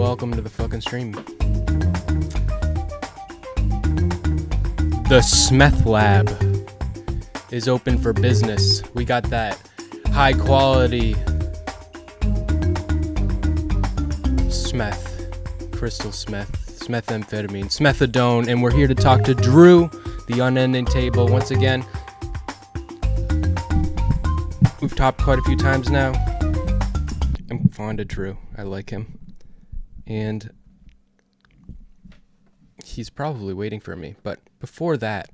welcome to the fucking stream. The Smeth Lab is open for business. We got that high quality Smeth, crystal Smeth, methamphetamine, Smethadone, and we're here to talk to Drew, the unending table. Once again, we've talked quite a few times now. I'm fond of Drew. I like him. And he's probably waiting for me. But before that,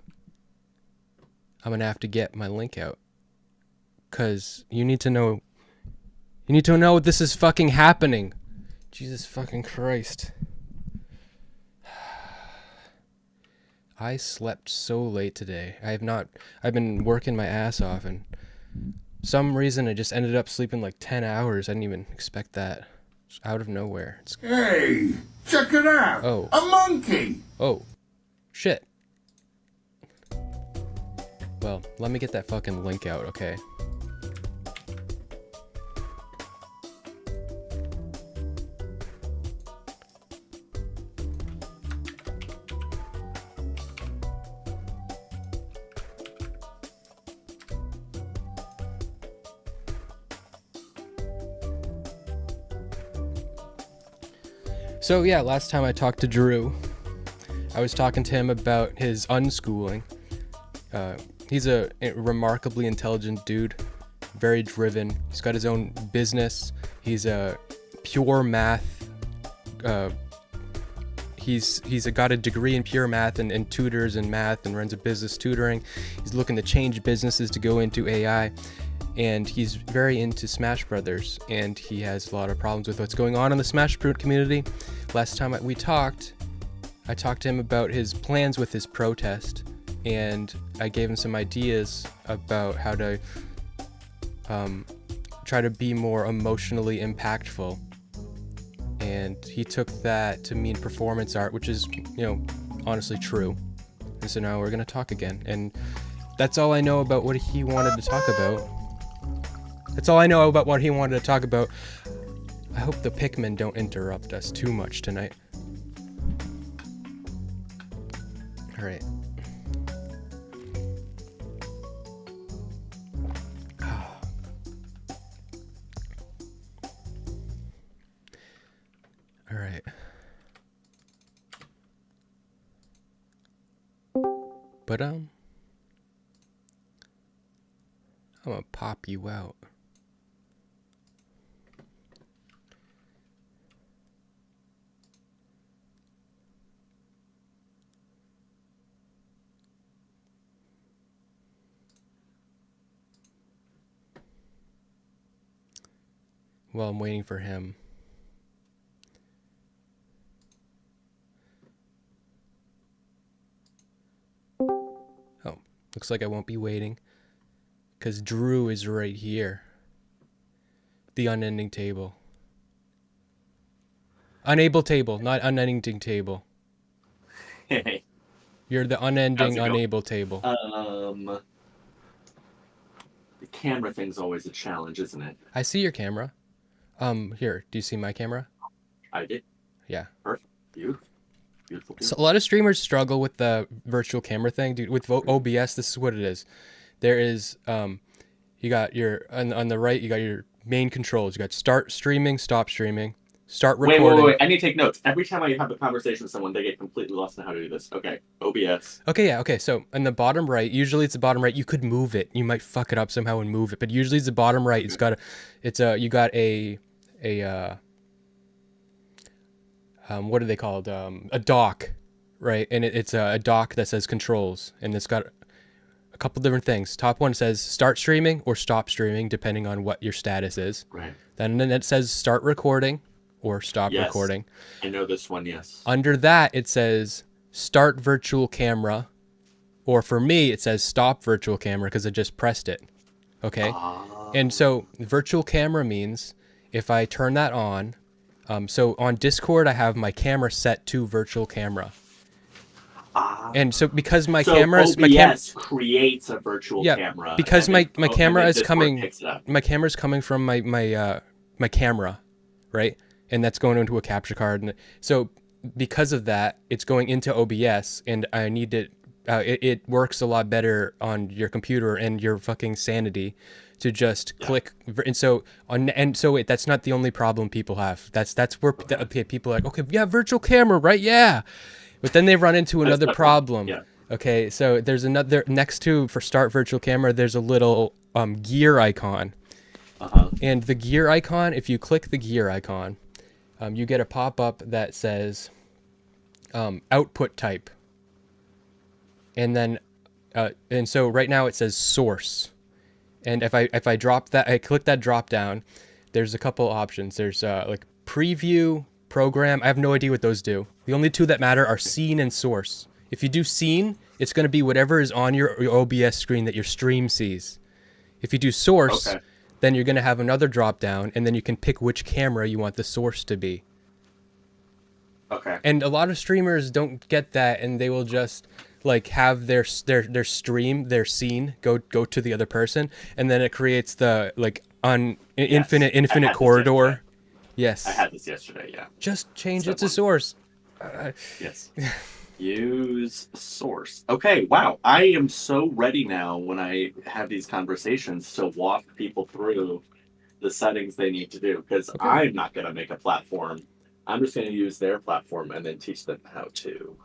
I'm going to have to get my link out. Because you need to know this is fucking happening. Jesus fucking Christ. I slept so late today. I've been working my ass off, and some reason I just ended up sleeping like 10 hours. I didn't even expect that. It's out of nowhere. Hey, check it out. Oh. A monkey. Oh. Shit. Well, let me get that fucking link out, okay? So yeah, last time I talked to Drew, I was talking to him about his unschooling. He's a remarkably intelligent dude, very driven. He's got his own business. He's a pure math. He's got a degree in pure math and tutors in math and runs a business tutoring. He's looking to change businesses to go into AI. And he's very into Smash Brothers, and he has a lot of problems with what's going on in the Smash Bros community. Last time I talked to him about his plans with his protest, and I gave him some ideas about how to try to be more emotionally impactful. And he took that to mean performance art, which is, honestly true. And so now we're gonna talk again, and that's all I know about what he wanted to talk about. That's all I know about what he wanted to talk about. I hope the Pikmin don't interrupt us too much tonight. Alright. Alright. But, I'm gonna pop you out. While I'm waiting for him. Oh, looks like I won't be waiting, because Drew is right here. The unending table. Unable table, not unending table. Hey. You're the unending unable table. The camera thing's always a challenge, isn't it? I see your camera. Here, do you see my camera? I did. Yeah. Perfect. Beautiful. Beautiful. So a lot of streamers struggle with the virtual camera thing, dude. With OBS, this is what it is. There is, you got your, on the right, you got your main controls. You got start streaming, stop streaming, start recording. Wait. I need to take notes. Every time I have a conversation with someone, they get completely lost in how to do this. Okay. OBS. Okay, yeah, okay. So in the bottom right, usually it's the bottom right. You could move it. You might fuck it up somehow and move it, but usually it's the bottom right. It's got you got a what are they called? A dock, right? And it's a dock that says controls, and it's got a couple different things. Top one says start streaming or stop streaming, depending on what your status is. Right. Then it says start recording or stop Yes. recording. I know this one, yes. Under that, it says start virtual camera, or for me, it says stop virtual camera because I just pressed it. Okay? And so virtual camera means if I turn that on, so on Discord, I have my camera set to virtual camera. And so because my camera's OBS creates a virtual camera. Because my camera is Discord coming picks it up. my camera's coming from my camera, right? and that's going into a capture card. And so because of that, it's going into OBS, and I need to. It works a lot better on your computer and your fucking sanity to just click. And so that's not the only problem people have. That's where people are like, okay, yeah, virtual camera, right? Yeah, but then they run into another problem. Yeah. Okay, so there's another next to for start virtual camera. There's a little gear icon, and the gear icon. If you click the gear icon, you get a pop up that says output type. And then, and so right now it says source, and if I drop that, I click that drop down, there's a couple options. There's like preview, program. I have no idea what those do. The only two that matter are scene and source. If you do scene, it's going to be whatever is on your OBS screen that your stream sees. If you do source, then you're going to have another drop down, and then you can pick which camera you want the source to be. Okay. And a lot of streamers don't get that, and they will just like have their stream, their scene go to the other person, and then it creates the like infinite corridor. Yes. I had this yesterday. Yeah. Just change it to source. Yes. Use source. Okay. Wow. I am so ready now when I have these conversations to walk people through the settings they need to do, because I'm not going to make a platform. I'm just going to use their platform and then teach them how to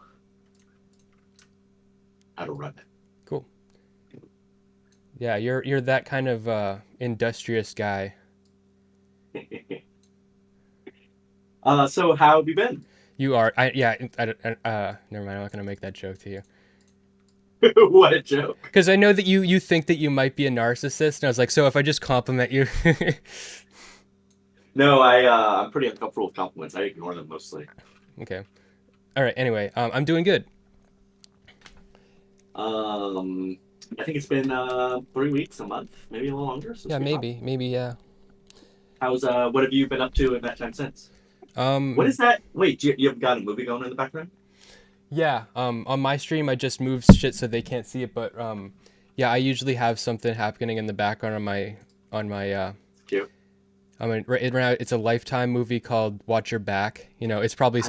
run it. Cool. Yeah, you're that kind of industrious guy. So how have you been? You are. Never mind. I'm not gonna make that joke to you. What a joke. Because I know that you think that you might be a narcissist, and I was like, so if I just compliment you. No, I'm pretty uncomfortable with compliments. I ignore them mostly. Okay. All right. Anyway, I'm doing good. I think it's been 3 weeks, a month, maybe a little longer. Yeah, maybe, yeah. How's what have you been up to in that time since? What is that? Wait, you've got a movie going in the background? Yeah. On my stream, I just moved shit so they can't see it, but yeah, I usually have something happening in the background on my. Cute. I mean, right now it's a Lifetime movie called Watch Your Back. You know, it's probably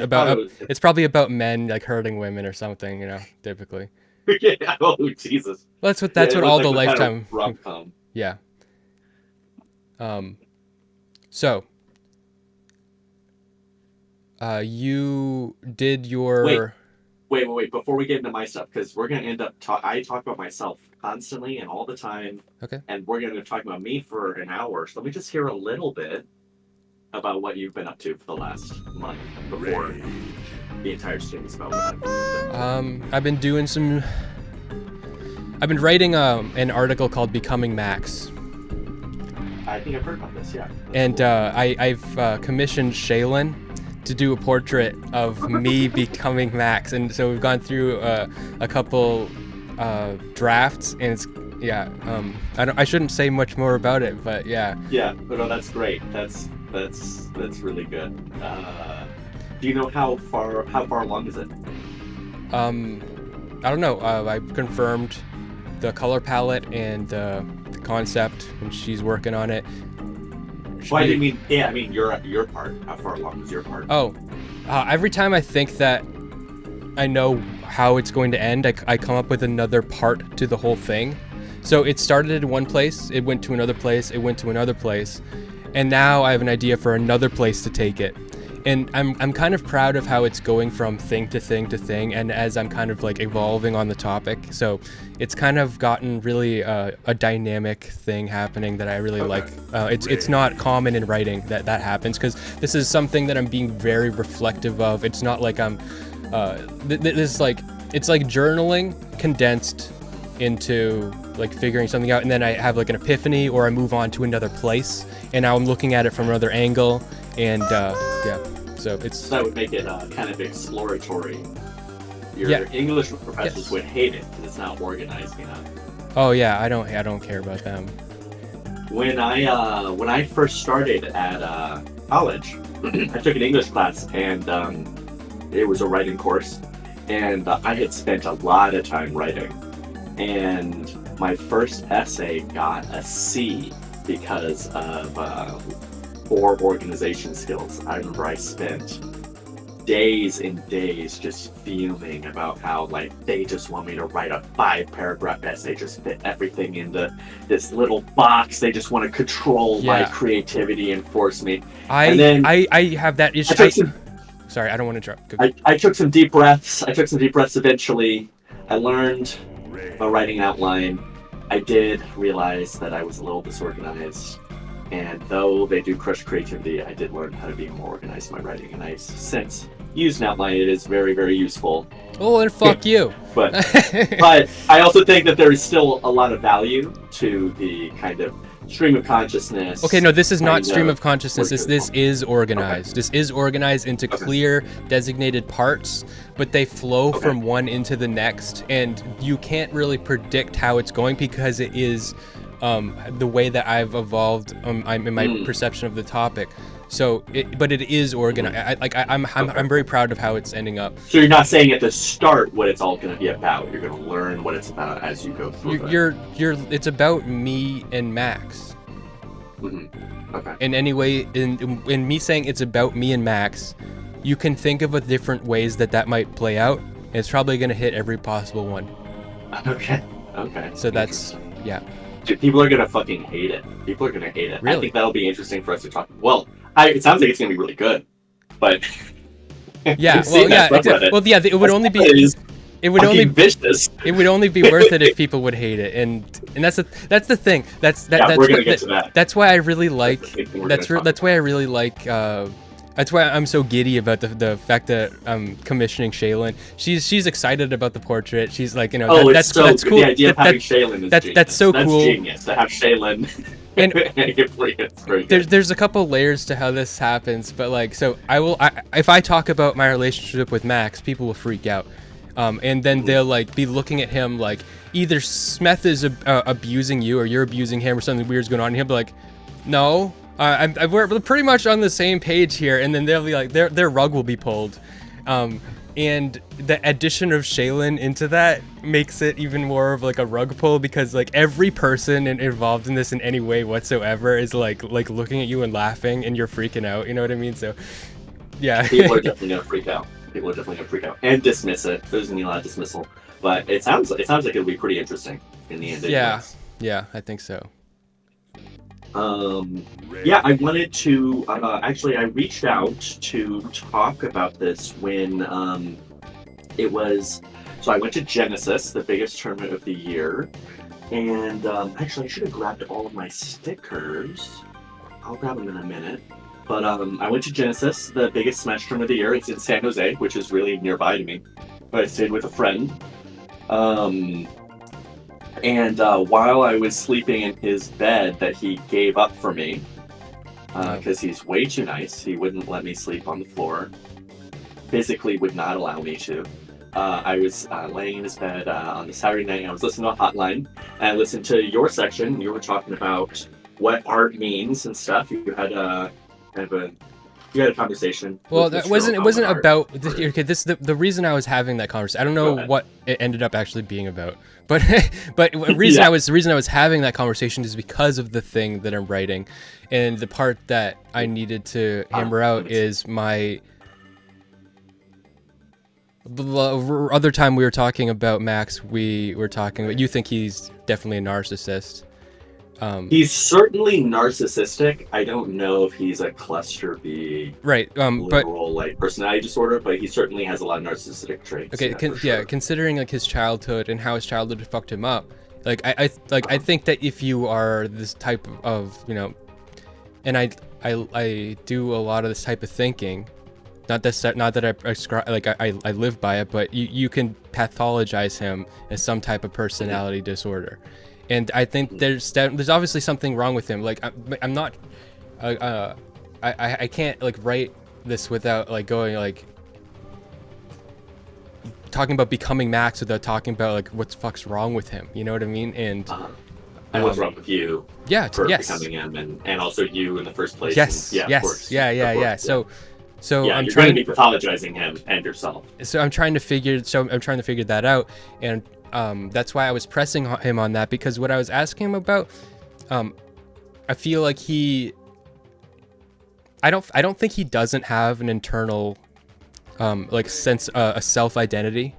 about men like hurting women or something. You know, typically. Yeah. Oh Jesus. Well, that's what all the Lifetime. Kind of rom-com. Yeah. So. You did your. Wait. Before we get into my stuff, because we're gonna end up. I talk about myself constantly and all the time. Okay. And we're gonna talk about me for an hour. So let me just hear a little bit about what you've been up to for the last month before the entire stream is about what I've been I've been writing an article called Becoming Max. I think I've heard about this, yeah. And I've commissioned Shaylin to do a portrait of me becoming Max, and so we've gone through a couple drafts, and it's I shouldn't say much more about it, but yeah. Yeah, but no, that's great. That's really good. Do you know how far along is it? I don't know. I confirmed the color palette and the concept, and she's working on it. Well, I mean your part. How far along is your part? Oh, every time I think that I know how it's going to end, I come up with another part to the whole thing. So it started in one place, it went to another place, it went to another place, and now I have an idea for another place to take it. And I'm kind of proud of how it's going from thing to thing to thing, and as I'm kind of like evolving on the topic. So it's kind of gotten really a dynamic thing happening that I really like. It's not common in writing that happens, because this is something that I'm being very reflective of. It's not like I'm it's like journaling condensed into like figuring something out, and then I have like an epiphany, or I move on to another place, and now I'm looking at it from another angle, and so that would make it kind of exploratory. Your English professors would hate it because it's not organized enough. Oh yeah, I don't care about them. When I first started at college, I took an English class, and it was a writing course, and I had spent a lot of time writing, and my first essay got a C because of poor organization skills. I remember I spent days and days just fuming about how like they just want me to write a 5-paragraph essay, just fit everything into this little box. They just want to control my creativity and force me. I have that issue. Sorry, I don't want to interrupt. I took some deep breaths. Eventually. I learned about writing an outline. I did realize that I was a little disorganized. And though they do crush creativity, I did learn how to be more organized in my writing. And I've since used an outline. It is very, very useful. Oh, and fuck you. But I also think that there is still a lot of value to the kind of stream of consciousness. Okay, no, this is not stream of consciousness. This is organized. Okay. This is organized into clear, designated parts, but they flow from one into the next, and you can't really predict how it's going because it is the way that I've evolved in my perception of the topic. So, but it is organized. I'm very proud of how it's ending up. So you're not saying at the start what it's all going to be about. You're going to learn what it's about as you go through. It's about me and Max. Mm-hmm. Okay. In any way, in me saying it's about me and Max, you can think of different ways that might play out. And it's probably going to hit every possible one. Okay. So that's Dude, people are gonna fucking hate it. People are gonna hate it. Really? I think that'll be interesting for us to talk. Well, it sounds like it's gonna be really good, but yeah, it would only be vicious. It would only be worth it if people would hate it, and that's the thing. That's we're gonna get to that. That's why I really like. That's why I really like. That's why I'm so giddy about the fact that I'm commissioning Shaylin. She's excited about the portrait. She's like, that's cool. The idea of having Shaylin is genius. That's so cool. That's genius to have Shaylin. And there's a couple layers to how this happens, but like, so if I talk about my relationship with Max, people will freak out, and then they'll like be looking at him like either Smeth is abusing you or you're abusing him or something weird's going on, and he'll be like, no. We're pretty much on the same page here, and then they'll be like, their rug will be pulled, and the addition of Shaylin into that makes it even more of like a rug pull, because like every person involved in this in any way whatsoever is like looking at you and laughing, and you're freaking out. You know what I mean? So, yeah. People are definitely gonna freak out. And dismiss it. There's gonna be a lot of dismissal, but it sounds like it'll be pretty interesting in the end. Yeah, I think so. I wanted to actually I reached out to talk about this when it was, so I went to Genesis, the biggest tournament of the year, and actually I should have grabbed all of my stickers. I'll grab them in a minute. But I went to Genesis, the biggest Smash tournament of the year. It's in San Jose, which is really nearby to me. But I stayed with a friend. And while I was sleeping in his bed that he gave up for me, because he's way too nice, he wouldn't let me sleep on the floor, physically would not allow me to. I was laying in his bed on the Saturday night, I was listening to a hotline, and I listened to your section. You were talking about what art means and stuff. You had you had a conversation. Well, it wasn't about the reason I was having that conversation. I don't know what it ended up actually being about, but the reason I was having that conversation is because of the thing that I'm writing, and the part that I needed to hammer out is my. The other time we were talking about Max, we were talking about, you think he's definitely a narcissist. He's certainly narcissistic. I don't know if he's a cluster B, liberal, like personality disorder, but he certainly has a lot of narcissistic traits. Okay, sure. Considering like his childhood and how his childhood fucked him up, like I think that if you are this type of, and I do a lot of this type of thinking, not that I prescribe, like I live by it, but you can pathologize him as some type of personality disorder. And I think there's obviously something wrong with him. Like I'm not, I can't like write this without like going like talking about becoming Max without talking about like what the fuck's wrong with him. You know what I mean? And what's wrong with you? Yeah, for becoming him, and also you in the first place. Yes, and, of course. So yeah, I'm you're trying to be pathologizing him and yourself. So I'm trying to figure that out, and that's why I was pressing him on that, because what I was asking him about, I feel like he I don't think he doesn't have an internal like sense a self identity.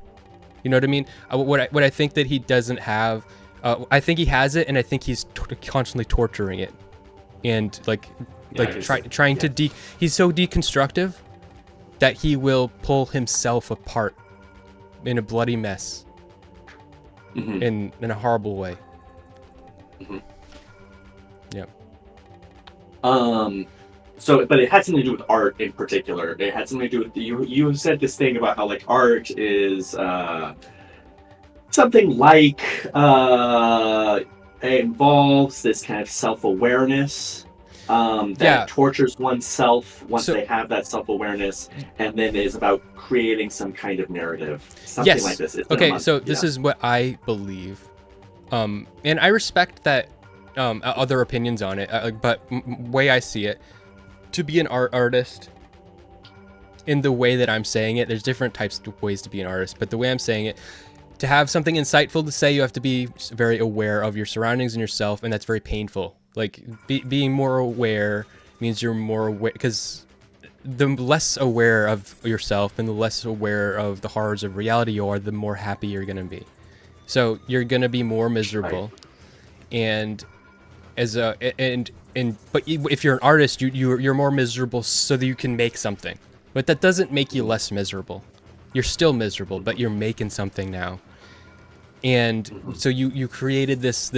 You know what I mean? What I think that he doesn't have, I think he has it, and I think he's constantly torturing it, and trying to he's so deconstructive that he will pull himself apart in a bloody mess, in a horrible way. Yeah. So, but it had something to do with art in particular. It had something to do with you said this thing about how like art is something like it involves this kind of self-awareness that tortures oneself once they have that self-awareness, and then is about creating some kind of narrative, something like this. This is what I believe, and I respect that other opinions on it, but way I see it, to be an artist in the way that I'm saying it, there's different types of ways to be an artist, but the way I'm saying it, to have something insightful to say, you have to be very aware of your surroundings and yourself, and that's very painful. Like being more aware means you're more aware, because the less aware of yourself and the less aware of the horrors of reality you are, the more happy you're going to be. So you're going to be more miserable. And but if you're an artist, you're more miserable so that you can make something. But that doesn't make you less miserable. You're still miserable, but you're making something now. And so you created this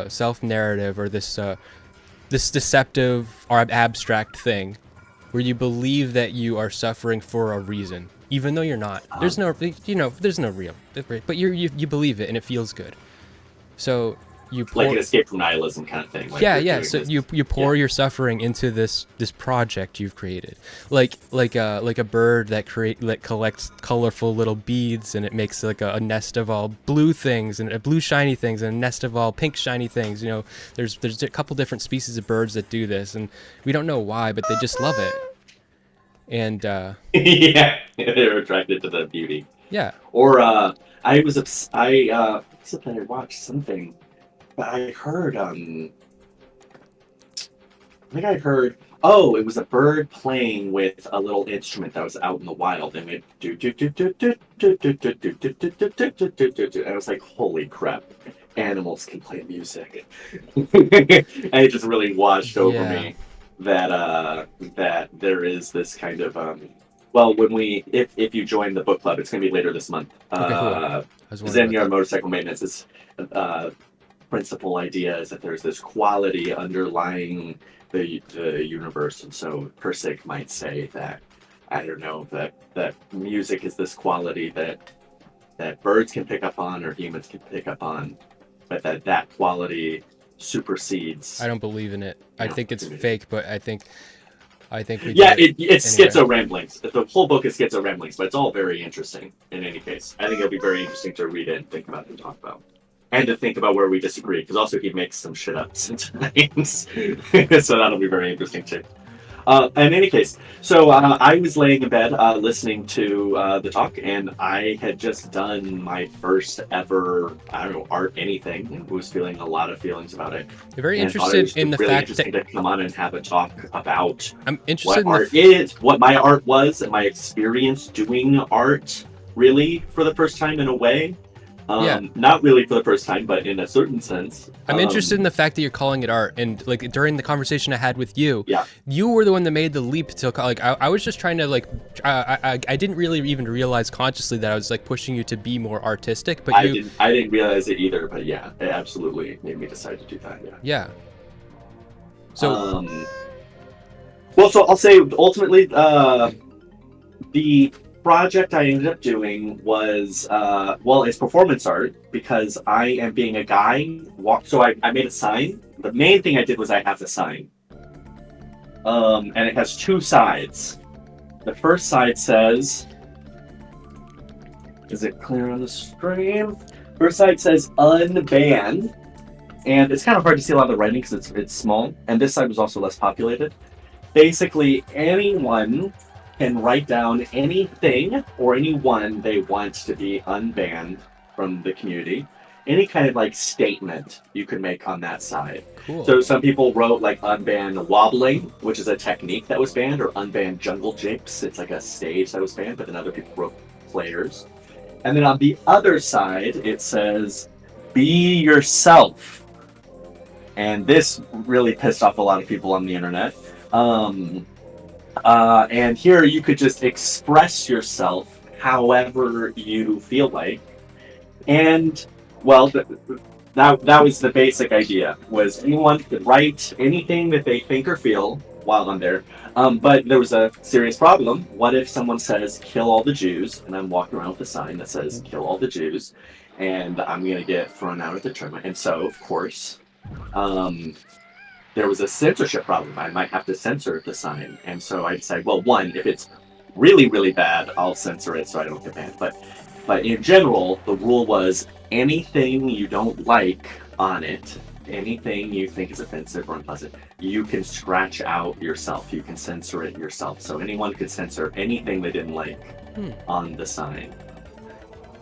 self narrative, or this deceptive or abstract thing, where you believe that you are suffering for a reason, even though you're not. There's no real, but you believe it, and it feels good. So you pour, like an escape from nihilism kind of thing. So you pour your suffering into this project you've created, like a bird that collects colorful little beads, and it makes like a nest of all blue things, and blue shiny things, and a nest of all pink shiny things. You know, there's a couple different species of birds that do this, and we don't know why, but they just love it. And they're attracted to the beauty. Yeah. Or I watched something. But I heard, it was a bird playing with a little instrument that was out in the wild, and it I was like, holy crap, animals can play music. And it just really washed over me that there is this kind of if you join the book club, it's going to be later this month. Zen Yard Motorcycle Maintenance is principal idea is that there's this quality underlying the universe, and so Persic might say that, I don't know, that music is this quality that birds can pick up on or humans can pick up on, but that quality supersedes. I don't believe in it. I think it's fake, but I think we it's anyway. Schizo ramblings. The whole book is schizo ramblings, but it's all very interesting in any case. I think it'll be very interesting to read it and think about and talk about. And to think about where we disagree, because also he makes some shit up sometimes. So that'll be very interesting too. In any case, so I was laying in bed listening to the talk, and I had just done my first ever, art anything, and was feeling a lot of feelings about it. You're very interested in the fact that to come on and have a talk about I'm interested what art is, what my art was, and my experience doing art really for the first time in a way. Not really for the first time, but in a certain sense. I'm interested in the fact that you're calling it art, and like during the conversation I had with you, you were the one that made the leap to like I was just trying to I didn't really even realize consciously that I was like pushing you to be more artistic, but I didn't realize it either, but yeah, it absolutely made me decide to do that. Yeah. So so I'll say ultimately the project I ended up doing was it's performance art, because I am being a guy. So I made a sign. The main thing I did was I have the sign, and it has two sides. The first side says, is it clear on the stream? First side says unbanned, and it's kind of hard to see a lot of the writing because it's small, and this side was also less populated. Basically, anyone can write down anything or anyone they want to be unbanned from the community, any kind of like statement you could make on that side. Cool. So some people wrote like unban wobbling, which is a technique that was banned, or unban jungle japes. It's like a stage that was banned, but then other people wrote players. And then on the other side, it says, be yourself. And this really pissed off a lot of people on the internet. And here you could just express yourself however you feel like. And, well, that was the basic idea, was anyone could write anything that they think or feel while on there. But there was a serious problem. What if someone says, kill all the Jews, and I'm walking around with a sign that says, kill all the Jews, and I'm going to get thrown out of the tournament. And so, of course, there was a censorship problem. I might have to censor the sign. And so I decided, well, one, if it's really, really bad, I'll censor it so I don't get banned. But in general, the rule was anything you don't like on it, anything you think is offensive or unpleasant, you can scratch out yourself. You can censor it yourself. So anyone could censor anything they didn't like on the sign.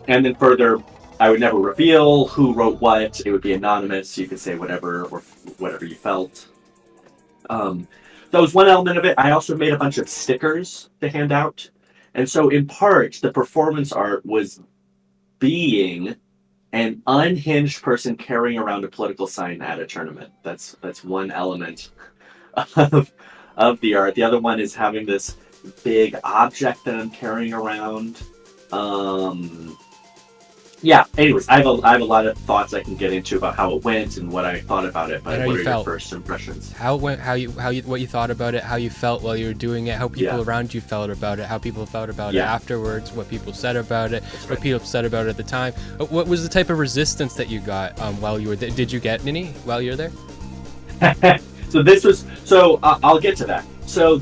And then further, I would never reveal who wrote what. It would be anonymous. You could say whatever or whatever you felt. That was one element of it. I also made a bunch of stickers to hand out. And so in part, the performance art was being an unhinged person carrying around a political sign at a tournament. That's one element of the art. The other one is having this big object that I'm carrying around. Yeah, anyways, I have a lot of thoughts I can get into about how it went and what I thought about it, but what are your first impressions? How it went, what you thought about it, how you felt while you were doing it, how people around you felt about it, how people felt about it afterwards, what people said about it, what people said about it at the time. What was the type of resistance that you got while you were there? Did you get any while you were there? I'll get to that. So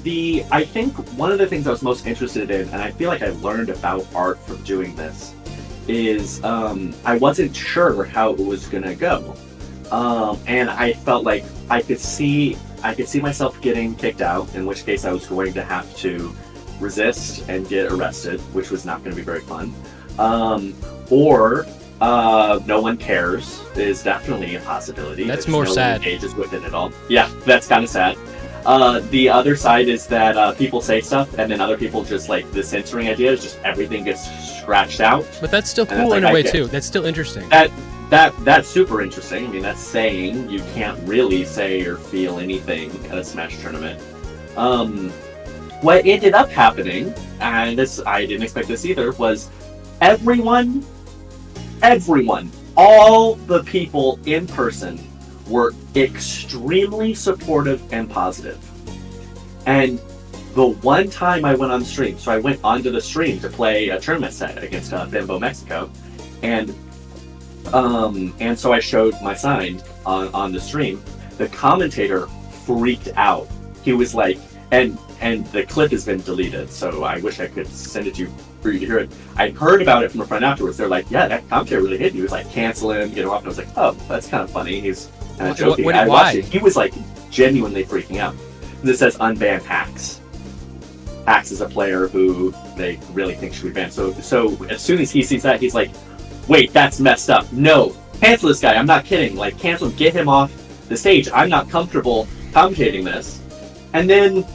I think one of the things I was most interested in, and I feel like I learned about art from doing this, is I wasn't sure how it was gonna go, and I felt like I could see myself getting kicked out, in which case I was going to have to resist and get arrested, which was not going to be very fun, or no one cares is definitely a possibility. That's more sad. Engages with it at all. Yeah, that's kind of sad. The other side is that people say stuff, and then other people just like the censoring idea is just everything gets scratched out. But that's still cool in a way too. That's still interesting. That's super interesting. I mean, that's saying you can't really say or feel anything at a Smash tournament. What ended up happening, and this I didn't expect this either, was everyone, all the people in person were extremely supportive and positive. And the one time I went on stream, so I went onto the stream to play a tournament set against Bimbo Mexico, and so I showed my sign on the stream. The commentator freaked out. He was like, and the clip has been deleted, so I wish I could send it to you for you to hear it. I heard about it from a friend afterwards. They're like, yeah, that commentator really hit me. He was like, cancel him, get him off. And I was like, oh, that's kind of funny. He's kind of joking. I watched it. He was like genuinely freaking out. This says unban Hacks. Hacks is a player who they really think should be banned. So as soon as he sees that, he's like, wait, that's messed up. No, cancel this guy. I'm not kidding. Like, cancel him. Get him off the stage. I'm not comfortable commentating this. And then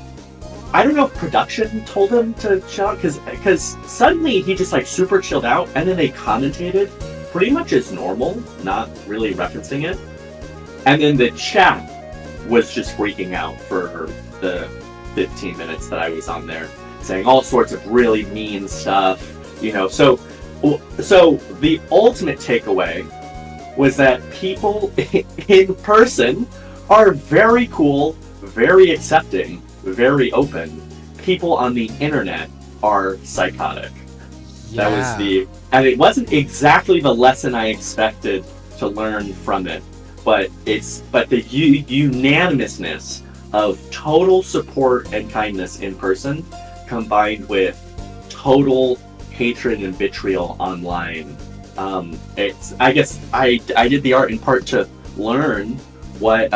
I don't know if production told him to chill out, because suddenly he just like super chilled out, and then they commentated pretty much as normal, not really referencing it. And then the chat was just freaking out for the 15 minutes that I was on there, saying all sorts of really mean stuff, you know. So the ultimate takeaway was that people in person are very cool, very accepting, very open. People on the internet are psychotic. Yeah. That was and it wasn't exactly the lesson I expected to learn from it, but the unanimousness of total support and kindness in person combined with total hatred and vitriol online. I guess I did the art in part to learn what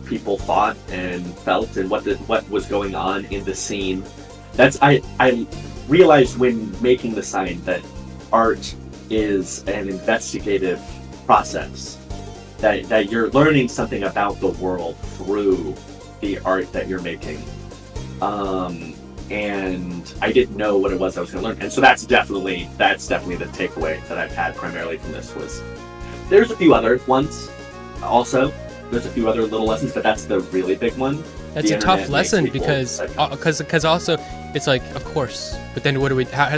people thought and felt and what was going on in the scene. I realized when making the sign that art is an investigative process. That you're learning something about the world through the art that you're making. And I didn't know what it was I was going to learn. And so that's definitely the takeaway that I've had primarily from this. Was there's a few other ones also. There's a few other little lessons, but that's the really big one. That's a tough lesson because also it's like, of course, but then how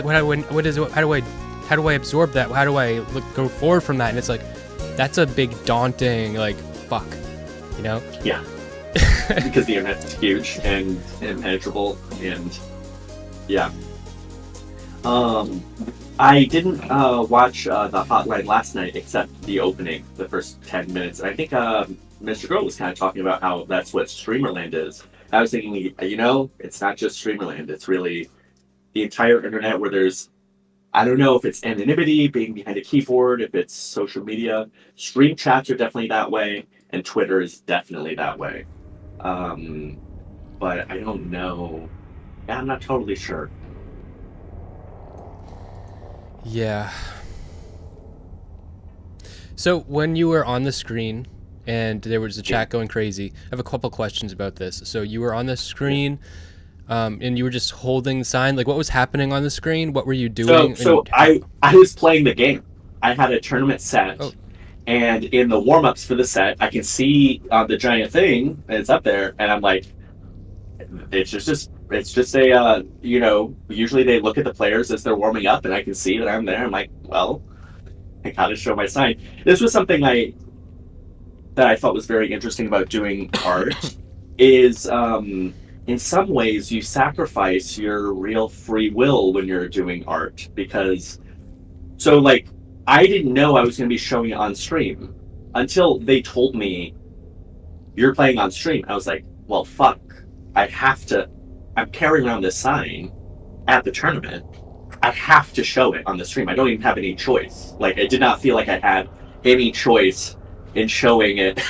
do I absorb that? How do I go forward from that? And it's like, that's a big daunting, like, fuck, you know? Yeah. Because the internet's huge and impenetrable, and yeah. I didn't watch the Hotline last night except the opening, the first 10 minutes. And I think Mr. Girl was kind of talking about how that's what Streamerland is. I was thinking, it's not just Streamerland. It's really the entire internet where there's, I don't know if it's anonymity, being behind a keyboard, if it's social media. Stream chats are definitely that way, and Twitter is definitely that way. But I don't know. Yeah, I'm not totally sure. Yeah. So when you were on the screen and there was a chat going crazy, I have a couple questions about this. So you were on the screen, and you were just holding the sign. Like, what was happening on the screen? What were you doing? So I was playing the game. I had a tournament set. Oh. And in the warm-ups for the set, I can see the giant thing that's up there, and I'm like, it's just a, usually they look at the players as they're warming up, and I can see that I'm there. I'm like, well, I gotta show my sign. This was something that I thought was very interesting about doing art, is in some ways you sacrifice your real free will when you're doing art, because, so like, I didn't know I was going to be showing it on stream until they told me you're playing on stream. I was like, well, fuck. I'm carrying around this sign at the tournament. I have to show it on the stream. I don't even have any choice. Like, I did not feel like I had any choice in showing it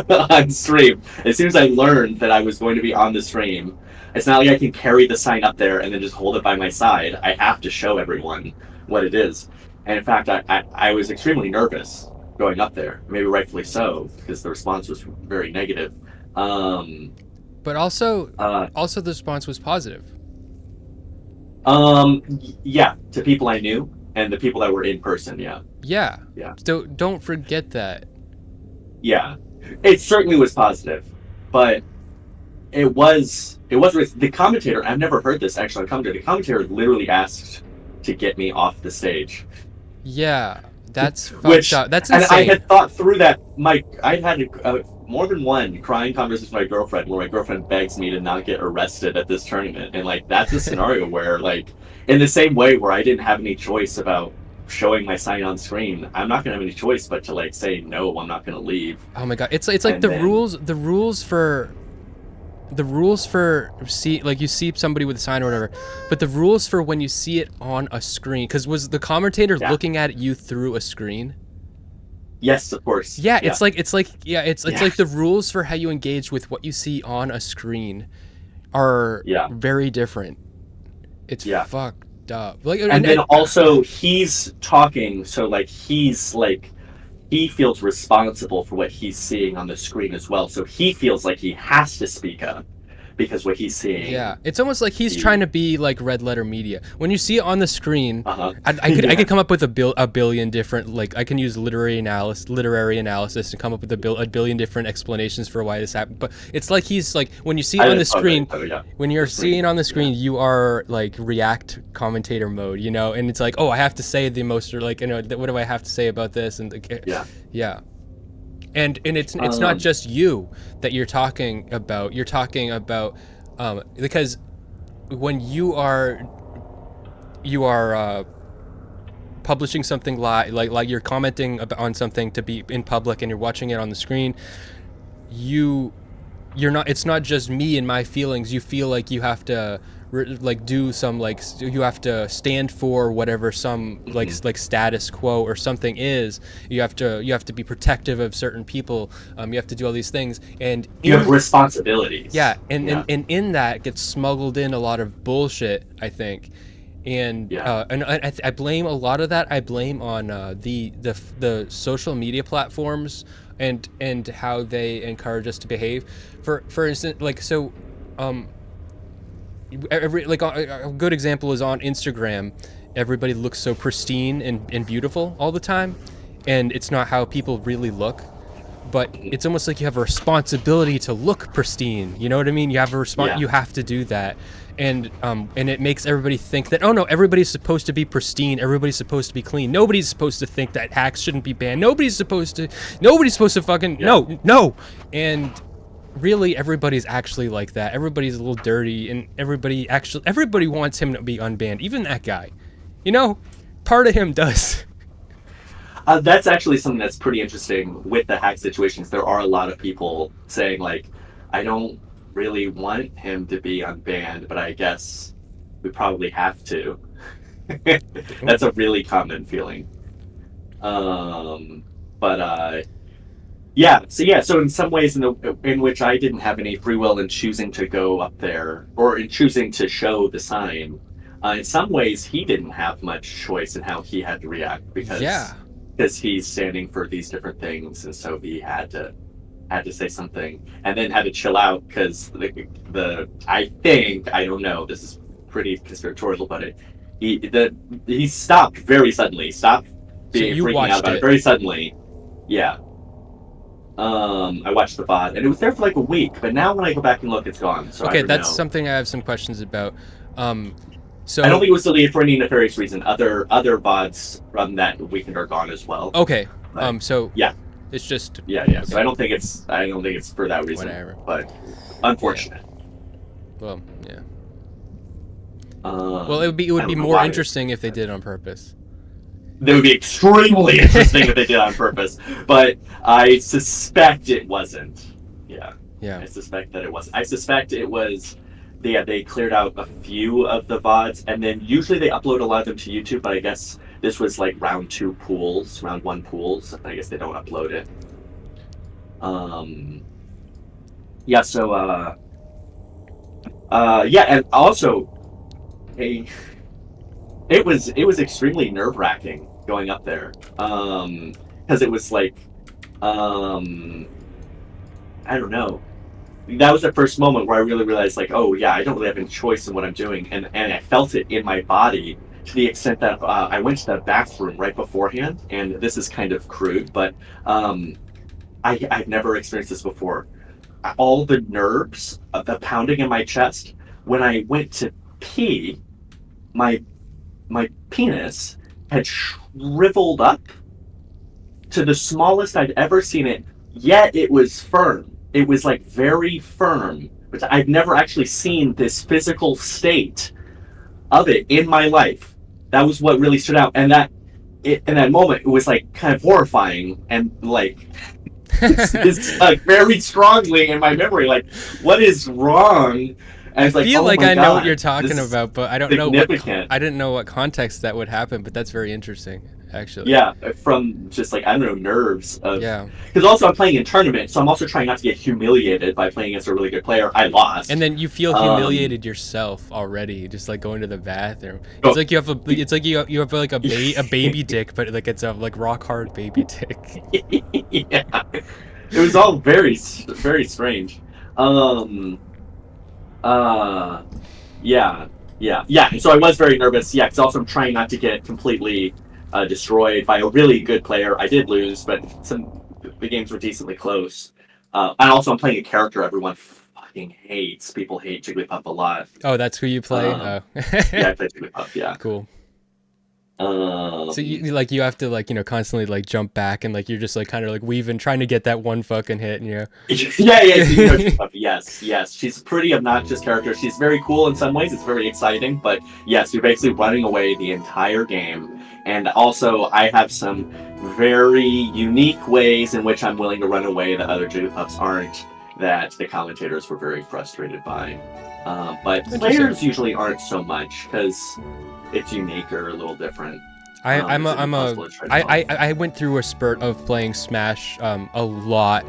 on stream. As soon as I learned that I was going to be on the stream, it's not like I can carry the sign up there and then just hold it by my side. I have to show everyone what it is. And in fact, I was extremely nervous going up there, maybe rightfully so, because the response was very negative. But also the response was positive. Yeah, to people I knew and the people that were in person, yeah. Yeah. So don't forget that. Yeah, it certainly was positive, but it was the commentator. I've never heard this actually. The commentator literally asked to get me off the stage. Yeah, that's fucked up. That's insane. And I had thought through that. I had more than one crying conversation with my girlfriend where my girlfriend begs me to not get arrested at this tournament. And like, that's a scenario where, like, in the same way where I didn't have any choice about showing my sign on screen, I'm not going to have any choice but to like say, no, I'm not going to leave. Oh my God. It's like the rules for see, like, you see somebody with a sign or whatever, but the rules for when you see it on a screen, because was the commentator looking at you through a screen? Yes, of course. Yeah, it's like the rules for how you engage with what you see on a screen are very different. It's fucked up. Like, and then also he's talking, so like he's like, he feels responsible for what he's seeing on the screen as well. So he feels like he has to speak up because what he's seeing. Yeah, it's almost like he's trying to be like Red Letter Media. When you see it on the screen, I could come up with a billion different, like, I can use literary analysis to come up with a billion different explanations for why this happened. But it's like he's like, when you see it on the screen, when you're seeing on the screen, you are like react commentator mode, you know, and it's like, oh, I have to say the most, or like, you know, what do I have to say about this? And yeah. And it's not just you that you're talking about. You're talking about because when you are publishing something like you're commenting on something to be in public and you're watching it on the screen, you're not. It's not just me and my feelings. You feel like you have to like do some, like, you have to stand for whatever some like status quo or something is. You have to be protective of certain people. You have to do all these things, and you have responsibilities. Yeah, and in that gets smuggled in a lot of bullshit, I think, And Yeah. I blame a lot of that. I blame on the social media platforms and how they encourage us to behave. For instance, like so, every like a good example is on Instagram. Everybody looks so pristine and beautiful all the time, and it's not how people really look. But it's almost like you have a responsibility to look pristine. You know what I mean? You have a Yeah. You have to do that, and it makes everybody think that, oh no, everybody's supposed to be pristine. Everybody's supposed to be clean. Nobody's supposed to think that hacks shouldn't be banned. Nobody's supposed to fucking no. And really, everybody's actually like that. Everybody's a little dirty, and everybody wants him to be unbanned. Even that guy, you know, part of him does. That's actually something that's pretty interesting with the hack situations. There are a lot of people saying, like, I don't really want him to be unbanned, but I guess we probably have to. That's a really common feeling. Yeah. So in some ways, in which I didn't have any free will in choosing to go up there or in choosing to show the sign, in some ways he didn't have much choice in how he had to react because he's standing for these different things, and so he had to say something, and then had to chill out because I don't know, this is pretty conspiratorial, but he stopped very suddenly. Stopped freaking out about it very suddenly. Yeah. I watched the VOD, and it was there for like a week, but now when I go back and look, it's gone. So okay, that's something I have some questions about. So I don't think it was deleted for any nefarious reason. Other VODs from that weekend are gone as well. Okay. But, so yeah, it's just yeah. Okay. So I don't think it's for that reason. Whatever. But unfortunate. Well, yeah. Well, it would be more interesting if they did it on purpose. That would be extremely interesting if they did it on purpose, but I suspect it wasn't. Yeah. Yeah. I suspect that it wasn't. I suspect it was. They cleared out a few of the VODs, and then usually they upload a lot of them to YouTube, but I guess this was like round one pools. I guess they don't upload it. Yeah, so yeah, and also it was extremely nerve-wracking going up there. Because it was like I don't know. That was the first moment where I really realized, like, oh yeah, I don't really have any choice in what I'm doing, and I felt it in my body to the extent that I went to the bathroom right beforehand, and this is kind of crude, but I've never experienced this before. All the nerves, the pounding in my chest, when I went to pee, my penis had shriveled up to the smallest I'd ever seen it, yet it was firm. It was like very firm, but I've never actually seen this physical state of it in my life. That was what really stood out, and in that moment, it was like kind of horrifying, and like it's like very strongly in my memory. Like, what is wrong? And it's I feel like I know what you're God, talking about, but I don't know I didn't know what context that would happen, but that's very interesting, actually. Yeah, from just like, I don't know, nerves of. Yeah. Because also I'm playing in tournament, so I'm also trying not to get humiliated by playing against a really good player. I lost. And then you feel humiliated yourself already, just like going to the bathroom. It's like you have you have like a baby dick, but like it's a like rock hard baby dick. Yeah. It was all very, very strange. Yeah. And so I was very nervous. Yeah, because also I'm trying not to get completely destroyed by a really good player. I did lose, but the games were decently close. And also I'm playing a character everyone fucking hates. People hate Jigglypuff a lot. Oh, that's who you play? Yeah, I play Jigglypuff, yeah. Cool. So you have to like, you know, constantly like jump back and like you're just like kind of like weaving, trying to get that one fucking hit, you know? Yeah. Yes. She's a pretty obnoxious character. She's very cool in some ways. It's very exciting, but yes, you're basically running away the entire game. And also, I have some very unique ways in which I'm willing to run away that other Jigglypuffs aren't, that the commentators were very frustrated by. But players usually aren't so much because it's unique or a little different. I went through a spurt of playing Smash a lot.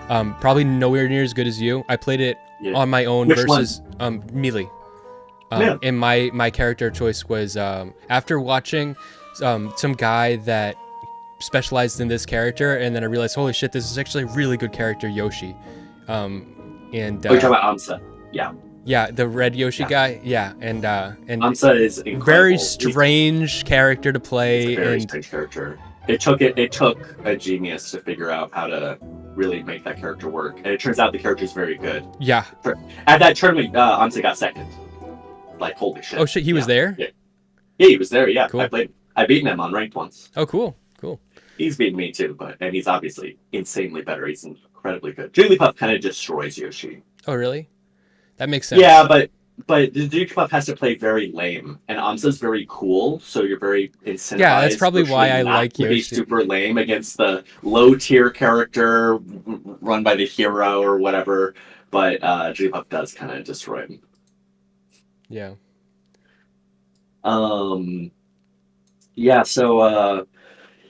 Probably nowhere near as good as you. I played it on my own versus Melee. Yeah. And my character choice was after watching some guy that specialized in this character, and then I realized, holy shit, this is actually a really good character, Yoshi. And You're talking about Amsa. Yeah. yeah, the red Yoshi Yeah. guy. Yeah, and Amsa is incredible. very strange character to play. He's a very and strange character. It took a genius to figure out how to really make that character work, and it turns out the character is very good. yeah. At that tournament, Amsa got second. Like, holy shit! Oh shit, he was there. Yeah, he was there. Yeah, Cool. I beaten him on ranked once. Oh, cool. He's beaten me too, and he's obviously insanely better. He's incredibly good. Jigglypuff kind of destroys Yoshi. Oh really? That makes sense. Yeah, but the Jigglypuff has to play very lame, and Amsa's very cool, so you're very incentivized. Yeah, that's probably why I like to be Yoshi. super lame against the low tier character run by the hero or whatever. But Jigglypuff does kind of destroy him. Yeah. Yeah. So.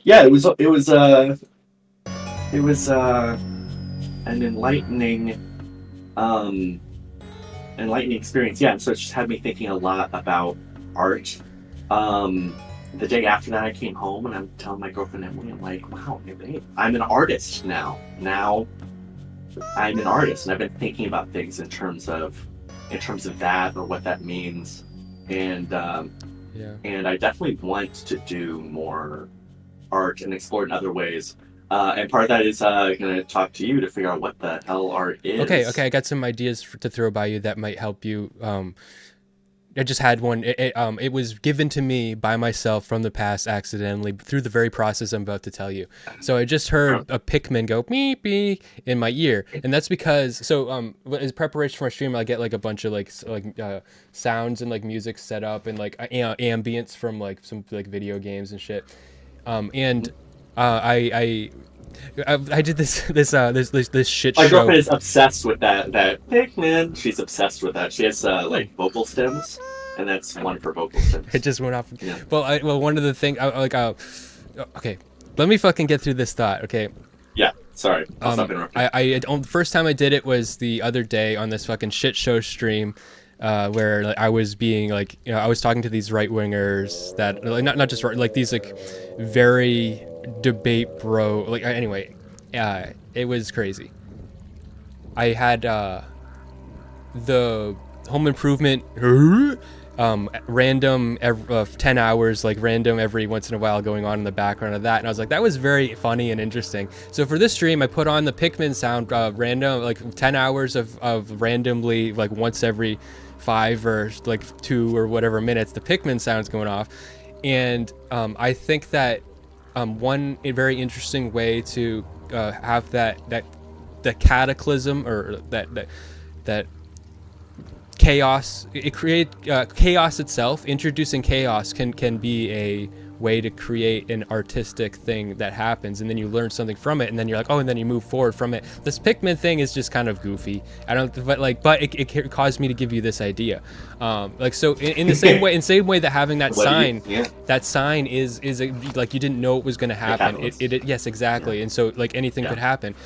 Yeah, it was an enlightening experience. Yeah, so it just had me thinking a lot about art. The day after that, I came home and I'm telling my girlfriend Emily, I'm like, wow, I'm an artist now. Now I'm an artist, and I've been thinking about things in terms of that or what that means, and and I definitely want to do more art and explore it in other ways. And part of that is going to talk to you to figure out what the hell art is. Okay, I got some ideas to throw by you that might help you. I just had one. It was given to me by myself from the past accidentally through the very process I'm about to tell you. So I just heard a Pikmin go beep beep in my ear, and that's because as preparation for my stream, I get like a bunch of sounds and like music set up and like ambience from like some like video games and shit. I did this shit show. My girlfriend is obsessed with that Pikmin. She's obsessed with that. She has like vocal stems, and that's one of her vocal stems. It just went off. Yeah. Well, one of the things okay, let me fucking get through this thought. Okay. Yeah. Sorry. I'll stop interrupting. The first time I did it was the other day on this fucking shit show stream. Where like, I was being like, I was talking to these right wingers that like not just like these like very debate bro. Like anyway, it was crazy. I had the Home Improvement random 10 hours like random every once in a while going on in the background of that, and I was like, that was very funny and interesting. So for this stream I put on the Pikmin sound random like 10 hours of randomly like once every 5 or like 2 or whatever minutes the Pikmin sound's going off. And I think that one very interesting way to have that cataclysm or that chaos, it create chaos itself. Introducing chaos can be a way to create an artistic thing that happens, and then you learn something from it, and then you're like, oh, and then you move forward from it. This Pikmin thing is just kind of goofy. But it caused me to give you this idea. So in the same way that having that sign is like you didn't know it was going to happen. Yes, exactly. Yeah. And so like anything could happen.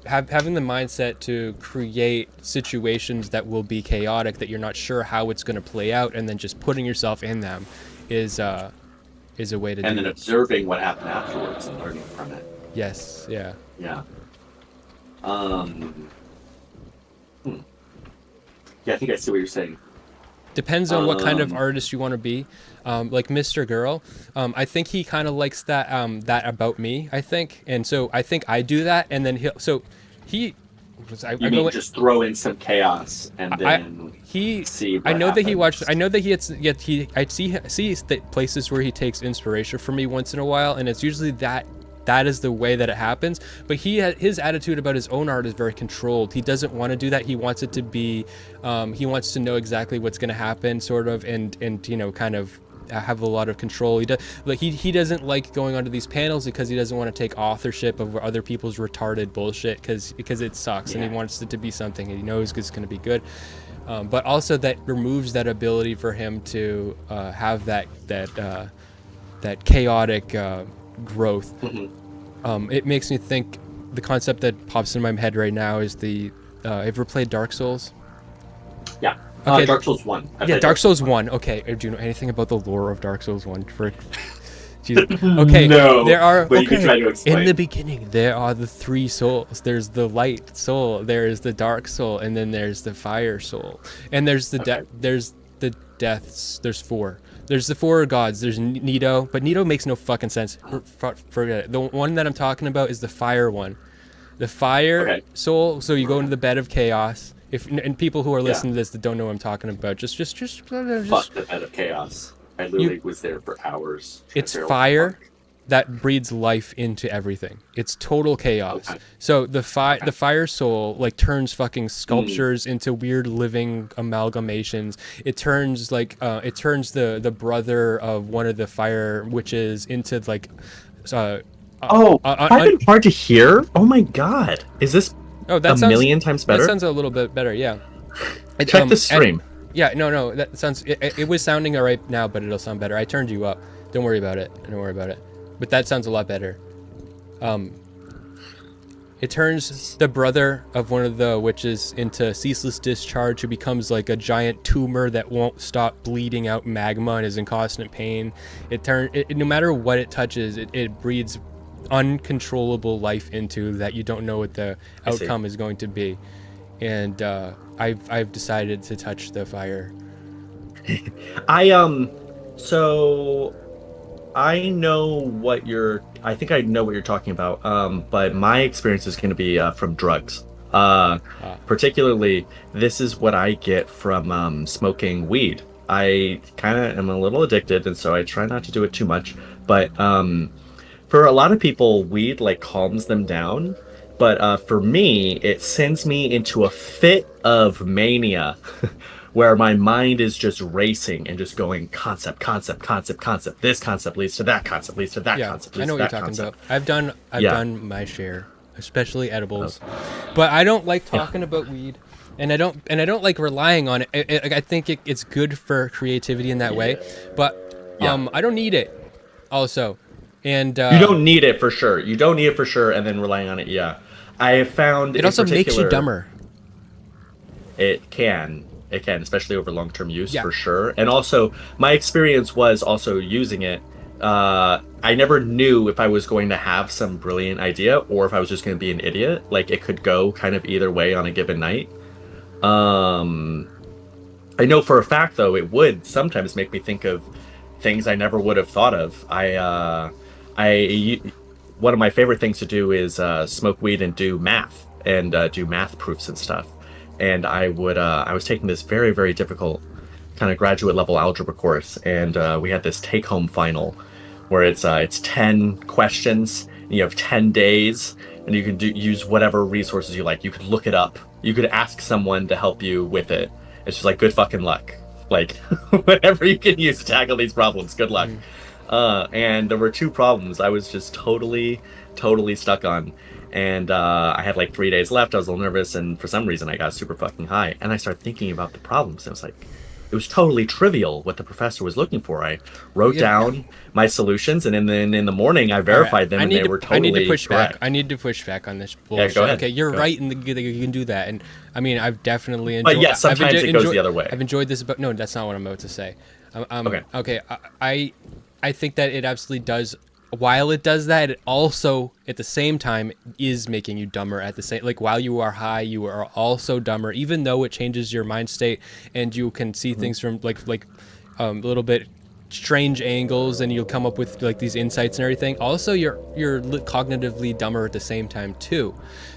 Having the mindset to create situations that will be chaotic, that you're not sure how it's going to play out, and then just putting yourself in them is a way to do it. And then observing what happened afterwards and learning from it. Yes. Yeah. Yeah. Yeah, I think I see what you're saying. Depends on what kind of artist you want to be. Like Mr. Girl, I think he kind of likes that about me, I think. And so I think I do that, and then just throw in some chaos and then see what happens. I know that I see the places where he takes inspiration from me once in a while, and it's usually that is the way that it happens. But his attitude about his own art is very controlled. He doesn't want to do that. He wants it to be he wants to know exactly what's going to happen, sort of, and kind of have a lot of control. He doesn't like going onto these panels because he doesn't want to take authorship of other people's retarded bullshit because it sucks. And he wants it to be something he knows is going to be good. But also that removes that ability for him to have that chaotic growth. Mm-hmm. It makes me think, the concept that pops in my head right now is have you ever played Dark Souls? Yeah. Okay. Dark Souls 1. I Yeah, played Dark Souls 1. Okay, do you know anything about the lore of Dark Souls 1? Okay, No, there are. but you can Okay, try to explain. in the beginning, there are the three souls. There's the light soul, there's the dark soul, and then there's the fire soul. And there's the there's the deaths. There's four. There's the four gods. There's Nito, but Nito makes no fucking sense. Forget it. The one that I'm talking about is the fire one. The fire soul. So you go into the bed of chaos. And people who are listening to this that don't know what I'm talking about, just Fuck the bed of chaos. I literally was there for hours. It's fire that breathes life into everything. It's total chaos. Okay. So the fire soul like turns fucking sculptures into weird living amalgamations. It turns the brother of one of the fire witches into like I've been hard to hear. Oh my god. Is this million times better? That sounds a little bit better, yeah. Check the stream. No, that sounds. It was sounding all right now, but it'll sound better. I turned you up. Don't worry about it. But that sounds a lot better. It turns the brother of one of the witches into ceaseless discharge, who becomes like a giant tumor that won't stop bleeding out magma and is in constant pain. No matter what it touches, it breeds uncontrollable life into that you don't know what the outcome is going to be. And I've decided to touch the fire. I think I know what you're talking about. But my experience is going to be from drugs. Particularly, this is what I get from smoking weed. I kind of am a little addicted, and so I try not to do it too much. But for a lot of people, weed like calms them down. But for me, it sends me into a fit of mania where my mind is just racing and just going concept. This concept leads to that concept, leads to that concept, leads I know to what that you're talking concept. about. I've done my share, especially edibles. But I don't like talking about weed. And I don't like relying on it. I think it's good for creativity in that way. But I don't need it also. And you don't need it for sure. And then relying on it, I have found it also makes you dumber. It can, especially over long-term use, for sure. And also, my experience was also using it. I never knew if I was going to have some brilliant idea or if I was just going to be an idiot. Like, it could go kind of either way on a given night. I know for a fact, though, it would sometimes make me think of things I never would have thought of. One of my favorite things to do is smoke weed and do math and do math proofs and stuff. And I was taking this very, very difficult kind of graduate level algebra course, and we had this take home final where it's 10 questions and you have 10 days and you can use whatever resources you like. You could look it up. You could ask someone to help you with it. It's just like good fucking luck. Like whatever you can use to tackle these problems, good luck. And there were two problems I was just totally stuck on. And I had like 3 days left. I was a little nervous, and for some reason I got super fucking high. And I started thinking about the problems. And it was totally trivial what the professor was looking for. I wrote down my solutions, and then in the morning I verified them, and they were totally I need to push correct. back. I need to push back on this bullshit. Yeah, go ahead. Okay, you're right, and you can do that. And I mean, I've definitely enjoyed. But yes, sometimes it goes the other way. I've enjoyed this, but no, that's not what I'm about to say. Okay. I think that it absolutely does. While it does that, it also at the same time is making you dumber. At the same, like while you are high, you are also dumber. Even though it changes your mind state and you can see things from like a little bit strange angles, and you'll come up with like these insights and everything. Also, you're cognitively dumber at the same time too.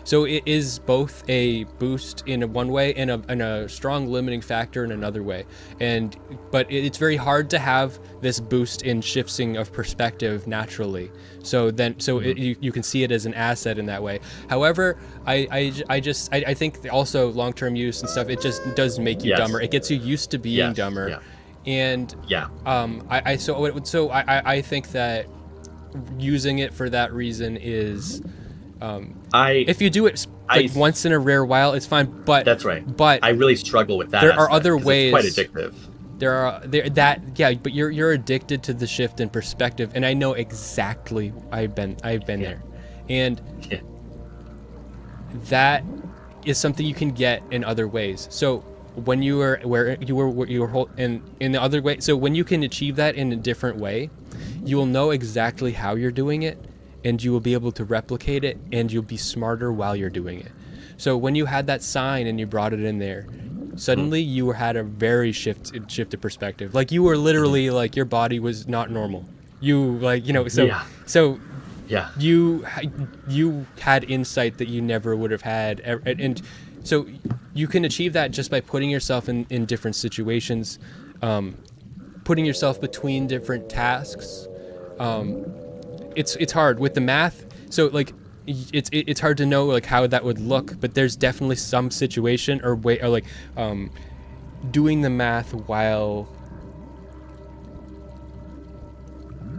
So it is both a boost in one way and a strong limiting factor in another way. But it's very hard to have this boost in shifting of perspective naturally. So you can see it as an asset in that way. However, I think also long-term use and stuff, it just does make you dumber. It gets you used to being dumber. Yeah. And I think that using it for that reason is if you do it like once in a rare while, it's fine. But that's right. But I really struggle with that. There are other ways. It's quite addictive. But you're addicted to the shift in perspective, and I know exactly. I've been there, and that is something you can get in other ways. So when you were in the other way. So when you can achieve that in a different way, you will know exactly how you're doing it, and you will be able to replicate it, and you'll be smarter while you're doing it. So when you had that sign and you brought it in there, suddenly you had a very shifted perspective. Like you were literally like your body was not normal. You like so Yeah. you had insight that you never would have had, and so you can achieve that just by putting yourself in different situations, putting yourself between different tasks. It's hard with the math, so like it's hard to know like how that would look, but there's definitely some situation or way, or like doing the math while,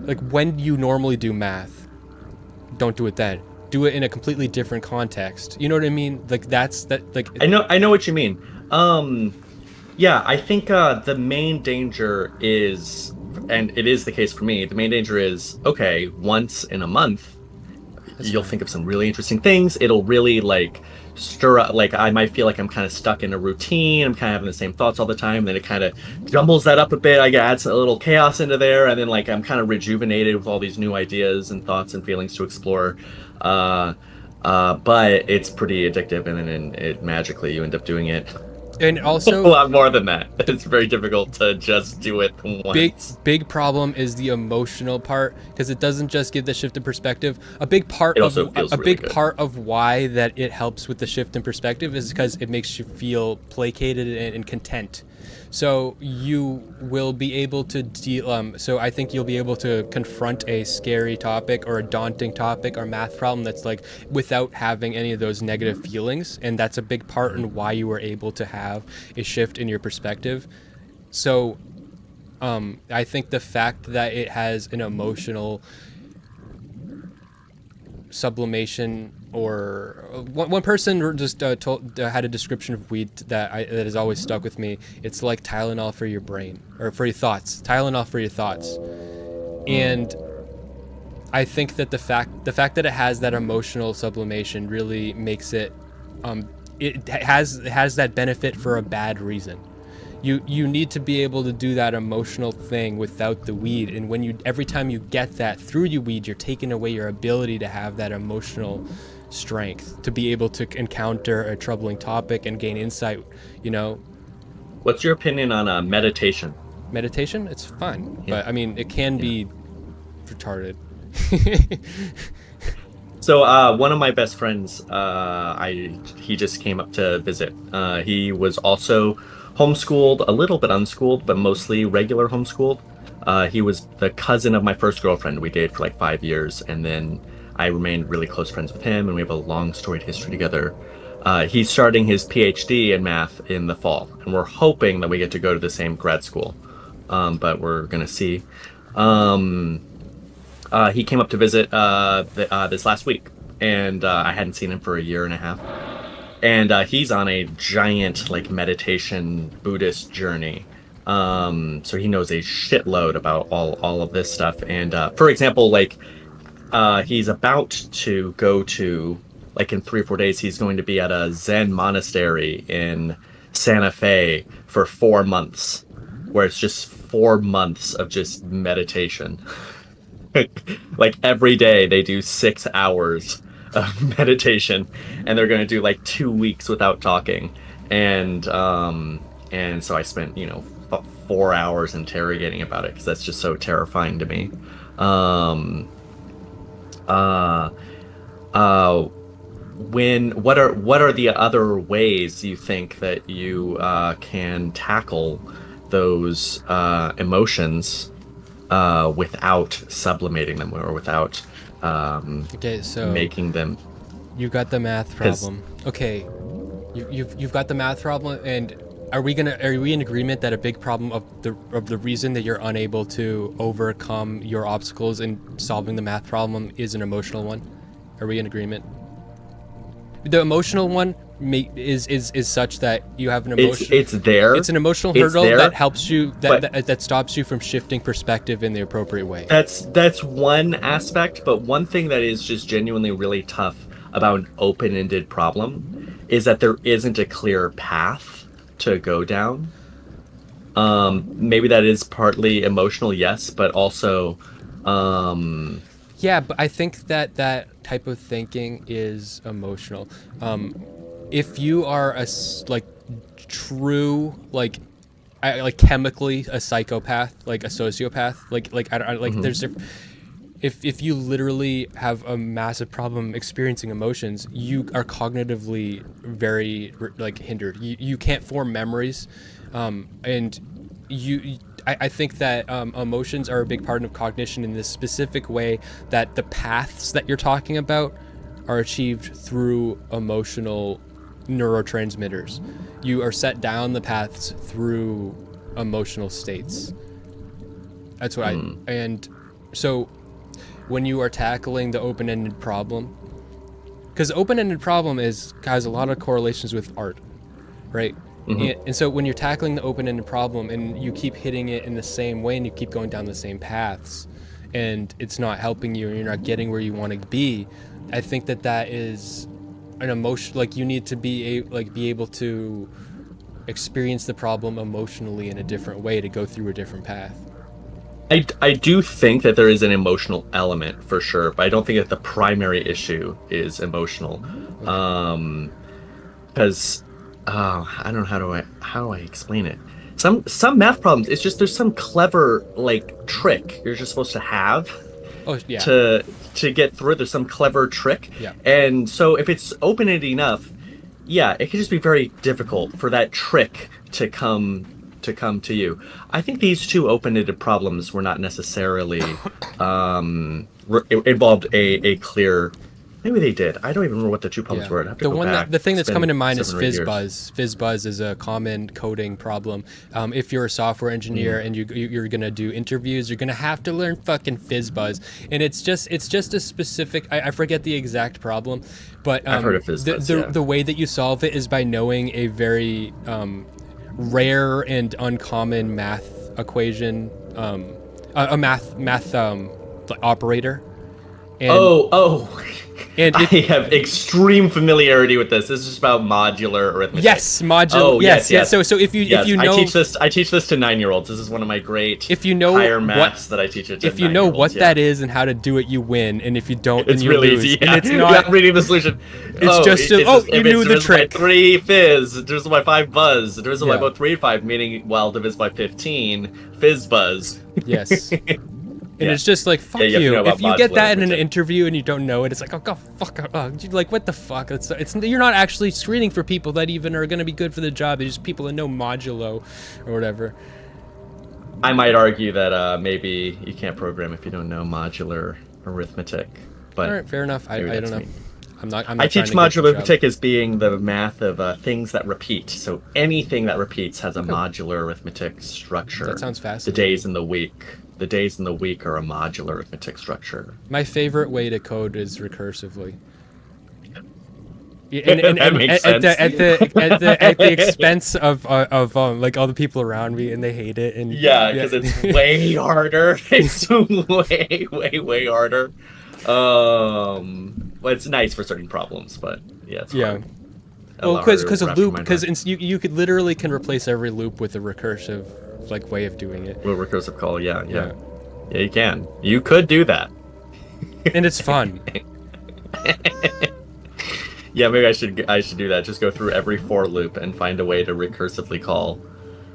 like when you normally do math, don't do it then. Do it in a completely different context. You know what I mean? Like that's that. Like I know what you mean. Yeah, I think the main danger is, and it is the case for me. The main danger is, okay, once in a month, you'll think of some really interesting things. It'll really like stir up. Like I might feel like I'm kind of stuck in a routine. I'm kind of having the same thoughts all the time. Then it kind of jumbles that up a bit. I adds a little chaos into there, and then like I'm kind of rejuvenated with all these new ideas and thoughts and feelings to explore. But it's pretty addictive, and then it magically you end up doing it. And also a lot more than that. It's very difficult to just do it once. Big problem is the emotional part, because it doesn't just give the shift in perspective. A big part of why that it helps with the shift in perspective is because it makes you feel placated and content. So you will be able to deal. So I think you'll be able to confront a scary topic or a daunting topic or math problem that's like without having any of those negative feelings, and that's a big part in why you were able to have a shift in your perspective. So I think the fact that it has an emotional sublimation, or one person just had a description of weed that has always stuck with me. It's like Tylenol for your brain, or for your thoughts. Tylenol for your thoughts. And I think that the fact that it has that emotional sublimation really makes it it has that benefit for a bad reason. You need to be able to do that emotional thing without the weed, and when every time you get that through your weed, you're taking away your ability to have that emotional strength to be able to encounter a troubling topic and gain insight. What's your opinion on meditation? Meditation, it's fun, but I mean it can be retarded. So one of my best friends, he just came up to visit. He was also homeschooled, a little bit unschooled, but mostly regular homeschooled. He was the cousin of my first girlfriend. We dated for like 5 years, and then I remained really close friends with him, and we have a long storied history together. He's starting his PhD in math in the fall, and we're hoping that we get to go to the same grad school, but we're gonna see. He came up to visit this last week, and I hadn't seen him for a year and a half. And he's on a giant like meditation Buddhist journey. So he knows a shitload about all of this stuff. And for example, like he's about to go to, like in 3 or 4 days, he's going to be at a Zen monastery in Santa Fe for 4 months, where it's just 4 months of just meditation. Like every day they do 6 hours of meditation, and they're going to do like 2 weeks without talking. And so I spent 4 hours interrogating about it, because that's just so terrifying to me. What are the other ways you think that you can tackle those emotions without sublimating them, or without making them? You got the math problem. Okay, you've got the math problem, and are we in agreement that a big problem of the reason that you're unable to overcome your obstacles in solving the math problem is an emotional one? Are we in agreement? The emotional one is such that you have an emotion. It's there. It's an emotional hurdle that helps you, that stops you from shifting perspective in the appropriate way. That's one aspect, but one thing that is just genuinely really tough about an open-ended problem is that there isn't a clear path to go down. Maybe that is partly emotional, yes, but also, Yeah, but I think that that type of thinking is emotional. If you are like true like chemically a psychopath, like a sociopath, like I like mhm. there's if you literally have a massive problem experiencing emotions, you are cognitively very like hindered. You can't form memories, and I think that emotions are a big part of cognition in this specific way that the paths that you're talking about are achieved through emotional neurotransmitters. You are set down the paths through emotional states. That's what and so when you are tackling the open-ended problem, because open-ended problem has a lot of correlations with art, right? And so when you're tackling the open-ended problem and you keep hitting it in the same way and you keep going down the same paths and it's not helping you and you're not getting where you want to be, I think that that is an emotion. Like you need to be able to experience the problem emotionally in a different way to go through a different path. I do think that there is an emotional element for sure, but I don't think that the primary issue is emotional. Okay. Because I don't know how do I explain it. Some math problems, it's just there's some clever like trick you're just supposed to have Oh yeah. to get through. There's some clever trick, Yeah. and so if it's open-ended enough, yeah, it can just be very difficult for that trick to you. I think these two open-ended problems were not necessarily involved a clear. Maybe they did. I don't even remember what the two problems Yeah. were. I'd have to The go one back. the thing It's that's coming been to mind is 7 or 8 fizz years. buzz. Fizz buzz is a common coding problem. If you're a software engineer and you're gonna do interviews, you're gonna have to learn fucking fizz buzz, and it's just a specific. I forget the exact problem, but I've heard of fizz buzz, yeah. the way that you solve it is by knowing a very rare and uncommon math equation, a math operator. And, Oh. and I have extreme familiarity with this. This is about modular arithmetic. yes, modular. Oh, yes. So if yes, you know, I teach this to 9-year-olds. This is one of my great if you know higher what maths that I teach it to if you know 9-year-olds, what yeah. that is and how to do it, you win. And if you don't, then It's you really lose. easy. And Yeah. it's not. Yeah, reading the solution. It's just if you knew it's the divisible trick. By 3 fizz, divisible by 5 buzz, divisible Yeah. by both 3 and 5, meaning well divisible by 15, fizz buzz. Yes. And Yeah. it's just like fuck Yeah, you have to you. know about If you get modular that in an arithmetic. interview and you don't know it, it's like oh fuck. Like what the fuck? It's you're not actually screening for people that even are going to be good for the job. They're just people that know modulo or whatever. I might argue that maybe you can't program if you don't know modular arithmetic. But All right, fair enough. I maybe don't that's know. me. I'm not I trying teach to get the modular job. arithmetic as being the math of things that repeat. So anything that repeats has a modular arithmetic structure. That sounds The fascinating. days in the week. The days in the week are a modular arithmetic structure. My favorite way to code is recursively. And That makes at sense. the expense of like all the people around me, and they hate it. And Yeah, because it's way harder. It's way harder. Well, it's nice for certain problems, but yeah, it's yeah. hard. Well, lot harder because to a wrap your loop, mind because around. you could literally can replace every loop with a recursive like way of doing it. Well, recursive call, yeah, you can. You could do that. And it's fun. Yeah, maybe I should do that. Just go through every for loop and find a way to recursively call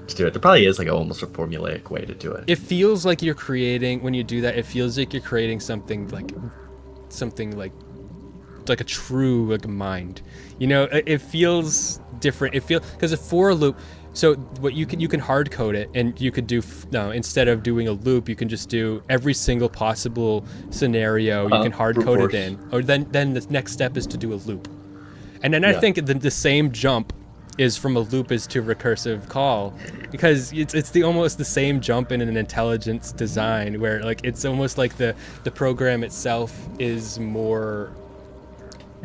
to do it. There probably is like almost a formulaic way to do it. It feels like you're creating when you do that. It feels like you're creating something like a true like mind. You know, it feels different. It feels because a for loop. So what you can hard code it, and you could do instead of doing a loop, you can just do every single possible scenario. You can hard brute code force. it in, or then the next step is to do a loop. And then I Yeah. think the same jump is from a loop is to recursive call, because it's almost the same jump in an intelligence design where like it's almost like the program itself is more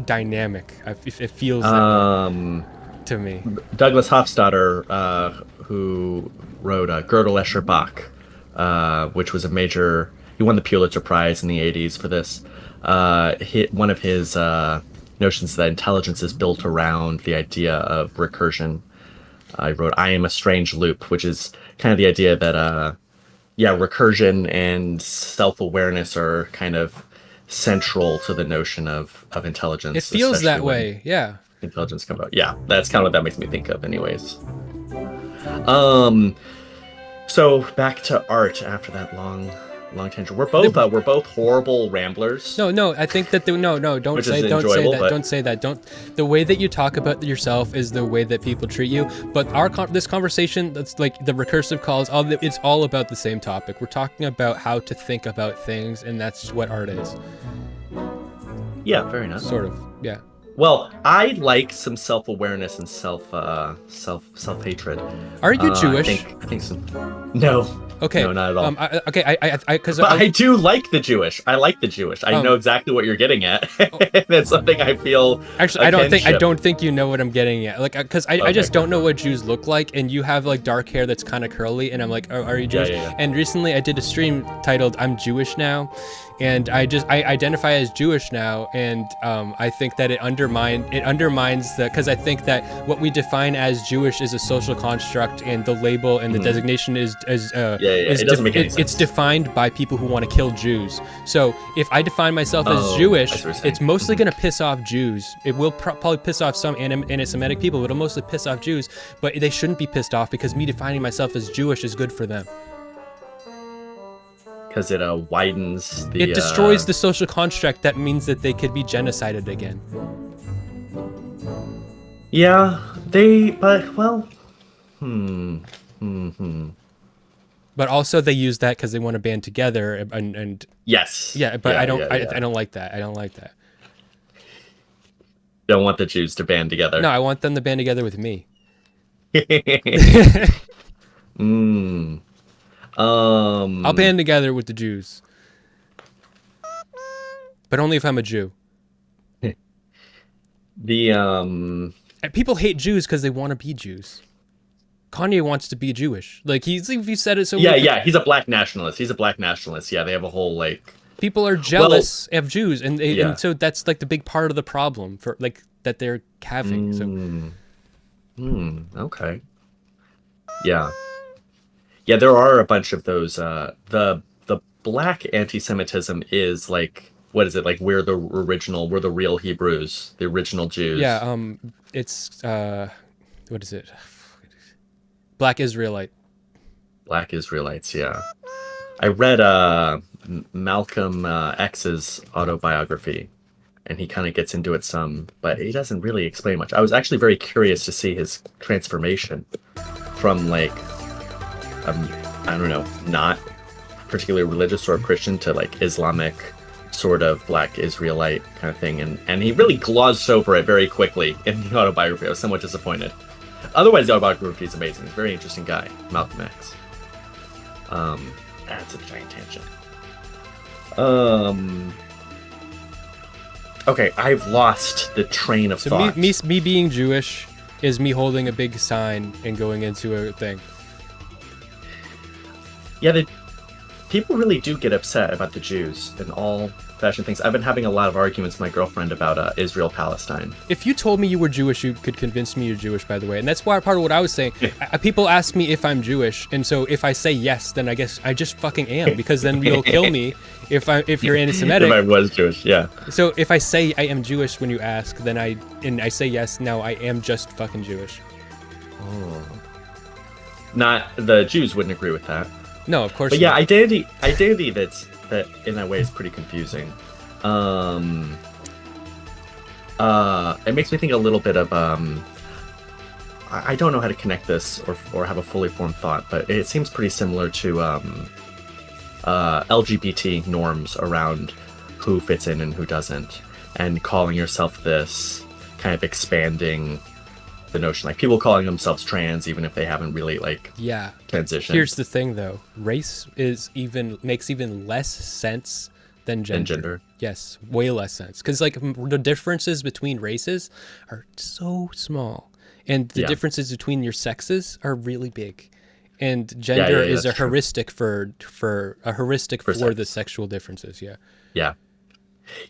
dynamic. It feels that way to me. Douglas Hofstadter, who wrote Gödel, Escher, Bach, which was a major. He won the Pulitzer Prize in the '80s for this. One of his notions that intelligence is built around the idea of recursion. I wrote I am a strange loop, which is kind of the idea that recursion and self-awareness are kind of central to the notion of It intelligence, feels especially that when way. Yeah. intelligence comes out. Yeah, that's kind of what that makes me think of, anyways. Um, so back to art after that long tangent. We're both horrible ramblers, No. I think that no. Don't which say is don't say enjoyable. that. But Don't say that. Don't. The way that you talk about yourself is the way that people treat you. But this conversation, that's like the recursive calls. It's all about the same topic. We're talking about how to think about things, and that's what art is. yeah, fair enough. Sort of. Yeah. Well, I like some self-awareness and self-hatred. Are you Jewish? I think some. No. Okay. No, not at all. But I do like the Jewish. I like the Jewish. I know exactly what you're getting at. That's something I feel. Actually, I don't think you know what I'm getting at. Like, because I just don't know what Jews look like, and you have like dark hair that's kind of curly, and I'm like, oh, are you Jewish? Yeah. And recently, I did a stream titled "I'm Jewish Now," and I identify as Jewish now, and I think that it undermines the, because I think that what we define as Jewish is a social construct, and the label and the designation is it doesn't make any sense. It's defined by people who want to kill Jews. So if I define myself as Jewish, it's mostly going to piss off Jews. It will probably piss off some anti-Semitic people, but it'll mostly piss off Jews. But they shouldn't be pissed off, because me defining myself as Jewish is good for them. Because it widens the. It destroys the social construct that means that they could be genocided again. Yeah, But also they use that because they want to band together and yes. Yeah, but I don't like that. I don't like that. Don't want the Jews to band together. No, I want them to band together with me. I'll band together with the Jews. But only if I'm a Jew. And people hate Jews because they want to be Jews. Kanye wants to be Jewish. Like, he said it so Yeah, he's a black nationalist. Yeah, they have a whole, like... People are jealous of Jews, and so that's, like, the big part of the problem, for like that they're having. Okay. Yeah. Yeah, there are a bunch of those. The black anti-Semitism is, like... What is it? Like, we're the real Hebrews, the original Jews. Yeah, it's... what is it? Black Israelite. Black Israelites, yeah. I read Malcolm X's autobiography, and he kind of gets into it some, but he doesn't really explain much. I was actually very curious to see his transformation from, like, I don't know, not particularly religious or Christian to, like, Islamic sort of black Israelite kind of thing, and he really glossed over it very quickly in the autobiography. I was somewhat disappointed. Otherwise, the autobiography is amazing. He's a very interesting guy, Malcolm X. That's a giant tangent. Okay, I've lost the train of thought. Me being Jewish is me holding a big sign and going into a thing. Yeah, people really do get upset about the Jews and all fashion things. I've been having a lot of arguments with my girlfriend about Israel-Palestine. If you told me you were Jewish, you could convince me you're Jewish, by the way. And that's why part of what I was saying. People ask me if I'm Jewish, and so if I say yes, then I guess I just fucking am, because then you'll kill me if you're anti-Semitic. If I was Jewish, yeah. So if I say I am Jewish when you ask, then I say yes, now I am just fucking Jewish. Oh. Not the Jews wouldn't agree with that. No, of course but not. Yeah, identity that in that way is pretty confusing. It makes me think a little bit of I don't know how to connect this or have a fully formed thought, but it seems pretty similar to LGBT norms around who fits in and who doesn't, and calling yourself this, kind of expanding the notion, like people calling themselves trans even if they haven't really transitioned. Here's the thing, though: race makes even less sense than gender. Yes, way less sense, because like the differences between races are so small, and the differences between your sexes are really big, and gender is a heuristic for the sexual differences. Yeah,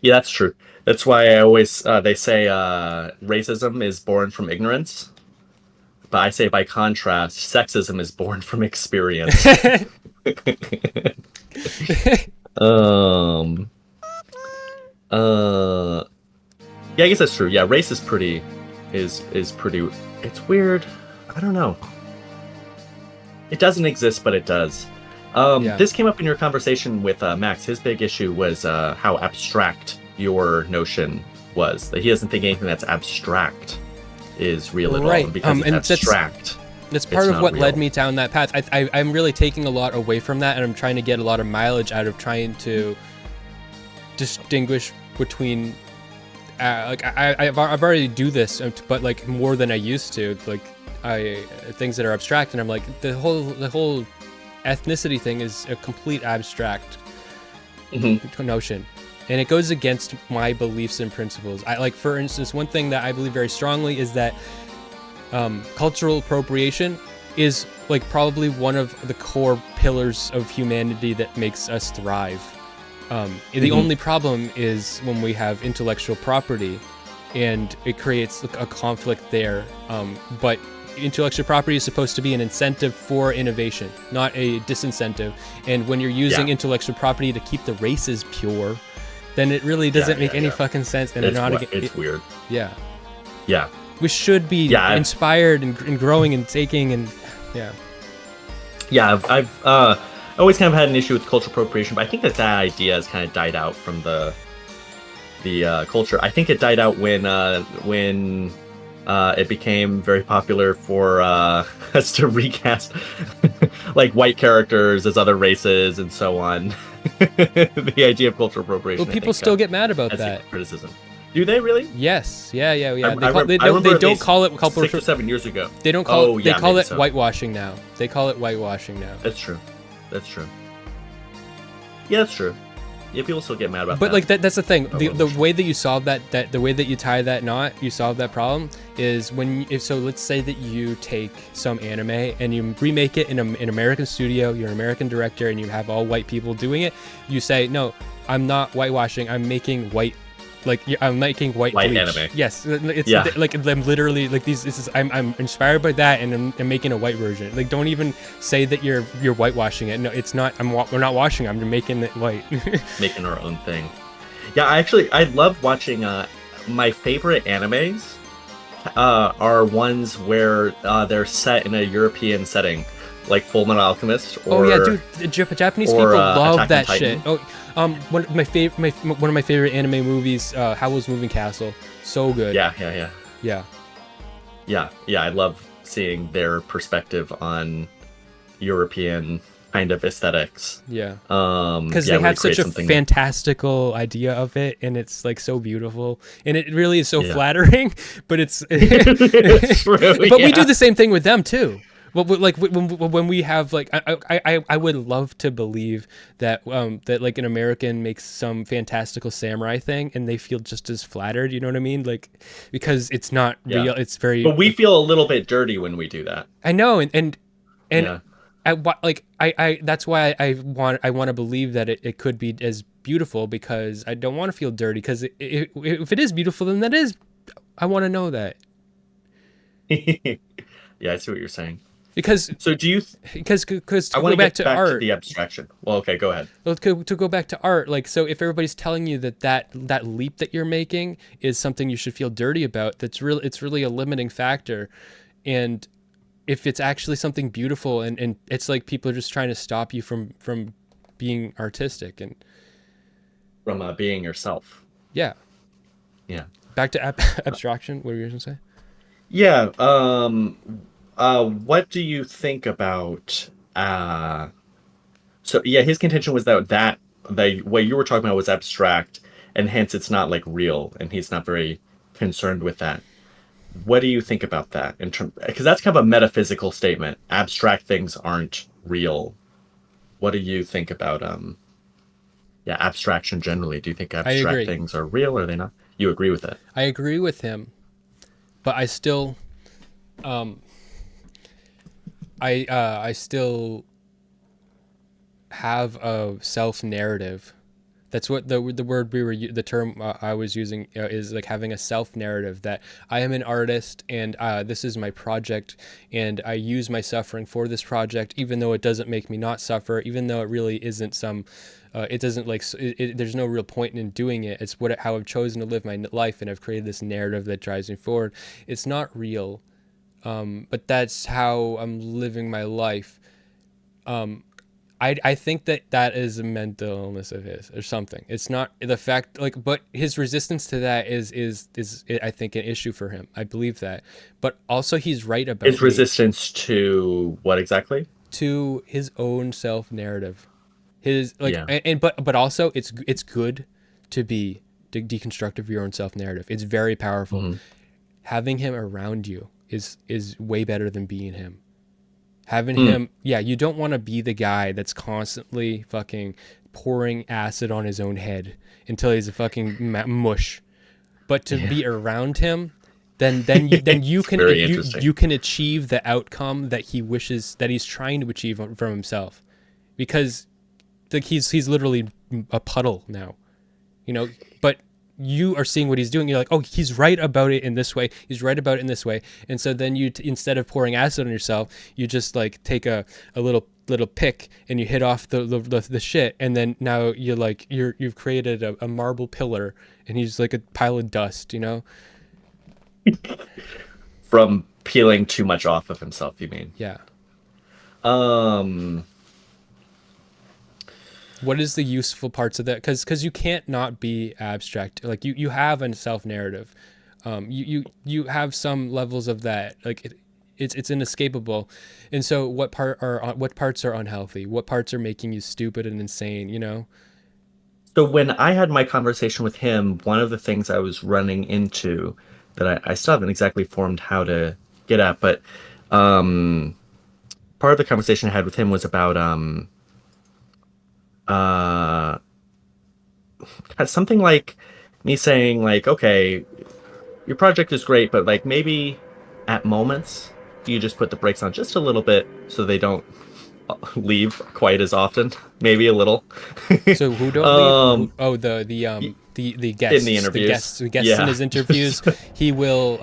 that's true. That's why I always they say racism is born from ignorance, But I say by contrast, sexism is born from experience. um. Yeah, I guess that's true. Yeah, race is pretty. Is pretty. It's weird. I don't know. It doesn't exist, but it does. Yeah. This came up in your conversation with Max. His big issue was how abstract your notion was. That he doesn't think anything that's abstract is real at all. Right. And because And it's abstract. That's part of not what real. led me down that path. I'm really taking a lot away from that, and I'm trying to get a lot of mileage out of trying to distinguish between I've already do this, but like more than I used to, like things that are abstract, and I'm like the whole ethnicity thing is a complete abstract notion, and it goes against my beliefs and principles. I like, for instance, one thing that I believe very strongly is that cultural appropriation is like probably one of the core pillars of humanity that makes us thrive. The only problem is when we have intellectual property, and it creates a conflict there. But intellectual property is supposed to be an incentive for innovation, not a disincentive. And when you're using intellectual property to keep the races pure, then it really doesn't make any fucking sense. And It's weird. Yeah. Yeah. We should be inspired and growing and taking and I've always kind of had an issue with cultural appropriation, but I think that idea has kind of died out from the culture. I think it died out when it became very popular for us to recast like white characters as other races and so on. The idea of cultural appropriation. Well, people still get mad about that criticism. Do they really? Yes. Yeah. They don't call it cultural 6 or 7 years ago. They don't call they call it so. whitewashing now. They call it whitewashing now. That's true. Yeah, that's true. Yeah, people still get mad about that. But like that's the thing. The way that you solve that the way that you tie that knot, you solve that problem is let's say that you take some anime and you remake it in an American studio, you're an American director, and you have all white people doing it. You say, no, I'm not whitewashing. I'm making white. Like I'm making white bleach. anime. Yes, it's like I'm literally like I'm inspired by that, and I'm making a white version. Like, don't even say that you're whitewashing it. No, it's not. We're not washing. I'm making it white. Making our own thing. Yeah, I love watching. My favorite animes are ones where they're set in a European setting, like Fullmetal Alchemist. Dude, Japanese people love Attack on that Titan. shit. One of my favorite anime movies, Howl's Moving Castle. So good. Yeah. I love seeing their perspective on European kind of aesthetics. Yeah. Because they have such a fantastical idea of it, and it's like so beautiful, and it really is so flattering. But it's true, but we do the same thing with them too. Well, like when we have like, I would love to believe that that like an American makes some fantastical samurai thing and they feel just as flattered. You know what I mean? Like, because it's not real. It's very. But we feel a little bit dirty when we do that. I know, and I that's why I want to believe that it could be as beautiful, because I don't want to feel dirty. Because if it is beautiful, then that is. I want to know that. Yeah, I see what you're saying. Because so do you? Because I want to get back to the abstraction. Well, okay, go ahead. Well, to go back to art, like, so if everybody's telling you that leap that you're making is something you should feel dirty about, it's really a limiting factor. And if it's actually something beautiful, and it's like people are just trying to stop you from being artistic and from being yourself. Yeah. Back to abstraction. What were you gonna say? Yeah. What do you think about? So yeah, his contention was that the what you were talking about was abstract, and hence it's not like real, and he's not very concerned with that. What do you think about that? Because that's kind of a metaphysical statement. Abstract things aren't real. What do you think about abstraction generally? Do you think abstract things are real, or are they not? You agree with that? I agree with him, but I still I still have a self-narrative That's what the word the term I was using is like having a self narrative that I am an artist and this is my project and I use my suffering for this project, even though it doesn't make me not suffer, even though it really isn't some. It doesn't like there's no real point in doing it. It's how I've chosen to live my life, and I've created this narrative that drives me forward. It's not real, but that's how I'm living my life. I think that is a mental illness of his or something. It's not the fact like, but his resistance to that is I think an issue for him. I believe that, but also he's right about His resistance to what exactly? to his own self narrative. His like Yeah. and but also it's good to be deconstructive of your own self narrative. It's very powerful. Mm-hmm. Having him around you is way better than being him. Having him, yeah, you don't want to be the guy that's constantly fucking pouring acid on his own head until he's a fucking mush. But to be around him, then you can you can achieve the outcome that he wishes, that he's trying to achieve from himself, because like he's literally a puddle now, you know. But you are seeing what he's doing. You're like, oh, he's right about it in this way. He's right about it in this way. And so then you, instead of pouring acid on yourself, you just like take a little pick and you hit off the shit. And then now you're like, you've created a marble pillar and he's like a pile of dust, you know? From peeling too much off of himself, you mean? Yeah. What is the useful parts of that? Because you can't not be abstract. Like you have a self narrative. You have some levels of that. Like it's inescapable. And so what parts are unhealthy? What parts are making you stupid and insane? You know. So when I had my conversation with him, one of the things I was running into that I still haven't exactly formed how to get at, but part of the conversation I had with him was about something like me saying like, okay, your project is great, but like maybe at moments you just put the brakes on just a little bit so they don't leave quite as often, maybe a little. So who don't leave? Oh, the guests in the interviews, the guests in his interviews. He will.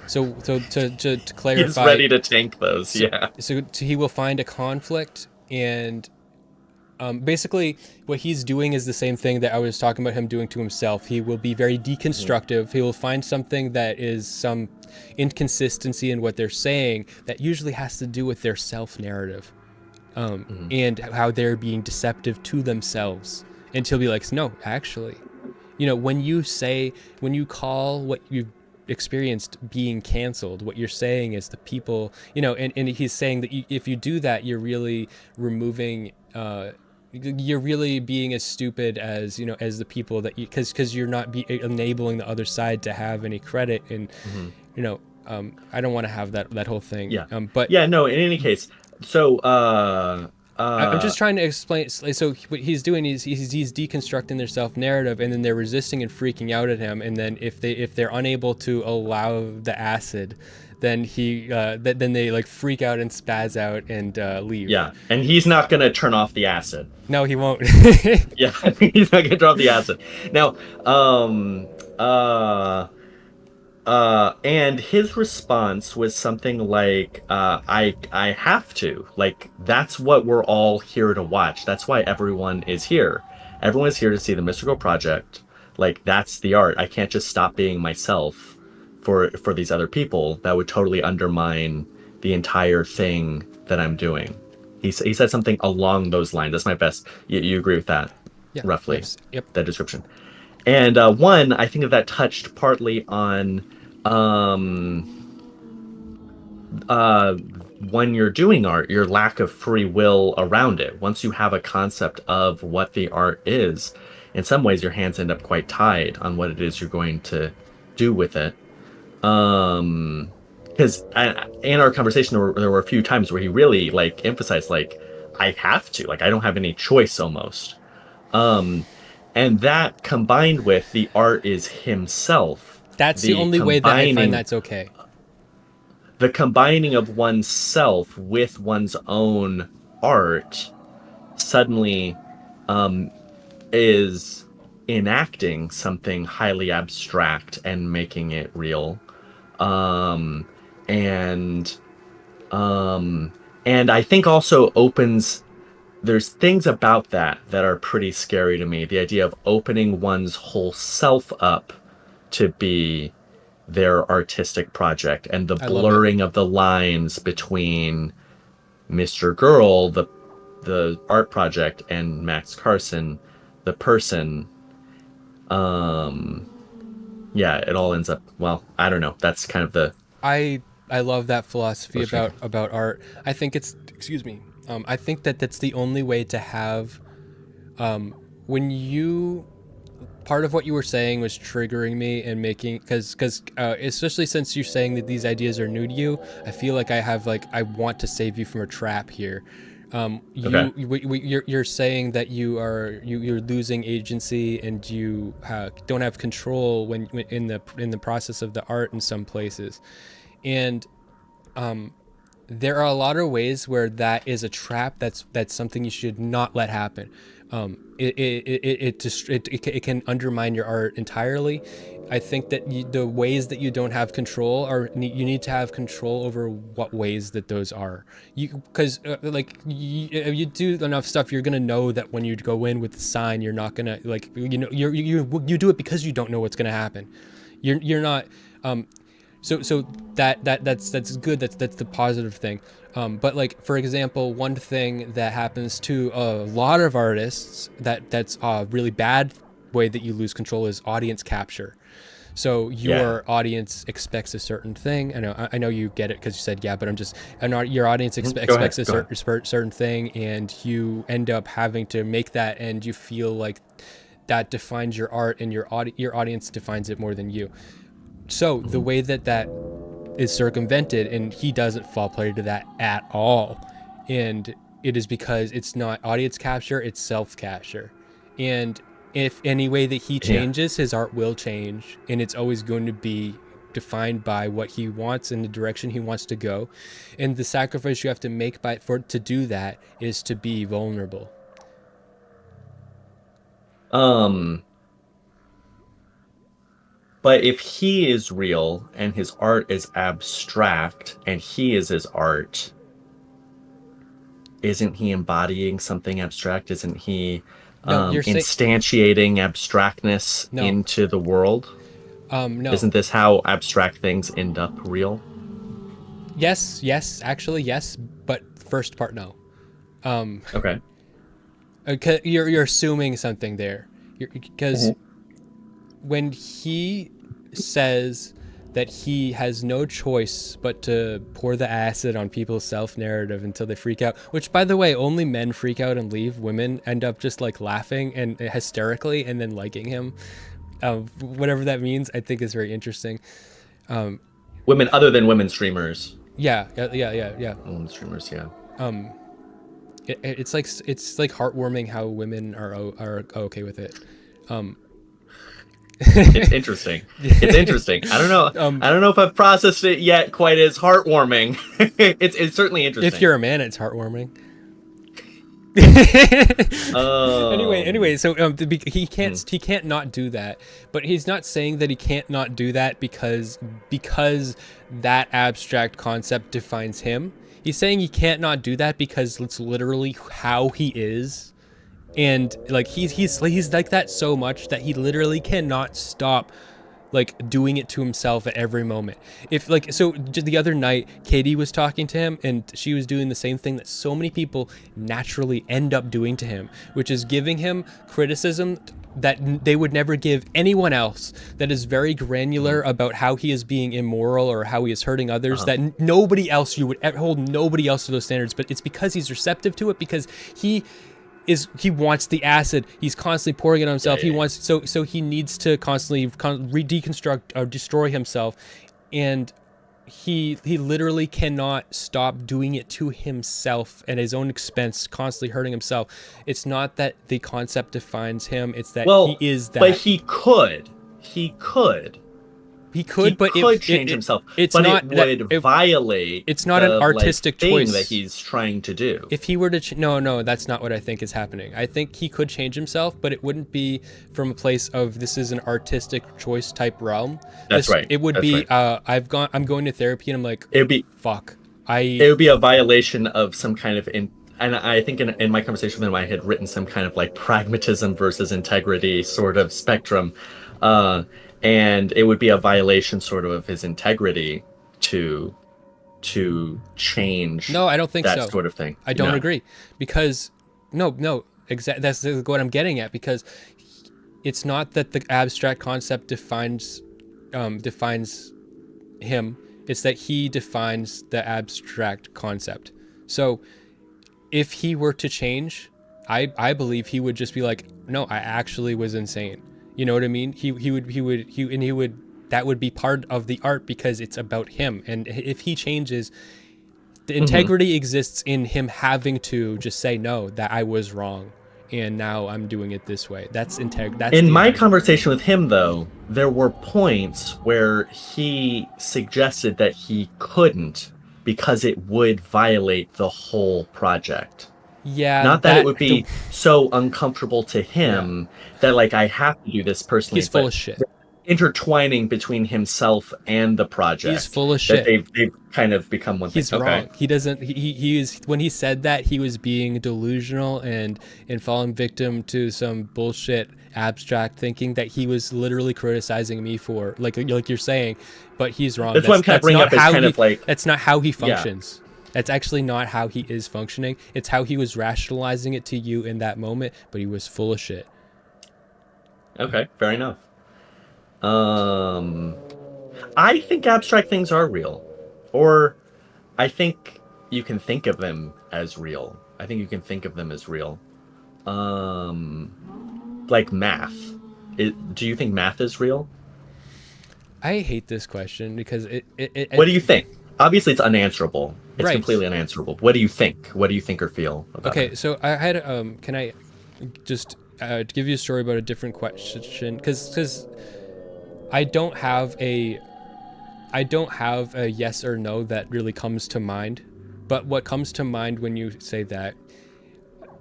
So to clarify, he's ready to tank those. So he will find a conflict and. Basically, what he's doing is the same thing that I was talking about him doing to himself. He will be very deconstructive. He will find something that is some inconsistency in what they're saying that usually has to do with their self-narrative and how they're being deceptive to themselves. And he'll be like, no, actually, you know, when you call what you've experienced being canceled, what you're saying is the people, you know, and he's saying that if you do that, you're really removing you're really being as stupid as, you know, as the people that you, because you're not enabling the other side to have any credit. And you know, I don't want to have that whole thing. But no, in any case, so I'm just trying to explain. So what he's doing is he's deconstructing their self narrative, and then they're resisting and freaking out at him. And then if they're unable to allow the acid, then then they like freak out and spaz out and leave. Yeah, and he's not gonna turn off the acid. No, he won't. Yeah, he's not gonna turn off the acid. Now, and his response was something like, I have to. Like, that's what we're all here to watch. That's why everyone is here. Everyone is here to see the Mystical Project. Like, that's the art. I can't just stop being myself for these other people. That would totally undermine the entire thing that I'm doing. He said something along those lines. That's my best. You agree with that? Yeah, roughly. yes. Yep. That description. And one, I think that touched partly on when you're doing art, your lack of free will around it. Once you have a concept of what the art is, in some ways your hands end up quite tied on what it is you're going to do with it. Because in our conversation, there were a few times where he really like emphasized like, I have to, like, I don't have any choice almost. And that combined with the art is himself. That's the only way that I find that's okay. The combining of oneself with one's own art suddenly is enacting something highly abstract and making it real. Um, and and I think also opens there's things about that are pretty scary to me. The idea of opening one's whole self up to be their artistic project, and the I love it. blurring of the lines between Mr. Girl, the art project, and Max Carson, the person. Um, yeah, it all ends up, well, I don't know. That's kind of the I love that philosophy What's your- about art. I think it's, excuse me. I think that that's the only way to have, when you, part of what you were saying was triggering me and making, because especially since you're saying that these ideas are new to you, I feel like I want to save you from a trap here. Okay. You're saying that you're losing agency, and you don't have control when in the process of the art in some places, and there are a lot of ways where that is a trap. That's something you should not let happen. It can undermine your art entirely. I think that the ways that you don't have control are, you need to have control over what ways that those are. Because if you do enough stuff, you're gonna know that when you go in with the sign, you're not gonna, like, you do it because you don't know what's gonna happen. You're not. So that's good. That's the positive thing. But like, for example, one thing that happens to a lot of artists that's a really bad way that you lose control is audience capture. So your audience expects a certain thing. I know you get it because you said, yeah, but your audience expects a certain thing, and you end up having to make that, and you feel like that defines your art, and your audience defines it more than you. So the way that is circumvented, and he doesn't fall prey to that at all, and it is because it's not audience capture, it's self capture. And if any way that he changes, his art will change, and it's always going to be defined by what he wants and the direction he wants to go. And the sacrifice you have to make to do that is to be vulnerable. But if he is real and his art is abstract and he is his art, isn't he embodying something abstract? Isn't he No, instantiating abstractness into the world? No. Isn't this how abstract things end up real? Yes, actually, yes, but first part, no. Okay. You're assuming something there, because when he says that he has no choice but to pour the acid on people's self-narrative until they freak out, which, by the way, only men freak out and leave. Women end up just like laughing and hysterically and then liking him. Whatever that means, I think is very interesting. Women other than women streamers. Yeah. Women streamers, yeah. It's like heartwarming how women are okay with it. It's interesting. It's interesting. I don't know. I don't know if I've processed it yet quite as heartwarming. It's certainly interesting. If you're a man, it's heartwarming. Anyway, so he can't not do that, but he's not saying that he can't not do that because that abstract concept defines him. He's saying he can't not do that because it's literally how he is. And like he's like that so much that he literally cannot stop like doing it to himself at every moment. If like, so just the other night, Katie was talking to him, and she was doing the same thing that so many people naturally end up doing to him, which is giving him criticism that they would never give anyone else, that is very granular about how he is being immoral or how he is hurting others, that nobody else, you would hold nobody else to those standards. But it's because he's receptive to it, because he wants the acid. He's constantly pouring it on himself. He wants, so he needs to constantly deconstruct or destroy himself, and he literally cannot stop doing it to himself at his own expense, constantly hurting himself. It's not that the concept defines him, it's that he is that. But he could He could, but could change himself, it's but not it would violate. It's not an artistic thing choice that he's trying to do. If he were to no, that's not what I think is happening. I think he could change himself, but it wouldn't be from a place of this is an artistic choice type realm. That's right. It would That's be right. I'm going to therapy and I'm like, It would be fuck. It would be a violation of some kind of and I think in my conversation with him, I had written some kind of like pragmatism versus integrity sort of spectrum, and it would be a violation sort of his integrity to change. No, I don't think that so. sort of thing. I don't agree, because no, exactly, that's what I'm getting at, because it's not that the abstract concept defines him. It's that he defines the abstract concept. So if he were to change, I believe he would just be like, no, I actually was insane. You know what I mean? He would that would be part of the art because it's about him. And if he changes, the integrity exists in him having to just say, no, that I was wrong, and now I'm doing it this way. That's integrity. In my conversation with him, though, there were points where he suggested that he couldn't because it would violate the whole project. Yeah. Not that it would be so uncomfortable to him that, like, I have to do this personally. He's full of shit. Intertwining between himself and the project. He's full of shit. They've kind of become one thing. He's wrong. He doesn't. He is, when he said that, he was being delusional and falling victim to some bullshit abstract thinking that he was literally criticizing me for, like you're saying, but he's wrong. That's what I'm kind of bringing up. Is kind of like, that's not how he functions. That's actually not how he is functioning. It's how he was rationalizing it to you in that moment, but he was full of shit. Okay, fair enough. I think abstract things are real, or I think you can think of them as real. Like math. Do you think math is real? I hate this question because what do you think? Obviously, it's unanswerable. It's right. completely unanswerable. What do you think? What do you think or feel about it? So I had can I just give you a story about a different question? Because I don't have a yes or no that really comes to mind, but what comes to mind when you say that,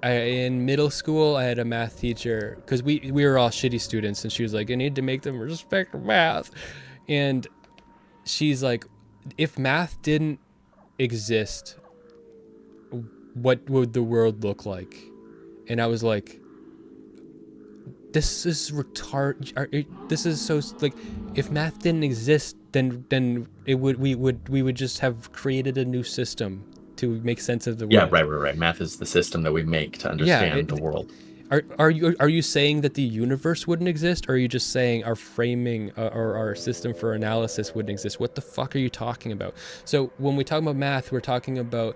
in middle school I had a math teacher, because we were all shitty students, and she was like, I need to make them respect math, and she's like, if math didn't exist, what would the world look like? And I was like, this is this is so, like, if math didn't exist, then we would just have created a new system to make sense of the world. Yeah, right. Math is the system that we make to understand the world. Are you saying that the universe wouldn't exist, or are you just saying our framing or our system for analysis wouldn't exist? What the fuck are you talking about? So when we talk about math, we're talking about,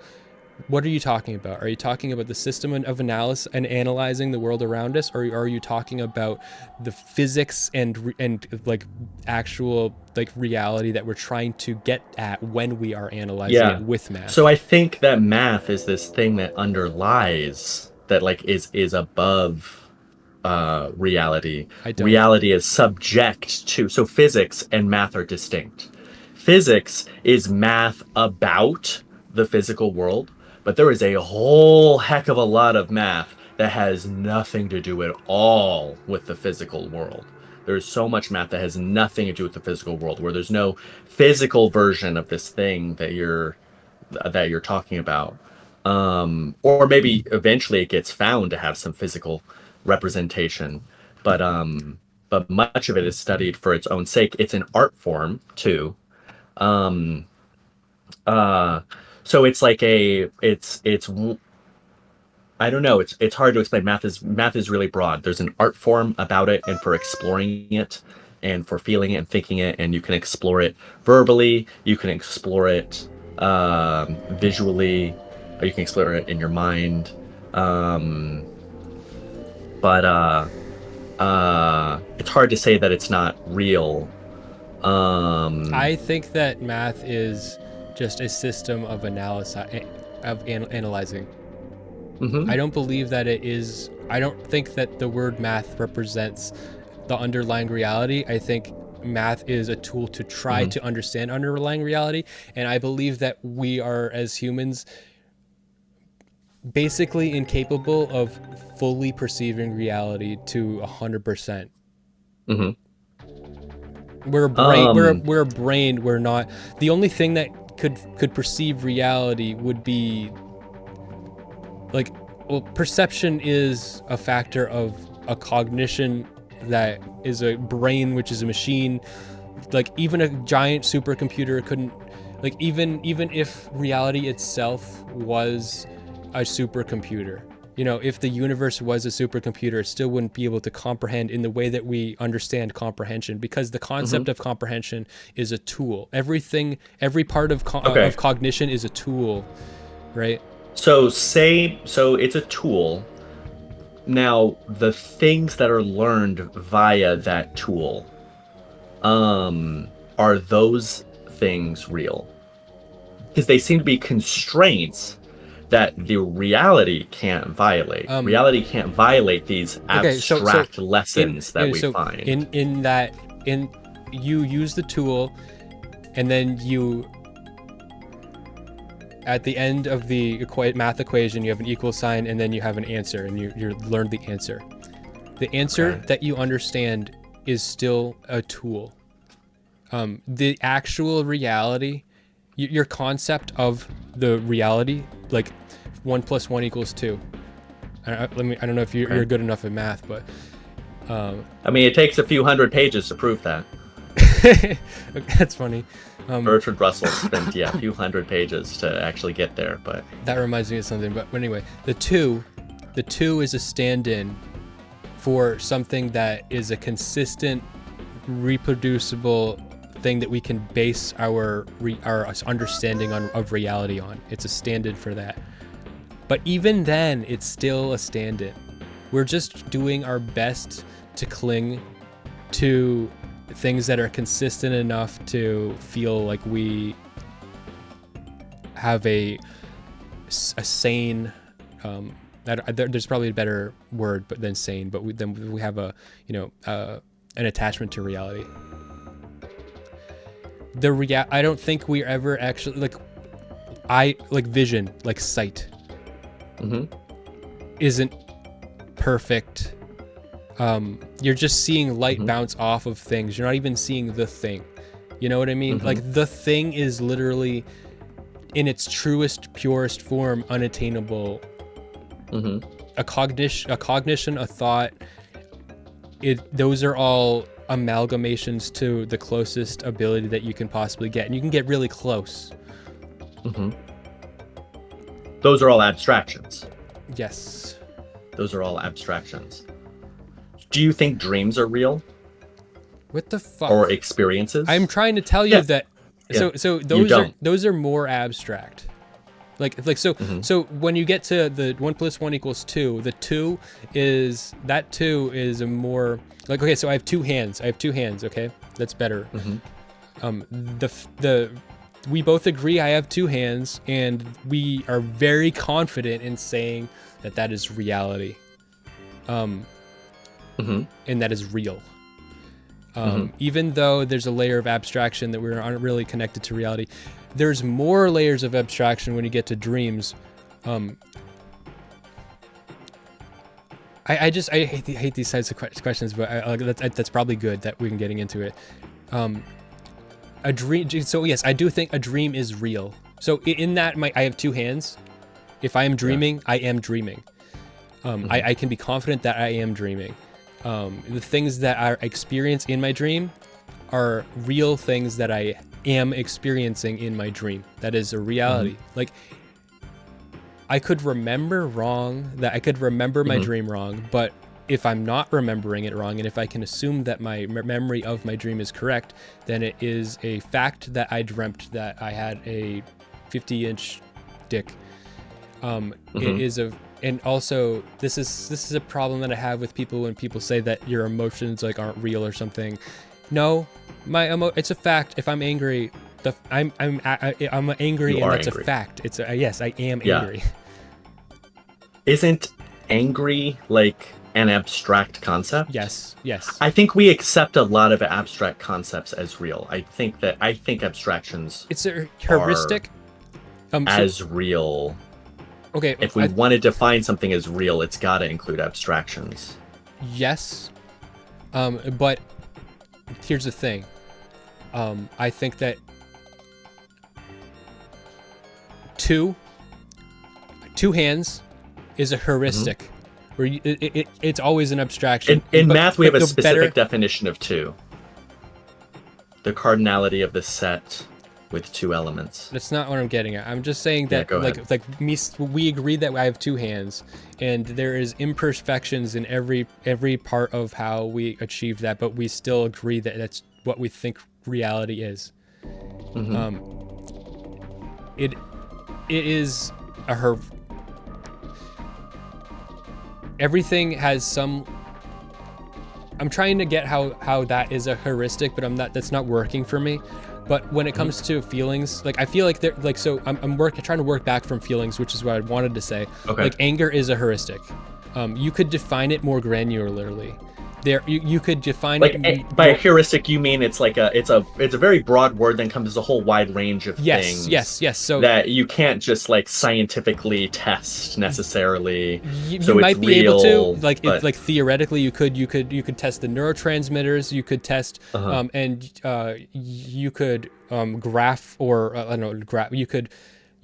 what are you talking about? Are you talking about the system of analysis and analyzing the world around us, or are you talking about the physics and like actual like reality that we're trying to get at when we are analyzing it with math? So I think that math is this thing that underlies, that like is above reality. Reality is subject to, so physics and math are distinct. Physics is math about the physical world, but there is a whole heck of a lot of math that has nothing to do at all with the physical world. There's so much math that has nothing to do with the physical world, where there's no physical version of this thing that you're talking about. Or maybe eventually it gets found to have some physical representation, but much of it is studied for its own sake. It's an art form too. So it's like it's I don't know. It's hard to explain. Math is really broad. There's an art form about it, and for exploring it, and for feeling it and thinking it, and you can explore it verbally. You can explore it visually. Or you can explore it in your mind. But it's hard to say that it's not real. I think that math is just a system of analyzing. Mm-hmm. I don't believe that it is. I don't think that the word math represents the underlying reality. I think math is a tool to try to understand underlying reality. And I believe that we are, as humans, basically incapable of fully perceiving reality to 100%. We're a brain. We're a brain. We're not. The only thing that could perceive reality would be like, well, perception is a factor of a cognition that is a brain, which is a machine. Like even a giant supercomputer couldn't. Like even if reality itself was a supercomputer, you know, if the universe was a supercomputer, it still wouldn't be able to comprehend in the way that we understand comprehension, because the concept of comprehension is a tool. Everything, every part of cognition is a tool, right? So it's a tool. Now, the things that are learned via that tool, are those things real? Because they seem to be constraints that the reality can't violate. Reality can't violate these abstract lessons that we find. In you use the tool, and then you, at the end of the math equation, you have an equal sign, and then you have an answer, and you learn the answer. The answer that you understand is still a tool. The actual reality, your concept of the reality, like 1 + 1 = 2. I don't know if you're good enough at math, but I mean, it takes a few hundred pages to prove that. That's funny. Bertrand Russell spent a few hundred pages to actually get there, but that reminds me of something. But anyway, the two is a stand-in for something that is a consistent, reproducible thing that we can base our understanding of reality on. It's a stand-in for that. But even then, it's still a stand-in. We're just doing our best to cling to things that are consistent enough to feel like we have a sane, there's probably a better word than sane, but we have a, an attachment to reality. I don't think we ever actually vision, like sight, isn't perfect. You're just seeing light bounce off of things. You're not even seeing the thing. You know what I mean? Like the thing is literally in its truest, purest form, unattainable. A cognition, a thought, those are all amalgamations to the closest ability that you can possibly get, and you can get really close. Those are all abstractions. Yes. Those are all abstractions. Do you think dreams are real? What the fuck? Or experiences? I'm trying to tell you that. So those are more abstract. So when you get to the 1 + 1 = 2, the 2 is a more like, okay, so I have two hands. Okay, that's better. We both agree I have two hands, and we are very confident in saying that is reality. And that is real. Even though there's a layer of abstraction that we aren't really connected to reality, there's more layers of abstraction when you get to dreams. I hate these types of questions, but that's probably good that we can getting into it. A dream. So yes, I do think a dream is real. So in that, I have two hands. If I am dreaming, I am dreaming. I can be confident that I am dreaming. The things that I experience in my dream are real things that I am experiencing in my dream. That is a reality. Like, I could remember my dream wrong, but if I'm not remembering it wrong, and if I can assume that my memory of my dream is correct, then it is a fact that I dreamt that I had a 50-inch dick. It is and also this is a problem that I have with people when people say that your emotions aren't real or something. No, it's a fact. If I'm angry, I'm angry, and that's angry. A fact. Yes, I am angry. Isn't angry an abstract concept? Yes. I think we accept a lot of abstract concepts as real. I think abstractions It's a heuristic. as real. Okay. If we want to define something as real, it's got to include abstractions. Yes. But here's the thing. I think that two hands is a heuristic, where it's always an abstraction. In math, we have a specific definition of two. The cardinality of the set with two elements. That's not what I'm getting at. I'm just saying that we agree that I have two hands, and there is imperfections in every part of how we achieve that, but we still agree that that's what we think reality is. It is a everything has some. I'm trying to get how that is a heuristic, but that's not working for me. But when it comes to feelings, like I feel like they're like, so I'm trying to work back from feelings, which is what I wanted to say. Okay. Like anger is a heuristic. You could define it more granularly. You could define it by a heuristic. You mean it's like it's a very broad word that encompasses a whole wide range of things. Yes. So that you can't just like scientifically test necessarily. You might be able to, like theoretically, you could test the neurotransmitters. You could test and you could graph, or I don't know, graph. You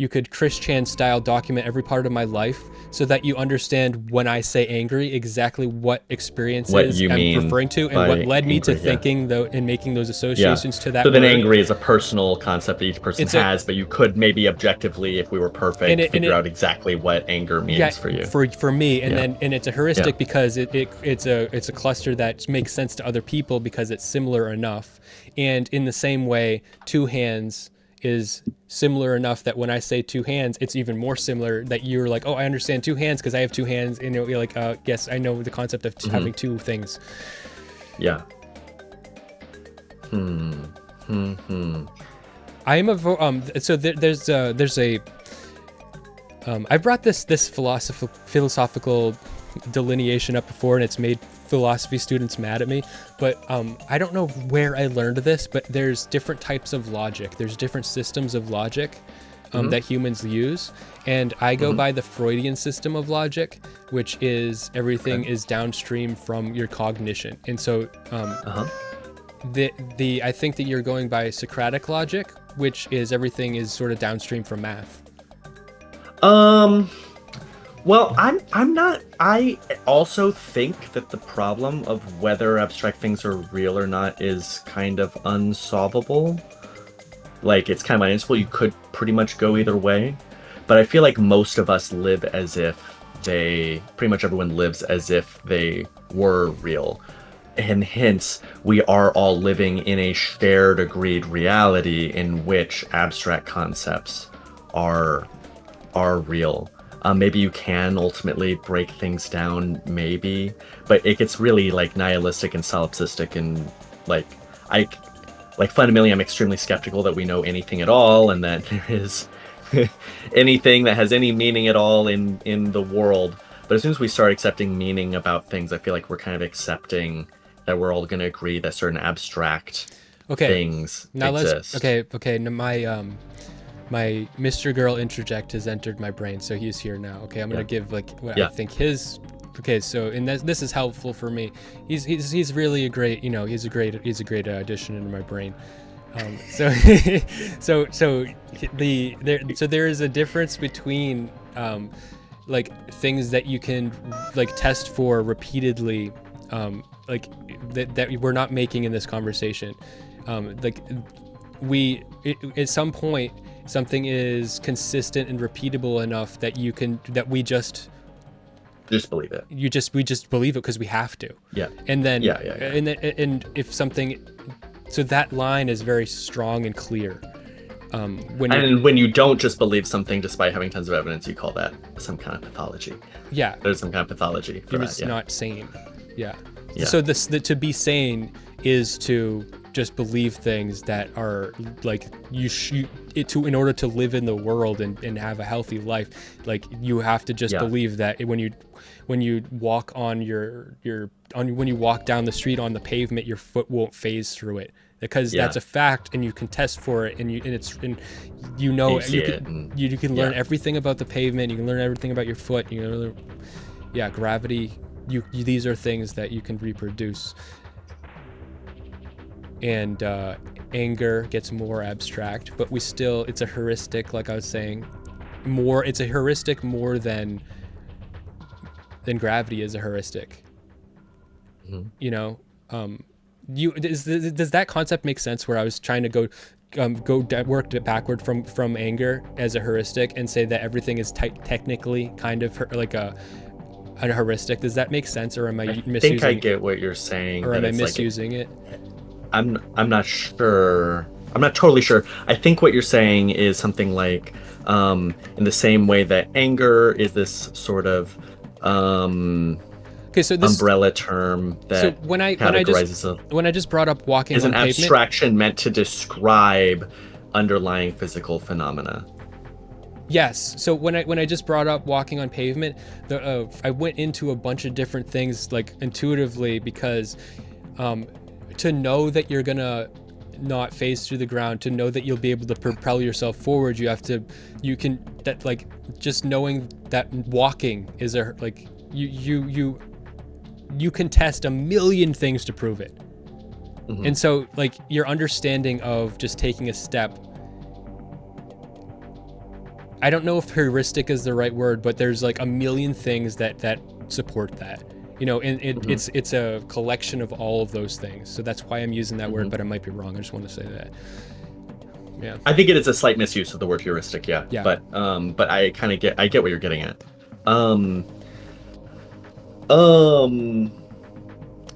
could Chris Chan style document every part of my life so that you understand when I say angry exactly what experiences I'm referring to and what led me to thinking though and making those associations to that. So then angry is a personal concept that each person has, but you could maybe objectively, if we were perfect, figure out exactly what anger means for you. For me, and it's a heuristic because it's a cluster that makes sense to other people because it's similar enough. And in the same way, two hands is similar enough that when I say two hands, it's even more similar that you're like, oh, I understand two hands because I have two hands, and you're like, yes, I know the concept of having two things. Yeah. I am a so there's a I brought this philosophical delineation up before, and it's made philosophy students mad at me, but I don't know where I learned this, but there's different types of logic. There's different systems of logic that humans use, and I go by the Freudian system of logic, which is everything is downstream from your cognition. And so I think that you're going by Socratic logic, which is everything is sort of downstream from math. Well, I'm not. I also think that the problem of whether abstract things are real or not is kind of unsolvable. Like, it's kind of unanswerable. You could pretty much go either way. But I feel like most of us live as if pretty much everyone lives as if they were real. And hence, we are all living in a shared, agreed reality in which abstract concepts are real. Maybe you can ultimately break things down, maybe, but it gets really like nihilistic and solipsistic, and fundamentally I'm extremely skeptical that we know anything at all, and that there is anything that has any meaning at all in the world. But as soon as we start accepting meaning about things, I feel like we're kind of accepting that we're all going to agree that certain abstract things exist. My Mr. Girl interject has entered my brain, so he's here now. Okay, I'm gonna give I think his. Okay, so and this is helpful for me. He's really a great, he's a great addition into my brain. So there is a difference between like things that you can like test for repeatedly, that we're not making in this conversation. At some point, something is consistent and repeatable enough that we just believe it. We just believe it because we have to. Yeah. And then and if something, so that line is very strong and clear. When you don't just believe something despite having tons of evidence, you call that some kind of pathology. Yeah. There's some kind of pathology for that. Not sane. Yeah. Yeah. So to be sane is to just believe things that are like in order to live in the world and have a healthy life, like you have to just believe that when you when you walk on when you walk down the street on the pavement, your foot won't phase through it, because Yeah. that's a fact, and you can test for it, and you know You see you it can and- you can learn yeah. everything about the pavement. You can learn everything about your foot. You can learn, gravity. These are things that you can reproduce. And anger gets more abstract, but it's a heuristic, like I was saying. It's a heuristic more than gravity is a heuristic. Mhm. You know, does that concept make sense? Where I was trying to work backward from anger as a heuristic and say that everything is technically kind of like a heuristic. Does that make sense, or am I misusing? I think I get what you're saying. Or that am I it's like misusing it? I'm not sure. I'm not totally sure. I think what you're saying is something like, in the same way that anger is this sort of Okay, so this umbrella term that so when I just brought up walking is on an pavement. abstraction meant to describe underlying physical phenomena. Yes. So when I just brought up walking on pavement, I went into a bunch of different things like intuitively, because to know that you're gonna not phase through the ground, to know that you'll be able to propel yourself forward, just knowing that walking is you can test a million things to prove it. Mhm. And so like your understanding of just taking a step, I don't know if heuristic is the right word, but there's like a million things that support that, and it's a collection of all of those things. So that's why I'm using that word, but I might be wrong. I just want to say that. Yeah. I think it is a slight misuse of the word heuristic, yeah. Yeah. But I kind of get what you're getting at.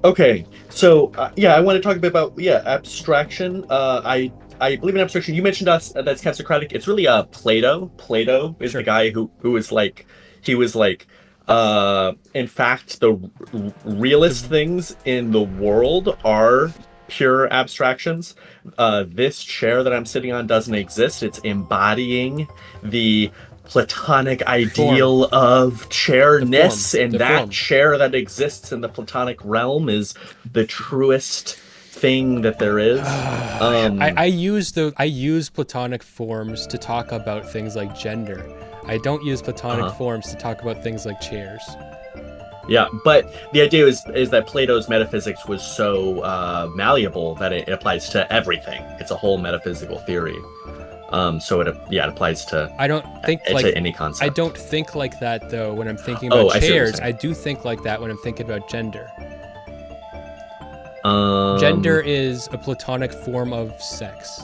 Okay, so I want to talk a bit about abstraction. I believe in abstraction. You mentioned us that's kind of Socratic. It's really Plato. Plato is Sure. the guy who is like, he was like, in fact the realest things in the world are pure abstractions. This chair that I'm sitting on doesn't exist. It's embodying the Platonic ideal of chairness, and that form. chair that exists in the Platonic realm is the truest thing that there is. I use Platonic forms to talk about things like gender. I don't use Platonic forms to talk about things like chairs. Yeah, but the idea is that Plato's metaphysics was so malleable that it applies to everything. It's a whole metaphysical theory. So it applies to. I don't think to any concept. I don't think like that though when I'm thinking about chairs. I do think like that when I'm thinking about gender. Gender is a Platonic form of sex.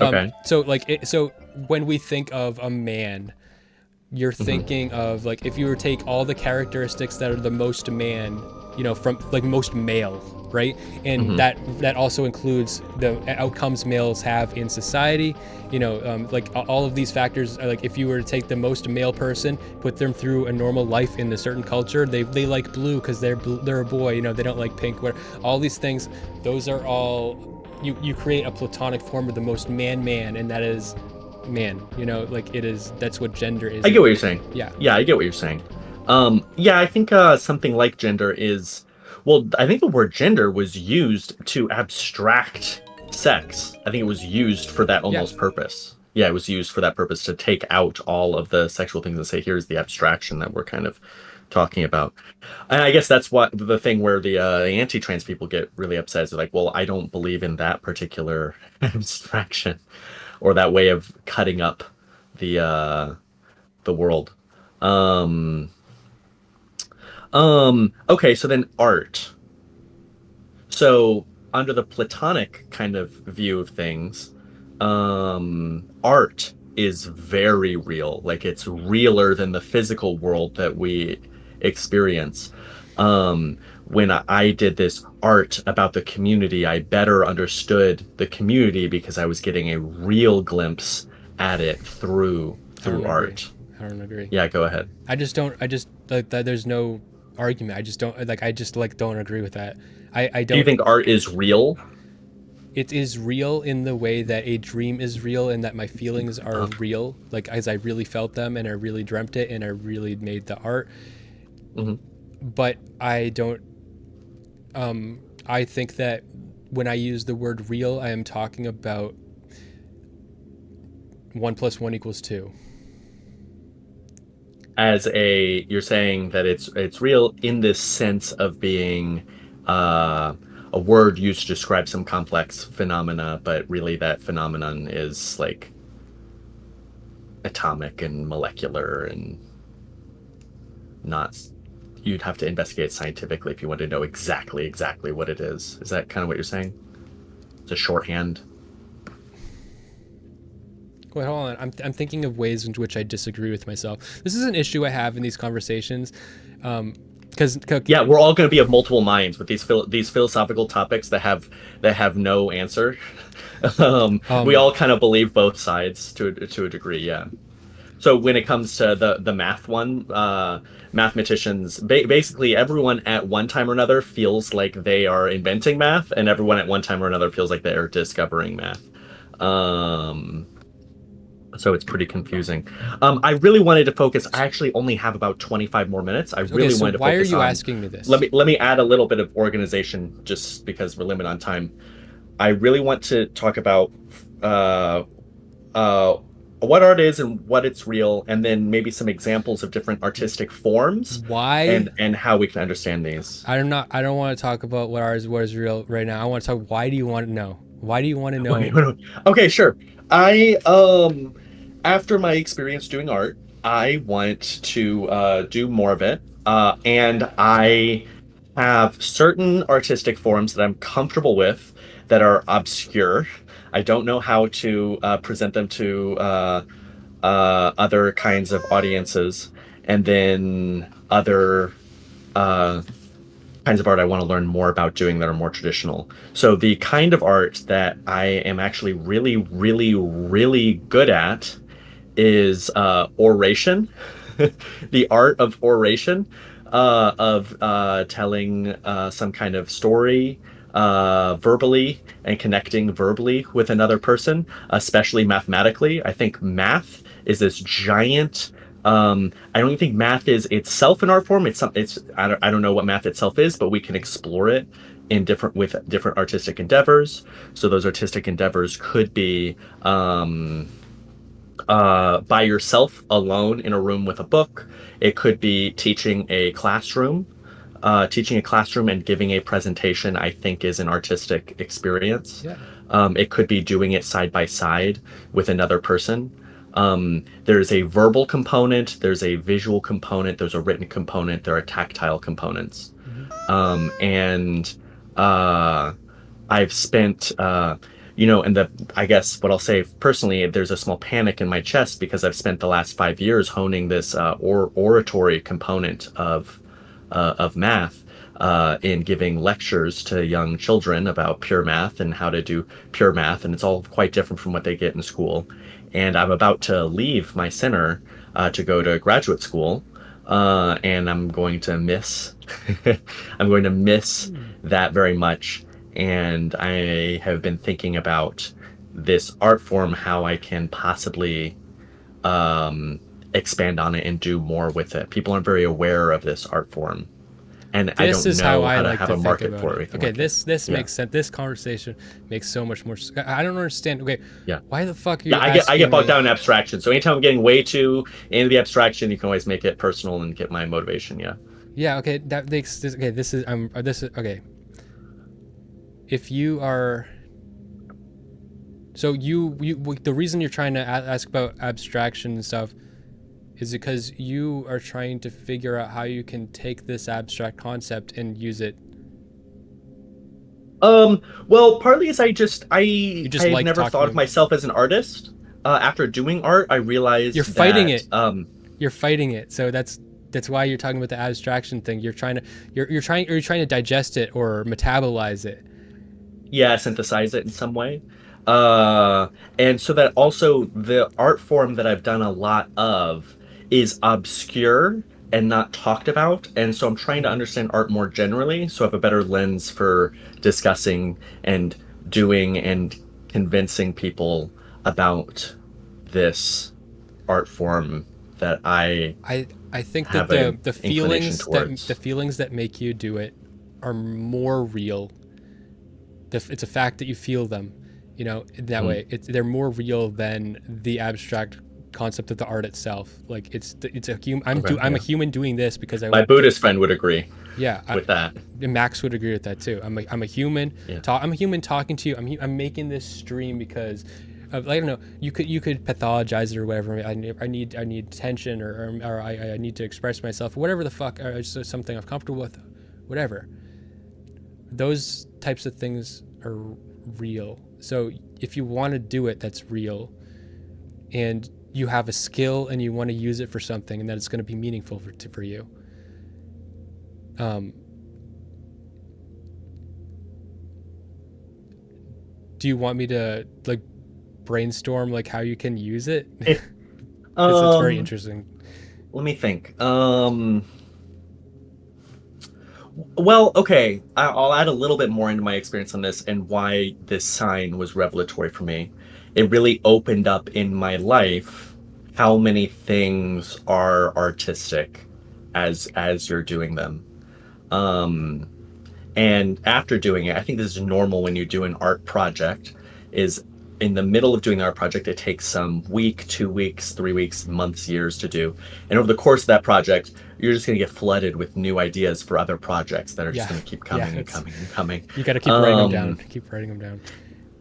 Okay. So when we think of a man, you're thinking of like, if you were to take all the characteristics that are the most man, from like most male, right? And that also includes the outcomes males have in society, like all of these factors. Like if you were to take the most male person, put them through a normal life in a certain culture, they like blue because they're a boy, they don't like pink. All these things, those are all, you create a Platonic form of the most man, and that is man, like it is, that's what gender is. I get what you're saying. Yeah, I get what you're saying. I think something like gender is, I think the word gender was used to abstract sex. I think it was used for that almost purpose. Yeah, it was used for that purpose, to take out all of the sexual things and say, here's the abstraction that we're kind of talking about. And I guess that's what the thing where the anti-trans people get really upset is like, well, I don't believe in that particular abstraction or that way of cutting up the world. Okay, so then art. So under the Platonic kind of view of things, art is very real. Like it's realer than the physical world that we experience. When I did this art about the community, I better understood the community because I was getting a real glimpse at it through art. I don't agree. Yeah, go ahead. I just like that. There's no argument. I just don't agree with that. I don't. Do you think art is real? it is real in the way that a dream is real, and that my feelings are real, like as I really felt them and I really dreamt it and I really made the art. Hmm. But I don't. I think that when I use the word real, I am talking about 1 + 1 = 2. You're saying that it's real in this sense of being a word used to describe some complex phenomena, but really that phenomenon is like atomic and molecular and not. You'd have to investigate scientifically if you want to know exactly what it is. Is that kind of what you're saying? It's a shorthand. Wait, hold on. I'm thinking of ways in which I disagree with myself. This is an issue I have in these conversations. Because Yeah, we're all going to be of multiple minds with these philosophical topics that have no answer. We all kind of believe both sides to a degree. Yeah. So when it comes to the math one, mathematicians, basically everyone at one time or another feels like they are inventing math, and everyone at one time or another feels like they are discovering math. So it's pretty confusing. I really wanted to focus. I actually only have about 25 more minutes. I really so wanted to why are focus you on. asking me this? Let me add a little bit of organization, just because we're limited on time. I really want to talk about uh, uh, what art is and what it's real, and then maybe some examples of different artistic forms Why? and how we can understand these. I don't want to talk about what is real right now. I want to talk. Why do you want to know? Why do you want to know? Okay, sure. I after my experience doing art, I want to do more of it, and I have certain artistic forms that I'm comfortable with that are obscure. I don't know how to present them to other kinds of audiences, and then other uh, kinds of art I want to learn more about doing that are more traditional. So the kind of art that I am actually really, really, really good at is oration, the art of oration, of telling some kind of story verbally and connecting verbally with another person, especially mathematically. I think math is this giant. I don't think math is itself an art form. I don't know what math itself is, but we can explore it in different artistic endeavors. So those artistic endeavors could be by yourself alone in a room with a book. It could be teaching a classroom. Teaching a classroom and giving a presentation, I think, is an artistic experience. Yeah. It could be doing it side by side with another person. There's a verbal component, there's a visual component, there's a written component, there are tactile components. And I've spent, and I guess what I'll say personally, there's a small panic in my chest because I've spent the last 5 years honing this oratory component of math, in giving lectures to young children about pure math and how to do pure math, and it's all quite different from what they get in school. And I'm about to leave my center to go to graduate school, and I'm going to miss I'm going to miss that very much. And I have been thinking about this art form, how I can possibly expand on it and do more with it. People aren't very aware of this art form, and I don't know how to have a market for it. Okay, this makes sense. This conversation makes so much more. I don't understand. Okay, Yeah. why the fuck are you? I get bogged me? down in abstraction. So anytime I'm getting way too into the abstraction, you can always make it personal and get my motivation. Yeah. Yeah. Okay. That makes this. Okay. This is. This is okay. If you are. So the reason you're trying to ask about abstraction and stuff is because you are trying to figure out how you can take this abstract concept and use it. Well, partly is I've like never talking thought of about- myself as an artist. After doing art, I realized You're fighting that, it. You're fighting it. So that's why you're talking about the abstraction thing. You're trying to digest it or metabolize it. Yeah, synthesize it in some way. And so that also the art form that I've done a lot of is obscure and not talked about. And so I'm trying to understand art more generally, so I have a better lens for discussing and doing and convincing people about this art form that I think that have an the inclination feelings towards. the feelings that make you do it are more real. It's a fact that you feel them, you know, in that way. They're more real than the abstract concept of the art itself. Like it's a human. I'm a human doing this because I My want to. Buddhist friend would agree Yeah, with that. and Max would agree with that too. I'm a human. Yeah. I'm a human talking to you. I'm making this stream because I don't know. You could pathologize it or whatever. I need attention or I need to express myself. Whatever the fuck. Or it's just something I'm comfortable with. Whatever. Those types of things are real. So if you want to do it, that's real. And you have a skill and you want to use it for something, and that it's going to be meaningful for you. Do you want me to like brainstorm like how you can use it? It's very interesting. Let me think. Well, okay. I'll add a little bit more into my experience on this and why this sign was revelatory for me. It really opened up in my life how many things are artistic as you're doing them. And after doing it, I think this is normal when you do an art project, is in the middle of doing the art project, it takes some week, 2 weeks, 3 weeks, months, years to do. And over the course of that project, you're just going to get flooded with new ideas for other projects that are just going to keep coming and coming and coming. You got to keep writing them down. Keep writing them down.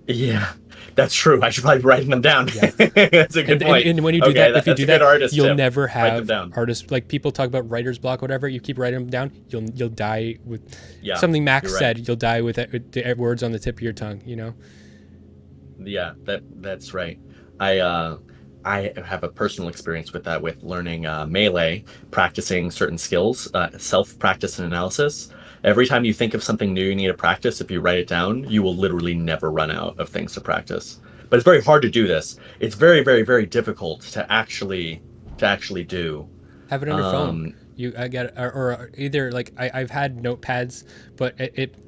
Yeah, that's true. I should probably be writing them down. Yeah. That's a good point. And when you do that, if you do that, you'll tip. never have artists. Like people talk about writer's block, whatever. You keep writing them down, you'll die with something Max said. You'll die with the words on the tip of your tongue. You know. Yeah, that's right. I have a personal experience with that, with learning Melee, practicing certain skills, self-practice and analysis. Every time you think of something new you need to practice, if you write it down, you will literally never run out of things to practice. But it's very hard to do this. It's very, very, very difficult to actually do. Have it on your phone. I get or either like I've had notepads, but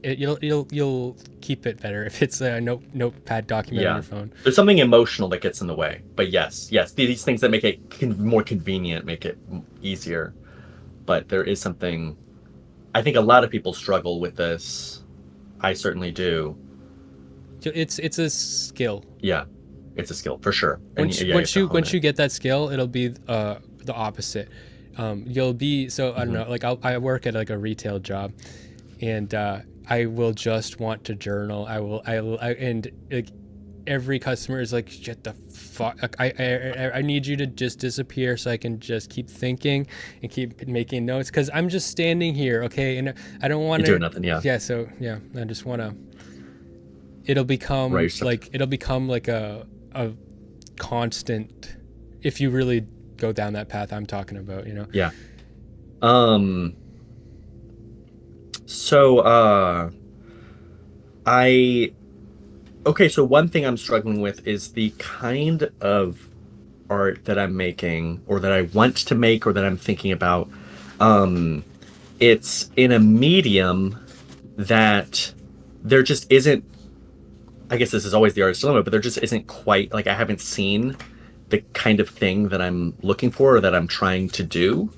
you'll keep it better if it's a notepad document on your phone. There's something emotional that gets in the way. But yes, these things that make it more convenient, make it easier. But there is something. I think a lot of people struggle with this. I certainly do. It's a skill. Yeah, it's a skill for sure. Once you get that skill, it'll be the opposite. You'll be I don't know. Like I work at like a retail job, and I will just want to journal. And like every customer is like, shut the fuck. Like, I need you to just disappear so I can just keep thinking and keep making notes, because I'm just standing here, okay, and I don't want to do nothing. I just want to. It'll become like a constant if you really go down that path I'm talking about, you know. Yeah. So so one thing I'm struggling with is the kind of art that I'm making, or that I want to make, or that I'm thinking about. It's in a medium that there just isn't, I guess this is always the artist's dilemma, but there just isn't quite, like, I haven't seen the kind of thing that I'm looking for or that I'm trying to do.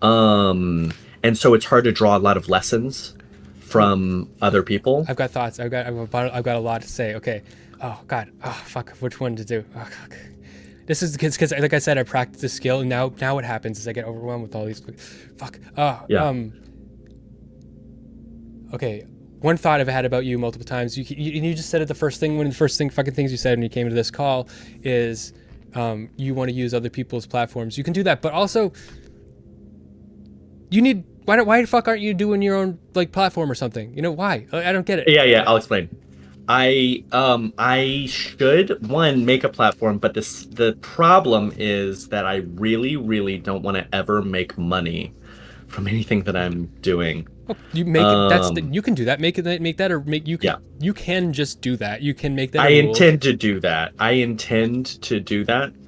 And so it's hard to draw a lot of lessons from other people. I've got thoughts. I've got a lot to say. Okay. Oh God. Oh fuck. Which one to do? Oh, fuck. This is because like I said, I practiced the skill, and now what happens is I get overwhelmed with all these. Fuck. Oh. Yeah. Okay. One thought I've had about you multiple times. You just said it. One of the first fucking things you said when you came to this call is, you want to use other people's platforms. You can do that, but also, you need. Why the fuck aren't you doing your own like platform or something? You know why? I don't get it. Yeah. I'll explain. I should make a platform, but the problem is that I really, really don't want to ever make money from anything that I'm doing. Oh, you make it. You can do that. Make that, or make you can. Yeah. You can just do that. You can make that. I intend to do that.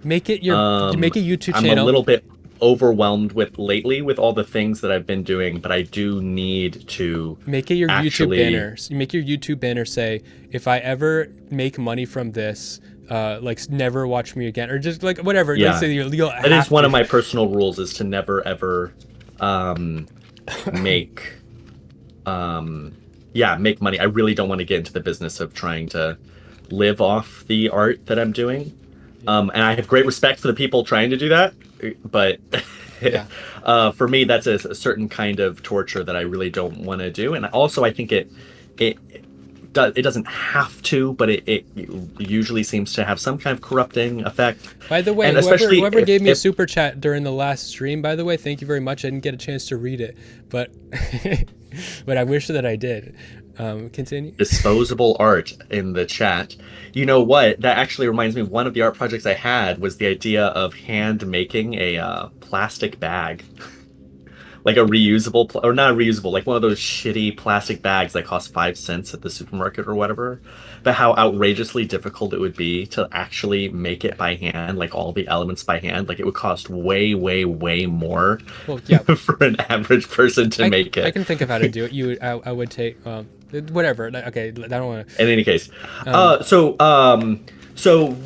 Make it your. Make a YouTube channel. I'm a little bit. overwhelmed with lately with all the things that I've been doing, but I do need to Make it your actually, YouTube banner. Make your YouTube banner say, if I ever make money from this, like never watch me again, or just like whatever. Yeah, Like, say you'll that is one of my personal rules, is to never ever make make money. I really don't want to get into the business of trying to live off the art that I'm doing. And I have great respect for the people trying to do that, but Yeah. for me, that's a certain kind of torture that I really don't want to do. And also, I think it doesn't have to, but it usually seems to have some kind of corrupting effect. By the way, and whoever gave me a super chat during the last stream, by the way, thank you very much. I didn't get a chance to read it, but but I wish that I did. Continue. Disposable art in the chat. You know what? That actually reminds me of one of the art projects I had was the idea of hand making a plastic bag. Like a reusable, or not reusable, like one of those shitty plastic bags that cost 5 cents at the supermarket or whatever. But how outrageously difficult it would be to actually make it by hand, like all the elements by hand. Like it would cost way, way, way more for an average person to make it. I can think of how to do it. I would take, whatever. Okay, I don't want to. In any case, so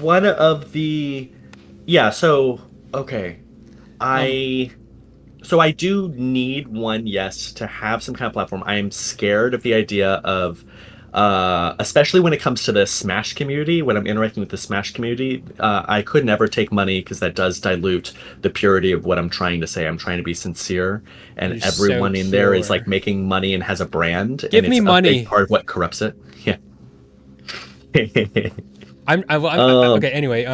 one of the, okay, So I do need one, yes, to have some kind of platform. I am scared of the idea of, especially when it comes to the Smash community, when I'm interacting with the Smash community, I could never take money because that does dilute the purity of what I'm trying to say. I'm trying to be sincere, and You're everyone so in there is pure. like making money and has a brand. Give and me it's money. A big part of what corrupts it. Yeah. Okay. Anyway,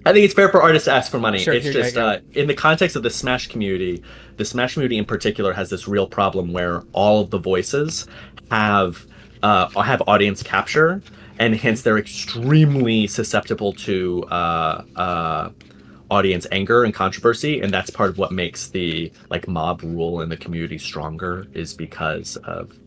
I think it's fair for artists to ask for money. Sure, it's just in the context of the Smash community in particular has this real problem where all of the voices have audience capture, and hence they're extremely susceptible to audience anger and controversy, and that's part of what makes the like mob rule in the community stronger, is because of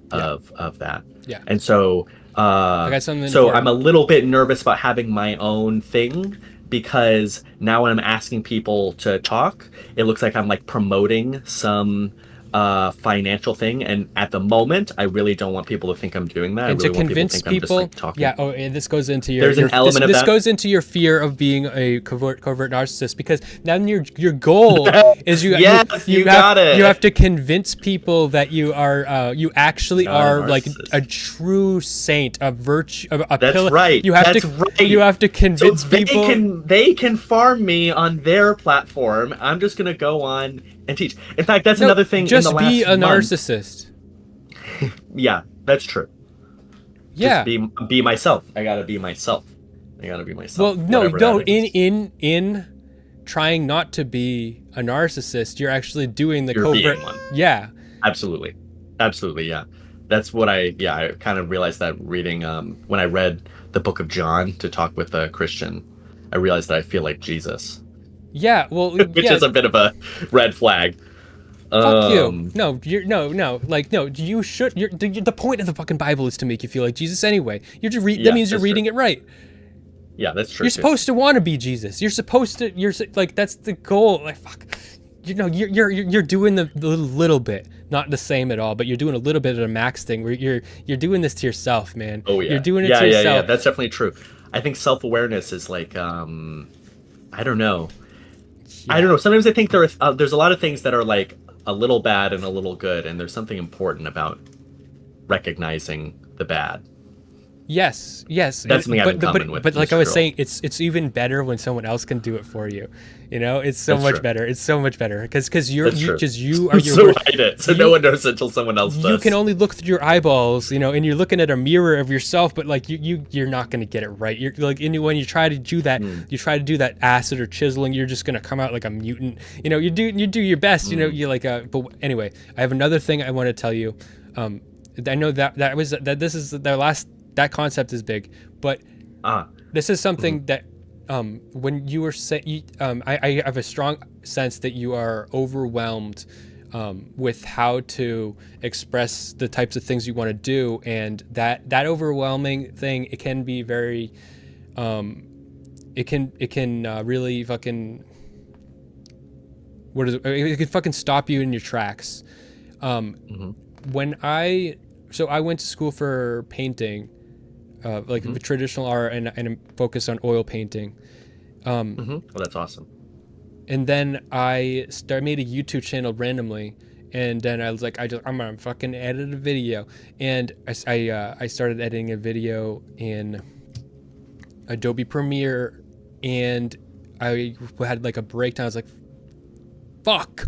that. Yeah. And so I got something so important. I'm a little bit nervous about having my own thing, because now when I'm asking people to talk, it looks like I'm like promoting some financial thing, and at the moment I really don't want people to think I'm doing that. And I really to convince want people to think I'm just, like, talking. yeah. Oh, and this goes into your. There's an element of this that. goes into your fear of being a covert narcissist, because then your goal is you got it. You have to convince people that you are you actually Not are a like narcissist. a true saint, a virtue, a That's pillar. right. You have That's to right. you have to convince So people. they can farm me on their platform. I'm just gonna go on and teach. In fact, that's No, another thing. just in the last be a month. narcissist. Yeah, that's true. Yeah. Just be myself. I gotta be myself. Well, no. whatever that is. In trying not to be a narcissist, you're actually doing the You're covert. being one. Yeah. Absolutely, yeah. That's what I kind of realized that reading when I read the book of John to talk with a Christian, I realized that I feel like Jesus, Yeah. Well, which yeah. is a bit of a red flag. Fuck you. No, no. Like, no. You should. The point of the fucking Bible is to make you feel like Jesus anyway. You're just that means you're reading it right. Yeah, that's true. You're supposed to want to be Jesus. You're supposed to. You're like, that's the goal. Like, fuck. You're doing the little bit, not the same at all, but you're doing a little bit of a Max thing where you're doing this to yourself, man. Oh yeah. You're doing it to yourself. Yeah. That's definitely true. I think self-awareness is like I don't know. Yeah. I don't know. Sometimes I think there's a lot of things that are like a little bad and a little good, and there's something important about recognizing the bad. Yes. That's something I have in common with But like Mr. I was Girl. saying, it's even better when someone else can do it for you. You know, it's so That's much true. better. It's so much better because you are your So worst. hide it, so no one knows until someone else does. You can only look through your eyeballs, you know, and you're looking at a mirror of yourself, but like you're not going to get it right. You're like, when you try to do that, you try to do that acid or chiseling, you're just going to come out like a mutant. You know, you do your best. You know, you like. But anyway, I have another thing I want to tell you. I know that this is the last. That concept is big, but this is something that when you were saying, I have a strong sense that you are overwhelmed with how to express the types of things you want to do, and that overwhelming thing, it can be very, it can really fucking what is it? It can fucking stop you in your tracks. When I went to school for painting, like traditional art, and I'm focused on oil painting. Well, that's awesome. And then I made a YouTube channel randomly, and then I was like, I'm gonna fucking edit a video, and I started editing a video in Adobe Premiere, and I had like a breakdown. I was like, fuck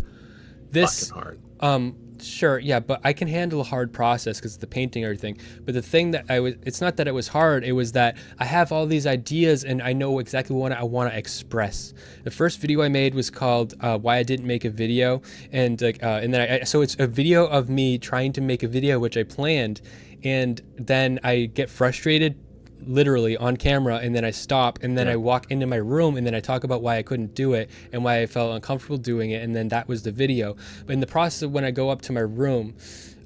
this. Fucking hard. Sure, yeah, but I can handle a hard process because the painting and everything. But the thing that it's not that it was hard, it was that I have all these ideas and I know exactly what I want to express. The first video I made was called Why I Didn't Make a Video. And so it's a video of me trying to make a video, which I planned. And then I get frustrated, literally on camera, and then I stop, and then I walk into my room, and then I talk about why I couldn't do it and why I felt uncomfortable doing it, and then that was the video. But in the process of when I go up to my room,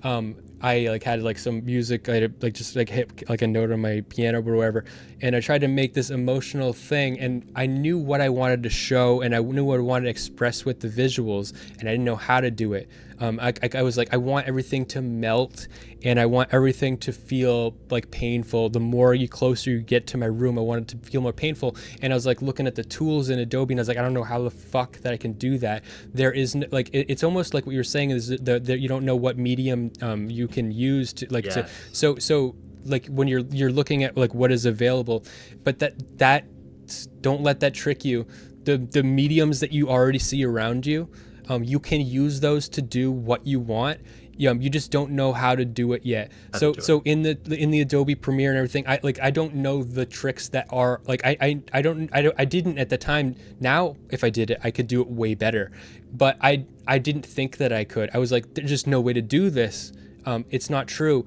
I like had like some music, I like just like hit like a note on my piano or whatever, and I tried to make this emotional thing, and I knew what I wanted to show, and I knew what I wanted to express with the visuals, and I didn't know how to do it. I was like, I want everything to melt, and I want everything to feel like painful. The more closer you get to my room, I want it to feel more painful. And I was like looking at the tools in Adobe, and I was like, I don't know how the fuck that I can do that. There is like, it's almost like what you're saying is that you don't know what medium you can use to like to so like when you're looking at like what is available, but that don't let that trick you. The mediums that you already see around you, you can use those to do what you want. You just don't know how to do it yet. So in the Adobe Premiere and everything, I don't know the tricks that are like I didn't at the time. Now if I did it, I could do it way better. But I didn't think that I could. I was like, there's just no way to do this. It's not true.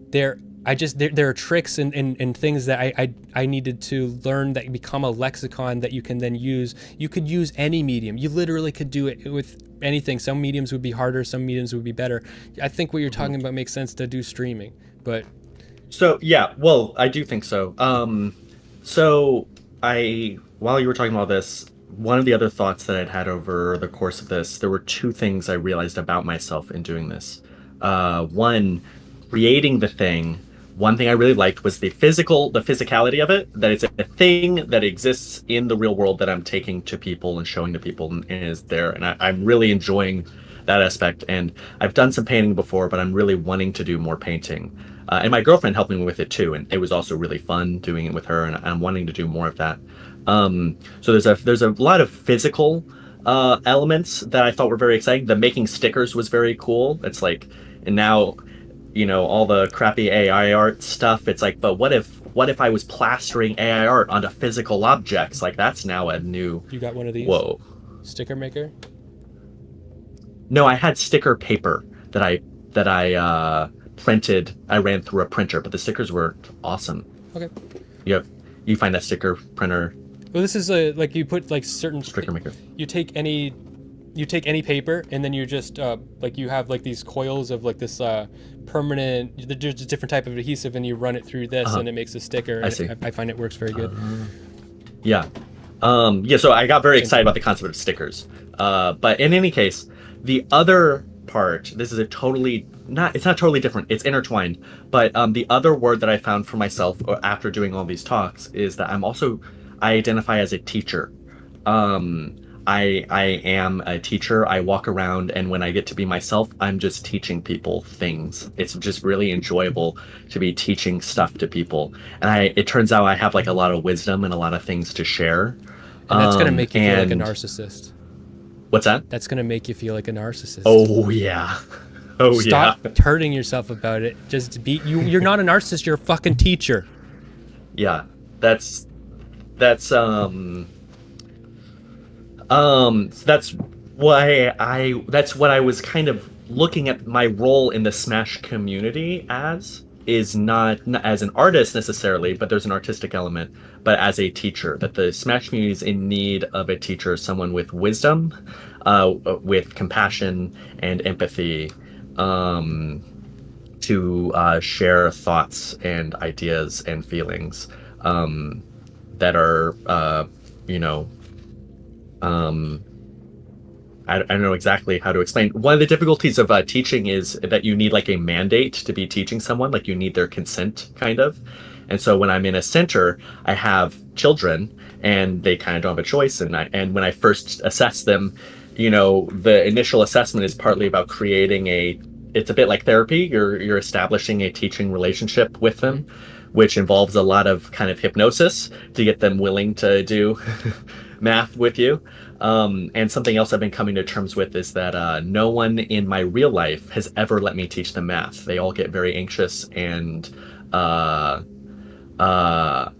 There are tricks and things that I needed to learn that become a lexicon that you can then use. You could use any medium. You literally could do it with anything. Some mediums would be harder, some mediums would be better. I think what you're talking about makes sense to do streaming, but so yeah, well, I do think so. While you were talking about this, one of the other thoughts that I'd had over the course of this, there were two things I realized about myself in doing this. One, creating the thing. One thing I really liked was the physicality of it, that it's a thing that exists in the real world that I'm taking to people and showing to people and is there. And I'm really enjoying that aspect. And I've done some painting before, but I'm really wanting to do more painting. And my girlfriend helped me with it too. And it was also really fun doing it with her. And I'm wanting to do more of that. So there's a lot of physical elements that I thought were very exciting. The making stickers was very cool. It's like, and now, you know, all the crappy AI art stuff, it's like, but what if I was plastering AI art onto physical objects? Like, that's now a new... You got one of these? Whoa. Sticker maker? No, I had sticker paper that I printed. I ran through a printer, but the stickers were awesome. Okay. You find that sticker printer... Well, this is like you put like certain... Sticker maker. You take any paper, and then you just like you have like these coils of like this permanent, there's a different type of adhesive, and you run it through this and it makes a sticker. I see. I find it works very good. Yeah. So I got very excited about the concept of stickers. But in any case, the other part, this is it's not totally different, it's intertwined. But the other word that I found for myself after doing all these talks is that I identify as a teacher. I am a teacher. I walk around, and when I get to be myself, I'm just teaching people things. It's just really enjoyable to be teaching stuff to people. And it turns out I have like a lot of wisdom and a lot of things to share. And that's going to make you feel like a narcissist. What's that? That's going to make you feel like a narcissist. Oh, yeah. Stop hurting yourself about it. Just be you're not a narcissist, you're a fucking teacher. Yeah. That's what I was kind of looking at my role in the Smash community as, is not as an artist necessarily, but there's an artistic element, but as a teacher, that the Smash community is in need of a teacher, someone with wisdom, with compassion and empathy, to share thoughts and ideas and feelings that are, I don't know exactly how to explain. One of the difficulties of teaching is that you need like a mandate to be teaching someone, like you need their consent, kind of. And so when I'm in a center, I have children, and they kind of don't have a choice. And when I first assess them, the initial assessment is partly about creating a. It's a bit like therapy. You're establishing a teaching relationship with them, which involves a lot of kind of hypnosis to get them willing to do math with you. And something else I've been coming to terms with is that no one in my real life has ever let me teach them math. They all get very anxious, and uh,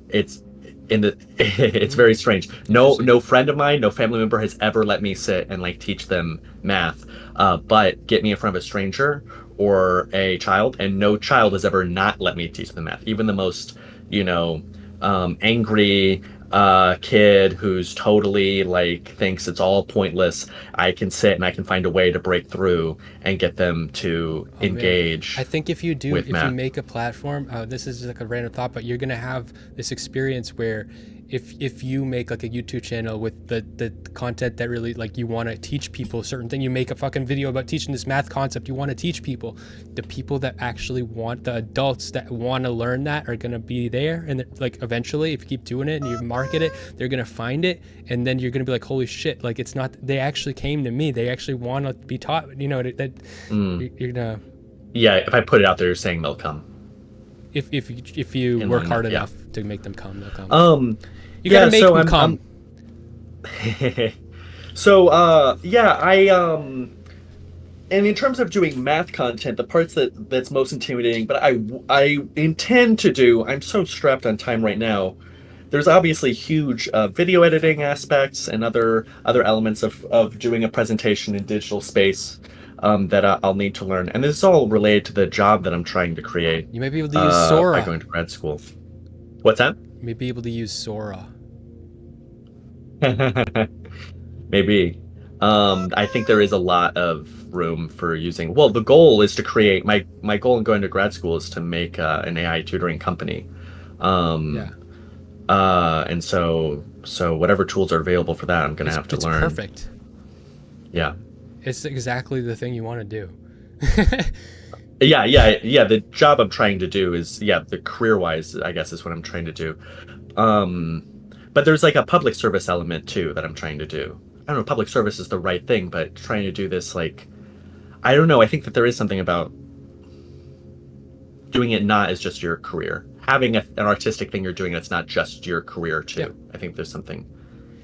it's it's very strange. No friend of mine, no family member has ever let me sit and like teach them math. But get me in front of a stranger or a child, and no child has ever not let me teach them math. Even the most, angry kid who's totally like thinks it's all pointless, I can sit and I can find a way to break through and get them to engage. I think if you math. make a platform, this is like a random thought, but you're gonna have this experience where if you make like a YouTube channel with the content that really like you want to teach people a certain thing, you make a fucking video about teaching this math concept, you want to teach people, the people that actually want, the adults that want to learn that are gonna be there, and like eventually if you keep doing it and you market it, they're gonna find it, and then you're gonna be like, holy shit, like it's not, they actually came to me, they actually want to be taught, you're gonna. Yeah, if I put it out there, you're saying they'll come. If you work hard enough to make them come, they'll come. You yeah, gotta make them come. And in terms of doing math content, the parts that's most intimidating, but I intend to do. I'm so strapped on time right now. There's obviously huge video editing aspects and other elements of doing a presentation in digital space that I'll need to learn, and this is all related to the job that I'm trying to create. You might be able to use Sora by going to grad school. What's that? You may be able to use Sora. Maybe. I think there is a lot of room for using. Well, the goal is to create. My goal in going to grad school is to make an AI tutoring company. And so whatever tools are available for that, I'm gonna have to learn. It's perfect. Yeah. It's exactly the thing you want to do. Yeah. The job I'm trying to do is, the career-wise, I guess, is what I'm trying to do. But there's like a public service element too that I'm trying to do. I don't know if public service is the right thing, but trying to do this, like, I don't know. I think that there is something about doing it not as just your career. Having an artistic thing you're doing that's not just your career too. Yeah. I think there's something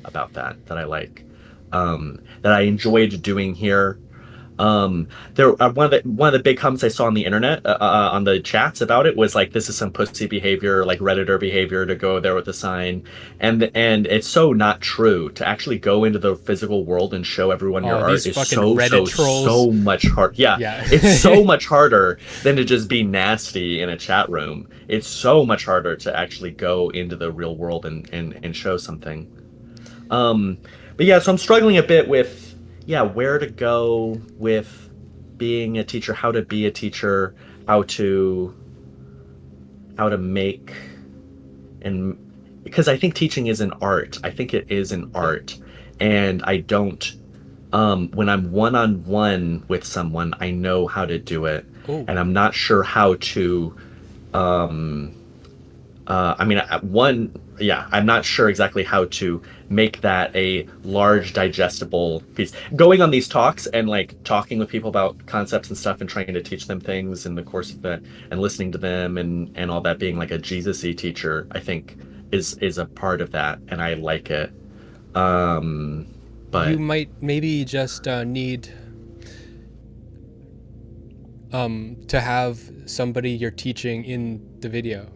about that I like, that I enjoyed doing here. One of the big comments I saw on the internet, on the chats about it, was like, this is some pussy behavior, like Redditor behavior, to go there with a sign, and it's so not true. To actually go into the physical world and show everyone your art is so much hard. Yeah. It's so much harder than to just be nasty in a chat room. It's so much harder to actually go into the real world and show something. But yeah, so I'm struggling a bit with where to go with being a teacher, how to be a teacher, how to make, and because I think teaching is an art. I think it is an art, and I don't, when I'm one-on-one with someone, I know how to do it. Ooh. And I'm not sure how to, I'm not sure exactly how to make that a large digestible piece. Going on these talks and like talking with people about concepts and stuff and trying to teach them things in the course of that, and listening to them and all that, being like a Jesus-y teacher, I think is a part of that, and I like it. But you might maybe just need to have somebody you're teaching in the video,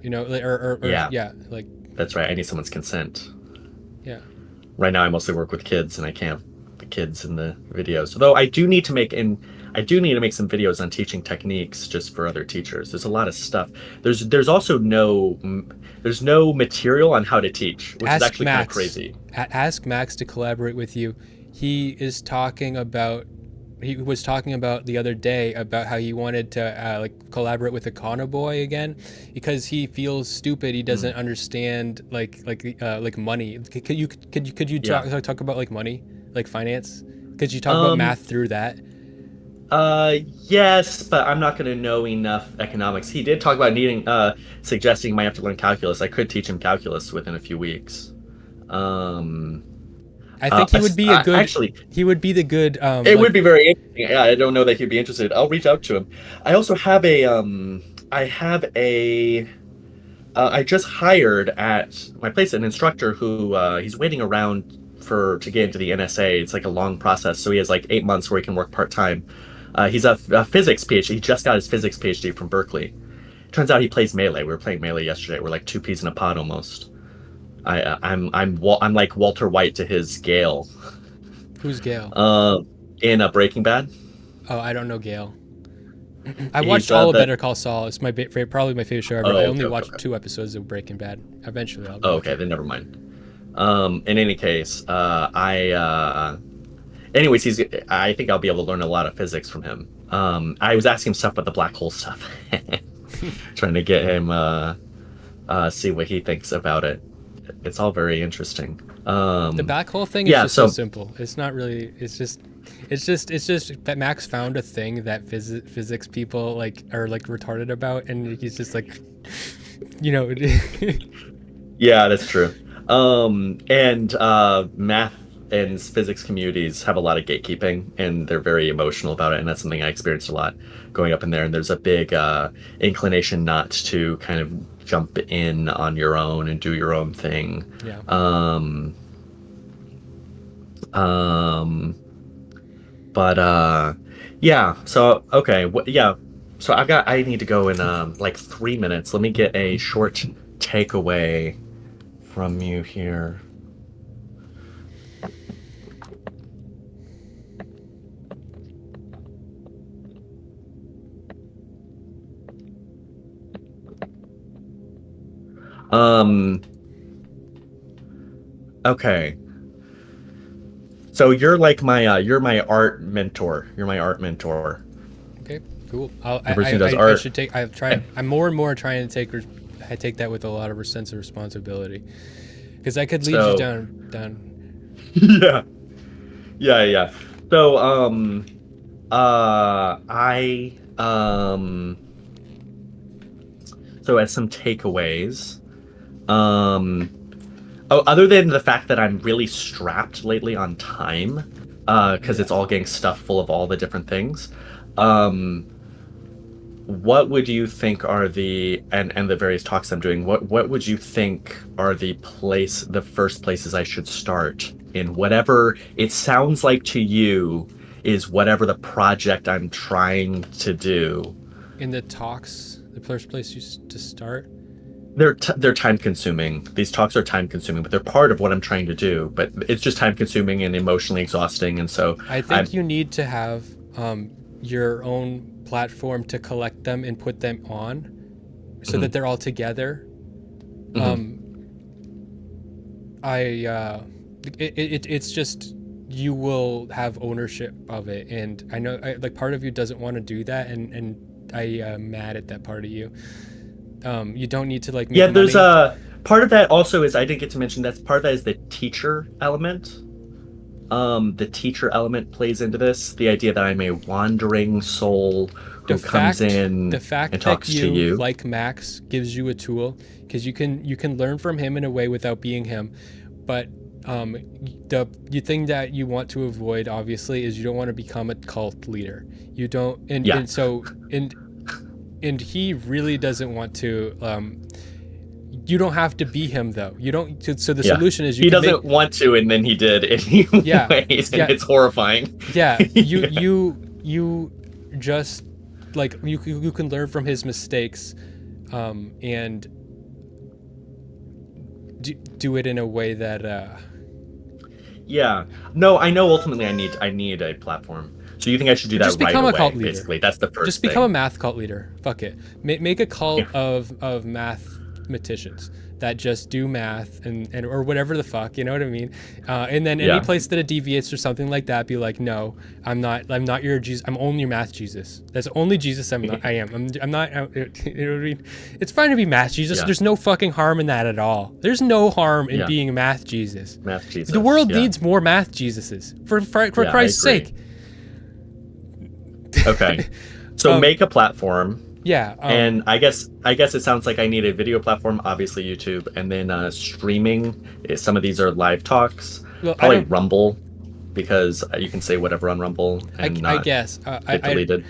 like that's right. I need someone's consent. Yeah. Right now I mostly work with kids, and I can't have the kids in the videos. Although I do need to make some videos on teaching techniques just for other teachers. There's a lot of stuff. There's also no material on how to teach, which is actually kind of crazy. Ask Max to collaborate with you. He was talking about the other day about how he wanted to collaborate with Econoboy again, because he feels stupid. He doesn't understand like money. Could you talk about like money, like finance? Could you talk about math through that? Yes, but I'm not going to know enough economics. He did talk about suggesting he might have to learn calculus. I could teach him calculus within a few weeks. Um, I think he would be a good. Actually, he would be the good. it would be very interesting. Yeah, I don't know that he'd be interested. I'll reach out to him. I also have I just hired at my place an instructor who he's waiting around to get into the NSA. It's like a long process, so he has like 8 months where he can work part time. He's a physics PhD. He just got his physics PhD from Berkeley. Turns out he plays Melee. We were playing Melee yesterday. We're like two peas in a pod almost. I'm like Walter White to his Gale. Who's Gale? In Breaking Bad. Oh, I don't know Gale. I watched all of Better Call Saul. It's probably my favorite show ever. I only watched 2 episodes of Breaking Bad. Eventually, I'll. Okay, then never mind. In any case, anyways, I think I'll be able to learn a lot of physics from him. I was asking him stuff about the black hole stuff, trying to get him see what he thinks about it. It's all very interesting. The black hole thing is just so simple. It's not really. It's just that Max found a thing that physics people like are like retarded about, and he's just like, you know. Yeah, that's true. And math and physics communities have a lot of gatekeeping, and they're very emotional about it, and that's something I experienced a lot going up in there. And there's a big inclination not to kind of jump in on your own and do your own thing. Yeah. Yeah. So okay. Yeah. So I need to go in like 3 minutes. Let me get a short takeaway from you here. Okay. So you're like my art mentor. You're my art mentor. Okay, cool. I should take. I've tried. I'm more and more trying to take that with a lot of sense of responsibility, because I could lead you down. Yeah. So so as some takeaways, other than the fact that I'm really strapped lately on time, because it's all getting stuffed full of all the different things, what would you think are the various talks I'm doing? What would you think are the first places I should start in whatever it sounds like to you is whatever the project I'm trying to do? In the talks, the first place to start. They're time consuming. These talks are time consuming, but they're part of what I'm trying to do. But it's just time consuming and emotionally exhausting, and so I think you need to have your own platform to collect them and put them on, so that they're all together. It's just you will have ownership of it, and I know like part of you doesn't want to do that, and I am mad at that part of you. You don't need to like make there's money. Part of that also is I didn't get to mention that's part of that is the teacher element. The teacher element plays into this, the idea that I'm a wandering soul who comes in and talks to you. Like Max gives you a tool, because you can learn from him in a way without being him, but the thing that you want to avoid obviously is you don't want to become a cult leader. You don't, and he really doesn't want to. You don't have to be him though. You don't. So the solution is he doesn't want to, and then he did anyways, and it's horrifying. Yeah, you just like you can learn from his mistakes, and do it in a way that. Yeah. No, I know. Ultimately, I need a platform. So you think I should do that just become right a away? Cult leader. Basically, that's the first. Just become a math cult leader. Fuck it. Make a cult of mathematicians. that just do math and or whatever the fuck, you know what I mean? And then any place that it deviates or something like that, be like, no, I'm not your Jesus. I'm only your math Jesus. That's the only Jesus I'm not. I'm not. You know what I mean? It's fine to be math Jesus. There's no fucking harm in that at all. There's no harm in being math Jesus. Math Jesus. The world needs more math Jesuses. For Christ's sake. Okay. So make a platform. Yeah. And I guess it sounds like I need a video platform, obviously YouTube, and then streaming. Some of these are live talks. Well, probably Rumble, because you can say whatever on Rumble and I guess get deleted.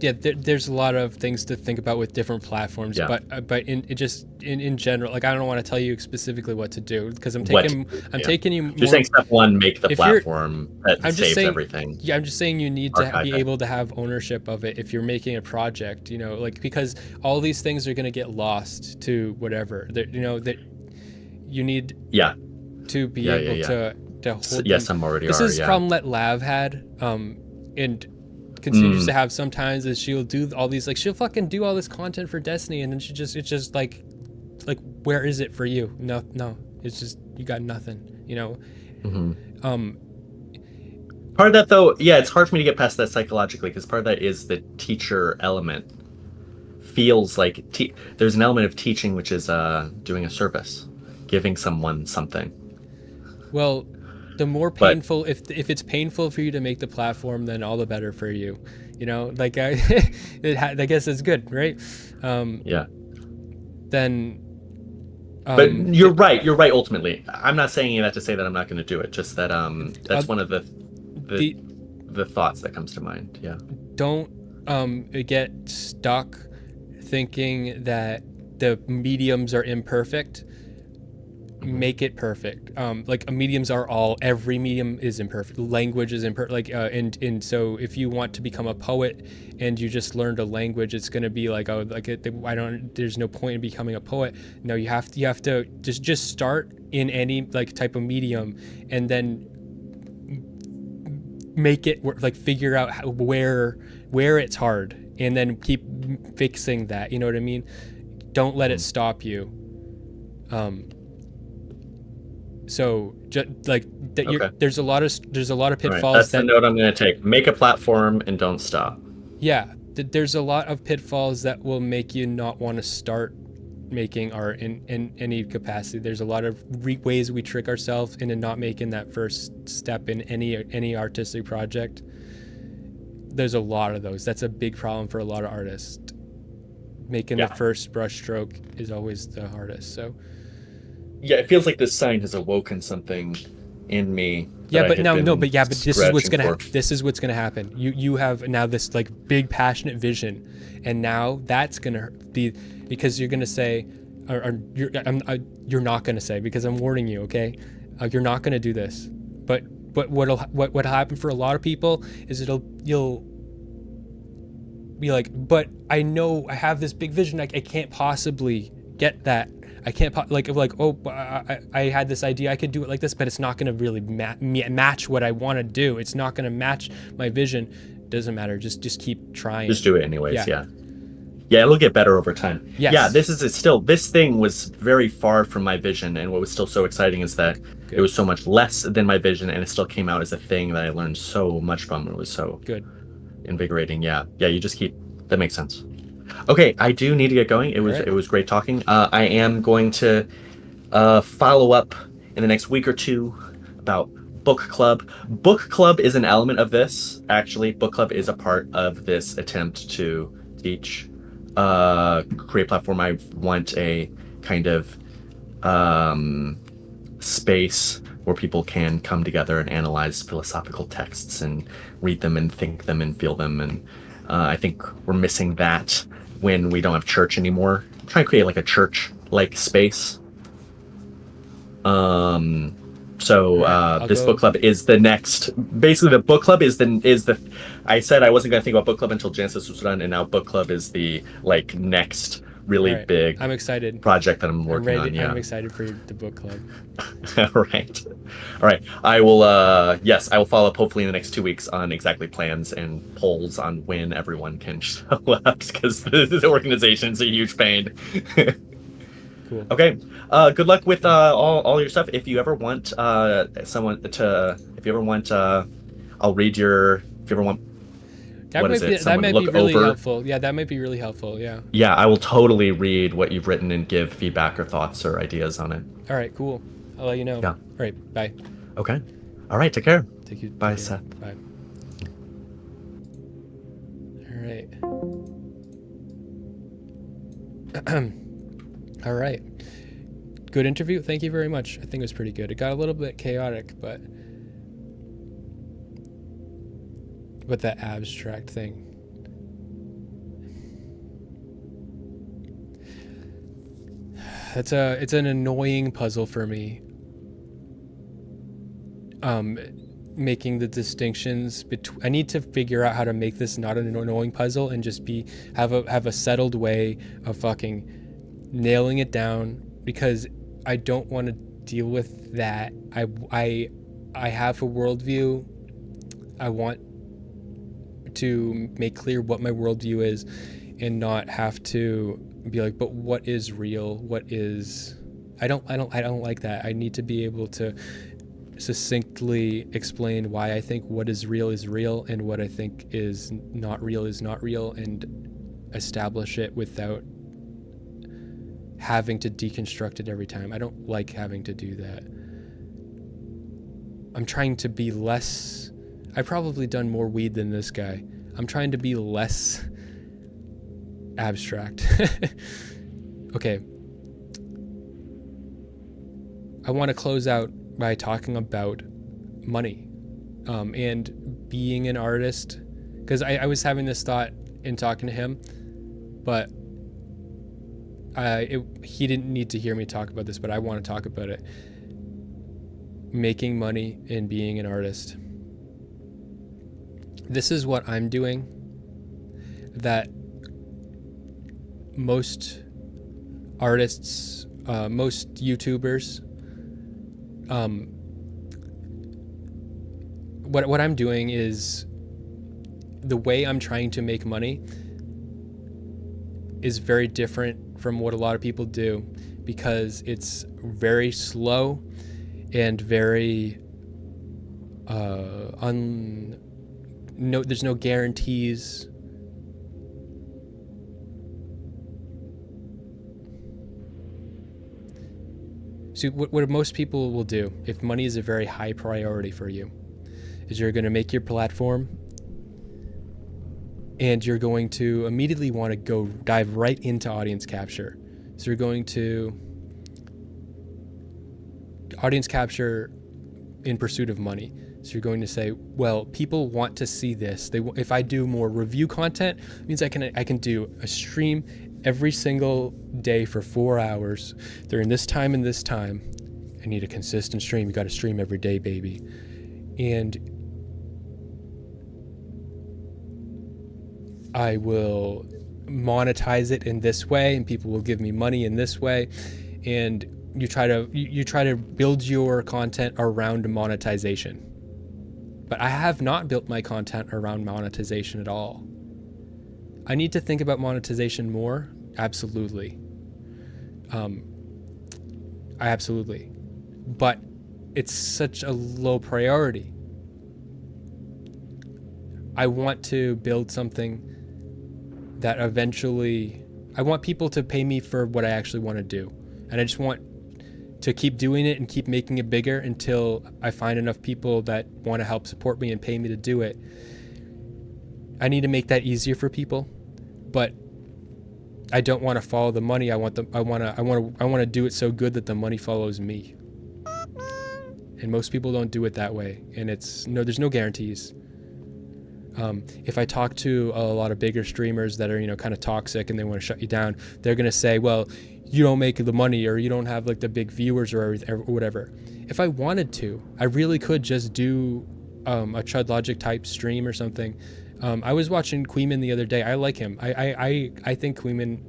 There's a lot of things to think about with different platforms, but in general, like I don't want to tell you specifically what to do because I'm taking you. You're saying step one, make the platform that saves everything. Yeah, I'm just saying you need to be able to have ownership of it if you're making a project. You know, like because all these things are going to get lost to whatever. That you need. Yeah. To be able to hold. So, yes, I'm already. This is a problem that Lav had, and continues to have sometimes. Is she'll do all these she'll fucking do all this content for Destiny, and then it's just like where is it for you? No, it's just you got nothing. You know. Part of that though, it's hard for me to get past that psychologically because part of that is the teacher element. Feels like there's an element of teaching which is doing a service, giving someone something. Well, the more painful, if it's painful for you to make the platform, then all the better for you. You know, like I guess it's good, right? Then. But you're right. You're right. Ultimately, I'm not saying that to say that I'm not going to do it. Just that that's one of the thoughts that comes to mind. Yeah. Don't get stuck thinking that the mediums are imperfect. Make it perfect. Mediums are every medium is imperfect. Language is imperfect. And so if you want to become a poet and you just learned a language, it's going to be there's no point in becoming a poet. No, you have to just start in any type of medium and then make it figure out where it's hard and then keep fixing that. You know what I mean? Don't let it stop you. So there's a lot of pitfalls. That's the note I'm going to take. Make a platform and don't stop. Yeah, there's a lot of pitfalls that will make you not want to start making art in any capacity. There's a lot of ways we trick ourselves into not making that first step in any artistic project. There's a lot of those. That's a big problem for a lot of artists. Making the first brush stroke is always the hardest. So. Yeah, it feels like this sign has awoken something in me. Yeah, but this is what's gonna happen. You have now this big passionate vision, and now that's gonna be because you're gonna say, you're not gonna say because I'm warning you, okay? You're not gonna do this. But what'll happen for a lot of people is you'll be like, but I know I have this big vision. I can't possibly get that. I can't I had this idea I could do it like this, but it's not going to really match what I want to do. It's not going to match my vision. Doesn't matter. Just keep trying. Just do it anyways. Yeah, it'll get better over time. Yes. Yeah, this thing was very far from my vision, and what was still so exciting is that it was so much less than my vision, and it still came out as a thing that I learned so much from. It was so good, invigorating. Yeah, you just keep. That makes sense. Okay, I do need to get going. It was great talking. I am going to follow up in the next week or two about book club. Book club is an element of this. Actually, book club is a part of this attempt to teach, create a platform. I want a kind of space where people can come together and analyze philosophical texts and read them and think them and feel them. And I think we're missing that when we don't have church anymore. I'm trying to create a church-like space. This book club is the next. Basically, the book club is the. I said I wasn't going to think about book club until Genesis was done, and now book club is the next really big. I'm excited. Project that I'm working on. Yeah, I'm excited for the book club. All right. I will. Yes, I will follow up hopefully in the next 2 weeks on exactly plans and polls on when everyone can show up because the organization's a huge pain. Cool. Okay. Good luck with all your stuff. If you ever want I'll read your. If you ever want, That what is might be it? Someone to be look really over. helpful. Yeah, that might be really helpful. Yeah. Yeah, I will totally read what you've written and give feedback or thoughts or ideas on it. All right, cool. I'll let you know. Yeah. All right, bye. Okay. All right. Take care. Take Bye, care. Seth. Bye. All right. All right. Good interview. Thank you very much. I think it was pretty good. It got a little bit chaotic, but that abstract thing. It's an annoying puzzle for me. Making the distinctions between. I need to figure out how to make this not an annoying puzzle and just have a settled way of fucking nailing it down, because I don't want to deal with that. I have a worldview. I want to make clear what my worldview is, and not have to be like, but what is real? What is? I don't like that. I need to be able to succinctly explain why I think what is real, and what I think is not real, and establish it without having to deconstruct it every time. I don't like having to do that. I'm trying to be less. I've probably done more weed than this guy. I'm trying to be less abstract. Okay. I want to close out by talking about money and being an artist, because I was having this thought in talking to him, but he didn't need to hear me talk about this, but I want to talk about it. Making money and being an artist. This is what I'm doing that most artists, most YouTubers, what I'm doing is, the way I'm trying to make money is very different from what a lot of people do, because it's very slow and very there's no guarantees. So what most people will do, if money is a very high priority for you, is you're going to make your platform and you're going to immediately want to go dive right into audience capture. So you're going to audience capture in pursuit of money. So you're going to say, well, people want to see this. If I do more review content, it means I can do a stream every single day for 4 hours during this time and this time. I need a consistent stream. You got to stream every day, baby. And I will monetize it in this way, and people will give me money in this way. And you try to build your content around monetization. But I have not built my content around monetization at all. I need to think about monetization more. Absolutely. Absolutely. But it's such a low priority. I want to build something that eventually, I want people to pay me for what I actually want to do. And I just want to keep doing it and keep making it bigger until I find enough people that want to help support me and pay me to do it. I need to make that easier for people, but I don't want to follow the money. I want to do it so good that the money follows me. And most people don't do it that way. And there's no guarantees. If I talk to a lot of bigger streamers that are, kind of toxic and they want to shut you down, they're going to say, well, you don't make the money, or you don't have like the big viewers or whatever. If I wanted to, I really could just do a Chud Logic type stream or something. I was watching Queeman the other day. I like him. I think Queeman,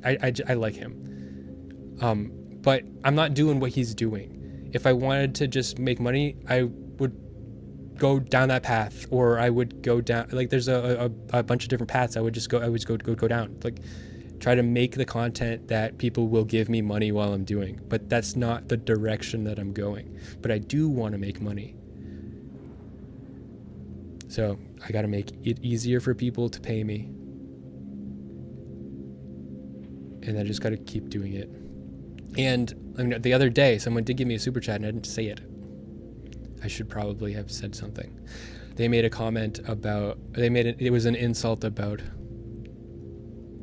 I like him. But I'm not doing what he's doing. If I wanted to just make money, I would go down that path, or I would go down, like there's a bunch of different paths I would go down. Like try to make the content that people will give me money while I'm doing. But that's not the direction that I'm going. But I do want to make money. So I got to make it easier for people to pay me. And I just got to keep doing it. And I mean, the other day, someone did give me a super chat and I didn't say it. I should probably have said something. They made a comment about, it was an insult about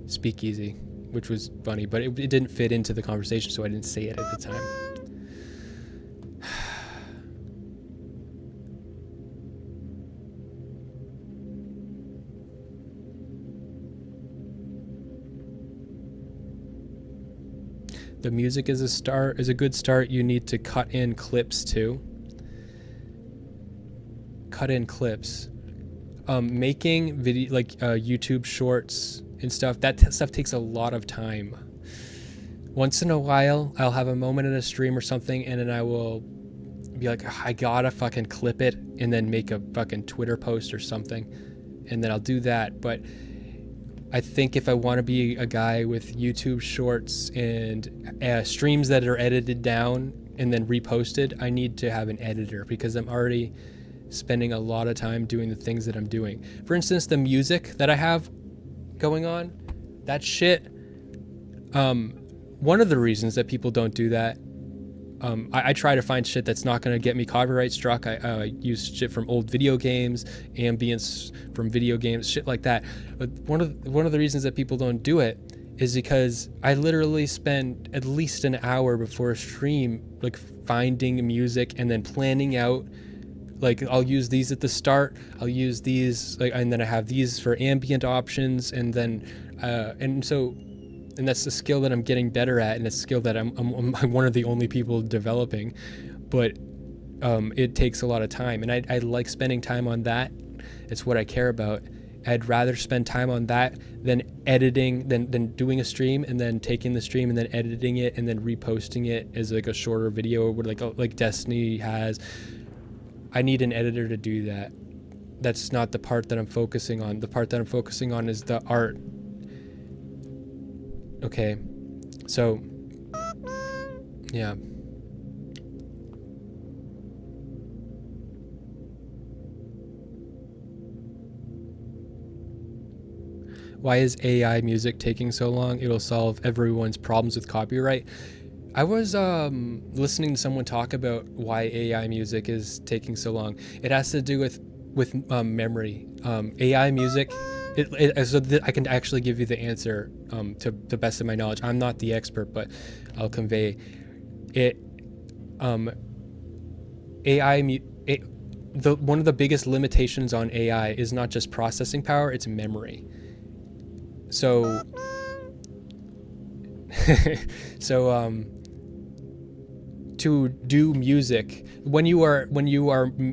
Speakeasy, which was funny, but it didn't fit into the conversation, so I didn't say it at the time. The music is a good start. You need to cut in clips too. Cut in clips. Making video like YouTube shorts and stuff. That stuff takes a lot of time. Once in a while, I'll have a moment in a stream or something, and then I will be like, I gotta fucking clip it, and then make a fucking Twitter post or something, and then I'll do that. But I think if I want to be a guy with YouTube shorts and streams that are edited down and then reposted, I need to have an editor because I'm already spending a lot of time doing the things that I'm doing. For instance, the music that I have going on, that shit, one of the reasons that people don't do that, I try to find shit that's not going to get me copyright struck. I use shit from old video games, ambience from video games, shit like that. But one of the reasons that people don't do it is because I literally spend at least an hour before a stream, like finding music and then planning out. Like I'll use these at the start. I'll use these, like, and then I have these for ambient options, and then and that's the skill that I'm getting better at, and it's a skill that I'm one of the only people developing, but it takes a lot of time, and I like spending time on that. It's what I care about. I'd rather spend time on that than editing, than doing a stream and then taking the stream and then editing it and then reposting it as like a shorter video, or like Destiny has. I need an editor to do that. That's not the part that I'm focusing on. The part that I'm focusing on is the art. Okay, so, yeah. Why is AI music taking so long? It'll solve everyone's problems with copyright. I was listening to someone talk about why AI music is taking so long. It has to do with memory. AI music, I can actually give you the answer to the best of my knowledge. I'm not the expert, but I'll convey it. One of the biggest limitations on AI is not just processing power, it's memory. So to do music, when you are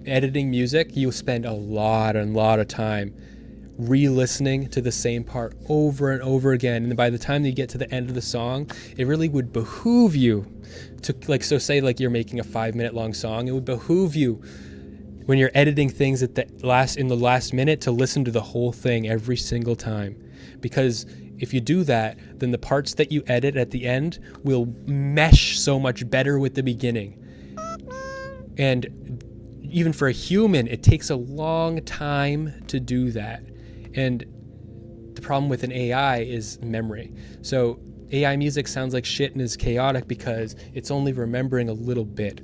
editing music, you spend a lot of time re-listening to the same part over and over again, and by the time you get to the end of the song, it really would behoove you to, like, so say like you're making a 5-minute long song, it would behoove you when you're editing things in the last minute to listen to the whole thing every single time, because if you do that, then the parts that you edit at the end will mesh so much better with the beginning. And even for a human, it takes a long time to do that. And the problem with an AI is memory. So AI music sounds like shit and is chaotic because it's only remembering a little bit.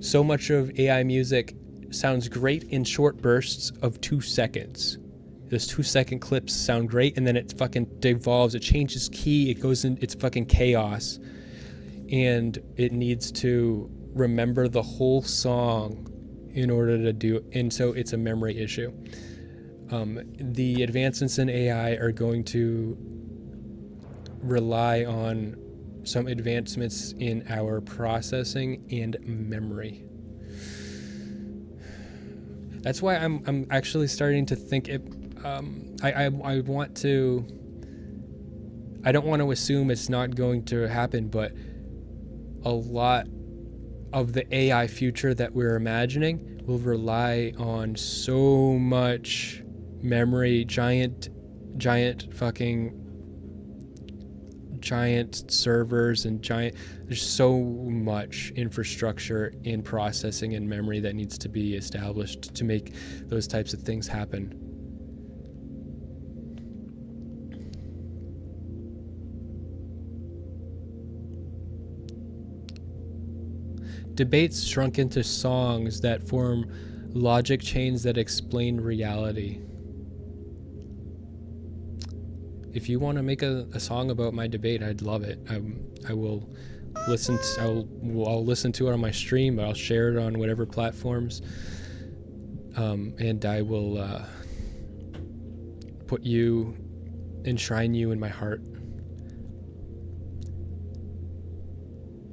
So much of AI music sounds great in short bursts of 2 seconds. Those 2-second clips sound great, and then it fucking devolves, it changes key, it goes in, it's fucking chaos. And it needs to remember the whole song in order to do, and so it's a memory issue. The advancements in AI are going to rely on some advancements in our processing and memory. That's why I'm actually starting to think it. I want to. I don't want to assume it's not going to happen, but a lot of the AI future that we're imagining will rely on so much memory, giant fucking giant servers and there's so much infrastructure in processing and memory that needs to be established to make those types of things happen. Debates shrunk into songs that form logic chains that explain reality. If you want to make a song about my debate, I'd love it. I will listen. I'll listen to it on my stream. I'll share it on whatever platforms, and I will enshrine you in my heart.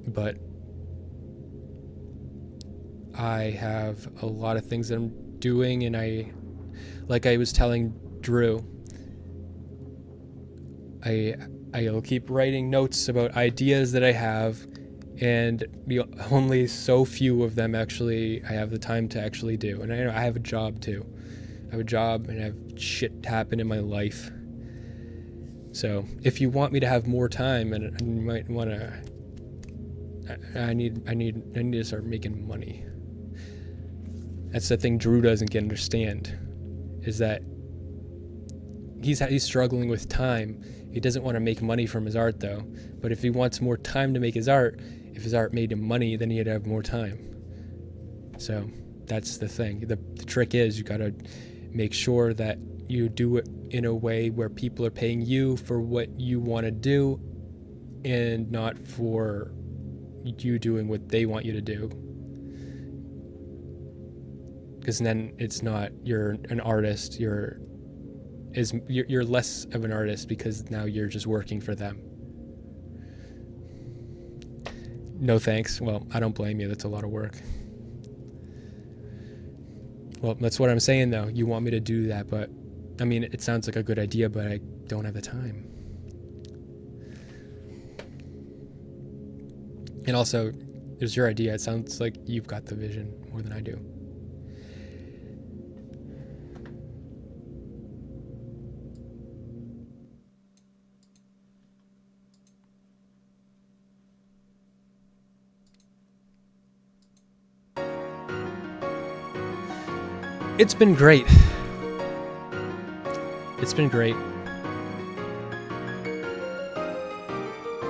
But I have a lot of things that I'm doing, and like I was telling Drew, I'll keep writing notes about ideas that I have, and only so few of them actually I have the time to actually do. And I have a job too. I have a job and I have shit happen in my life. So if you want me to have more time, and you might want to, I need to start making money. That's the thing Drew doesn't understand, is that he's struggling with time. He doesn't want to make money from his art though, but if he wants more time to make his art, if his art made him money, then he'd have more time. So that's the thing. The trick is you gotta make sure that you do it in a way where people are paying you for what you want to do, and not for you doing what they want you to do. Because then it's not, you're an artist, you're less of an artist because now you're just working for them. No thanks. Well, I don't blame you. That's a lot of work. Well, that's what I'm saying though. You want me to do that, but I mean, it sounds like a good idea, but I don't have the time. And also, there's your idea. It sounds like you've got the vision more than I do. It's been great. It's been great.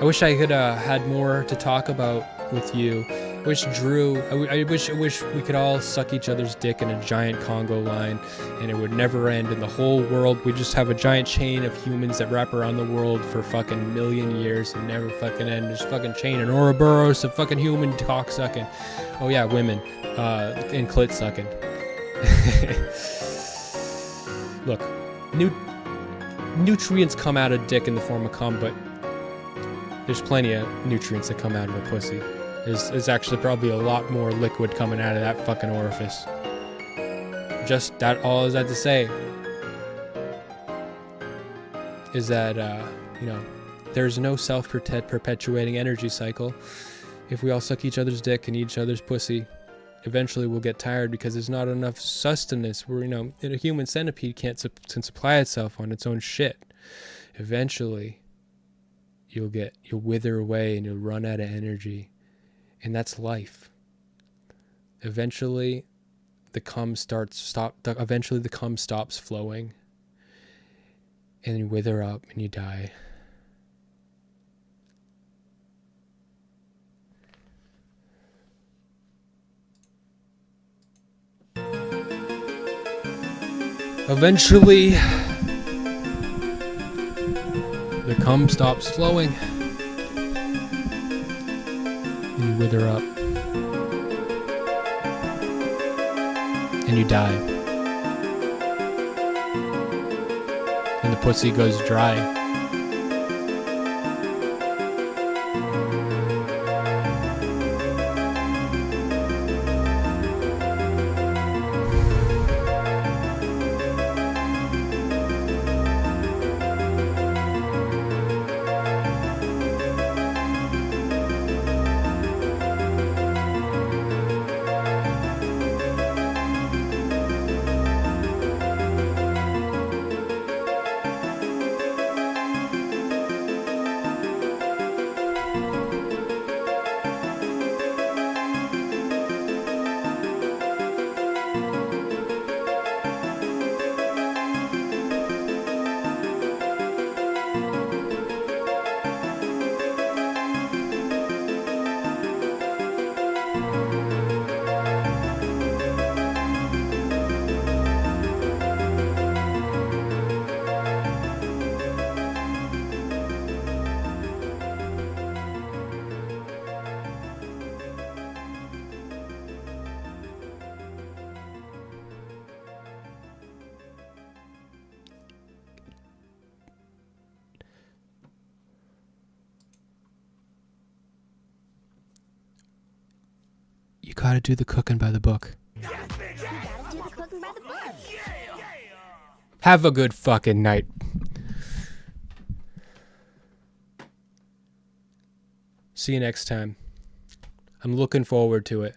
I wish I could had more to talk about with you. I wish we could all suck each other's dick in a giant Congo line, and it would never end in the whole world. We just have a giant chain of humans that wrap around the world for fucking million years and never fucking end. Just fucking chain and Ouroboros of fucking human cock sucking. Oh yeah, women and clit sucking. Look, nutrients come out of dick in the form of cum, but there's plenty of nutrients that come out of a pussy. There's actually probably a lot more liquid coming out of that fucking orifice. Just that, all is that to say is that, there's no self-perpetuating energy cycle. If we all suck each other's dick and each other's pussy, eventually we'll get tired because there's not enough sustenance. A human centipede can't supply itself on its own shit. Eventually, you'll wither away and you'll run out of energy. And that's life. Eventually, the cum stops flowing, and you wither up and you die. Eventually, the cum stops flowing, and you wither up, and you die, and the pussy goes dry. gotta do the cooking by the book. Have a good fucking night. See you next time. I'm looking forward to it.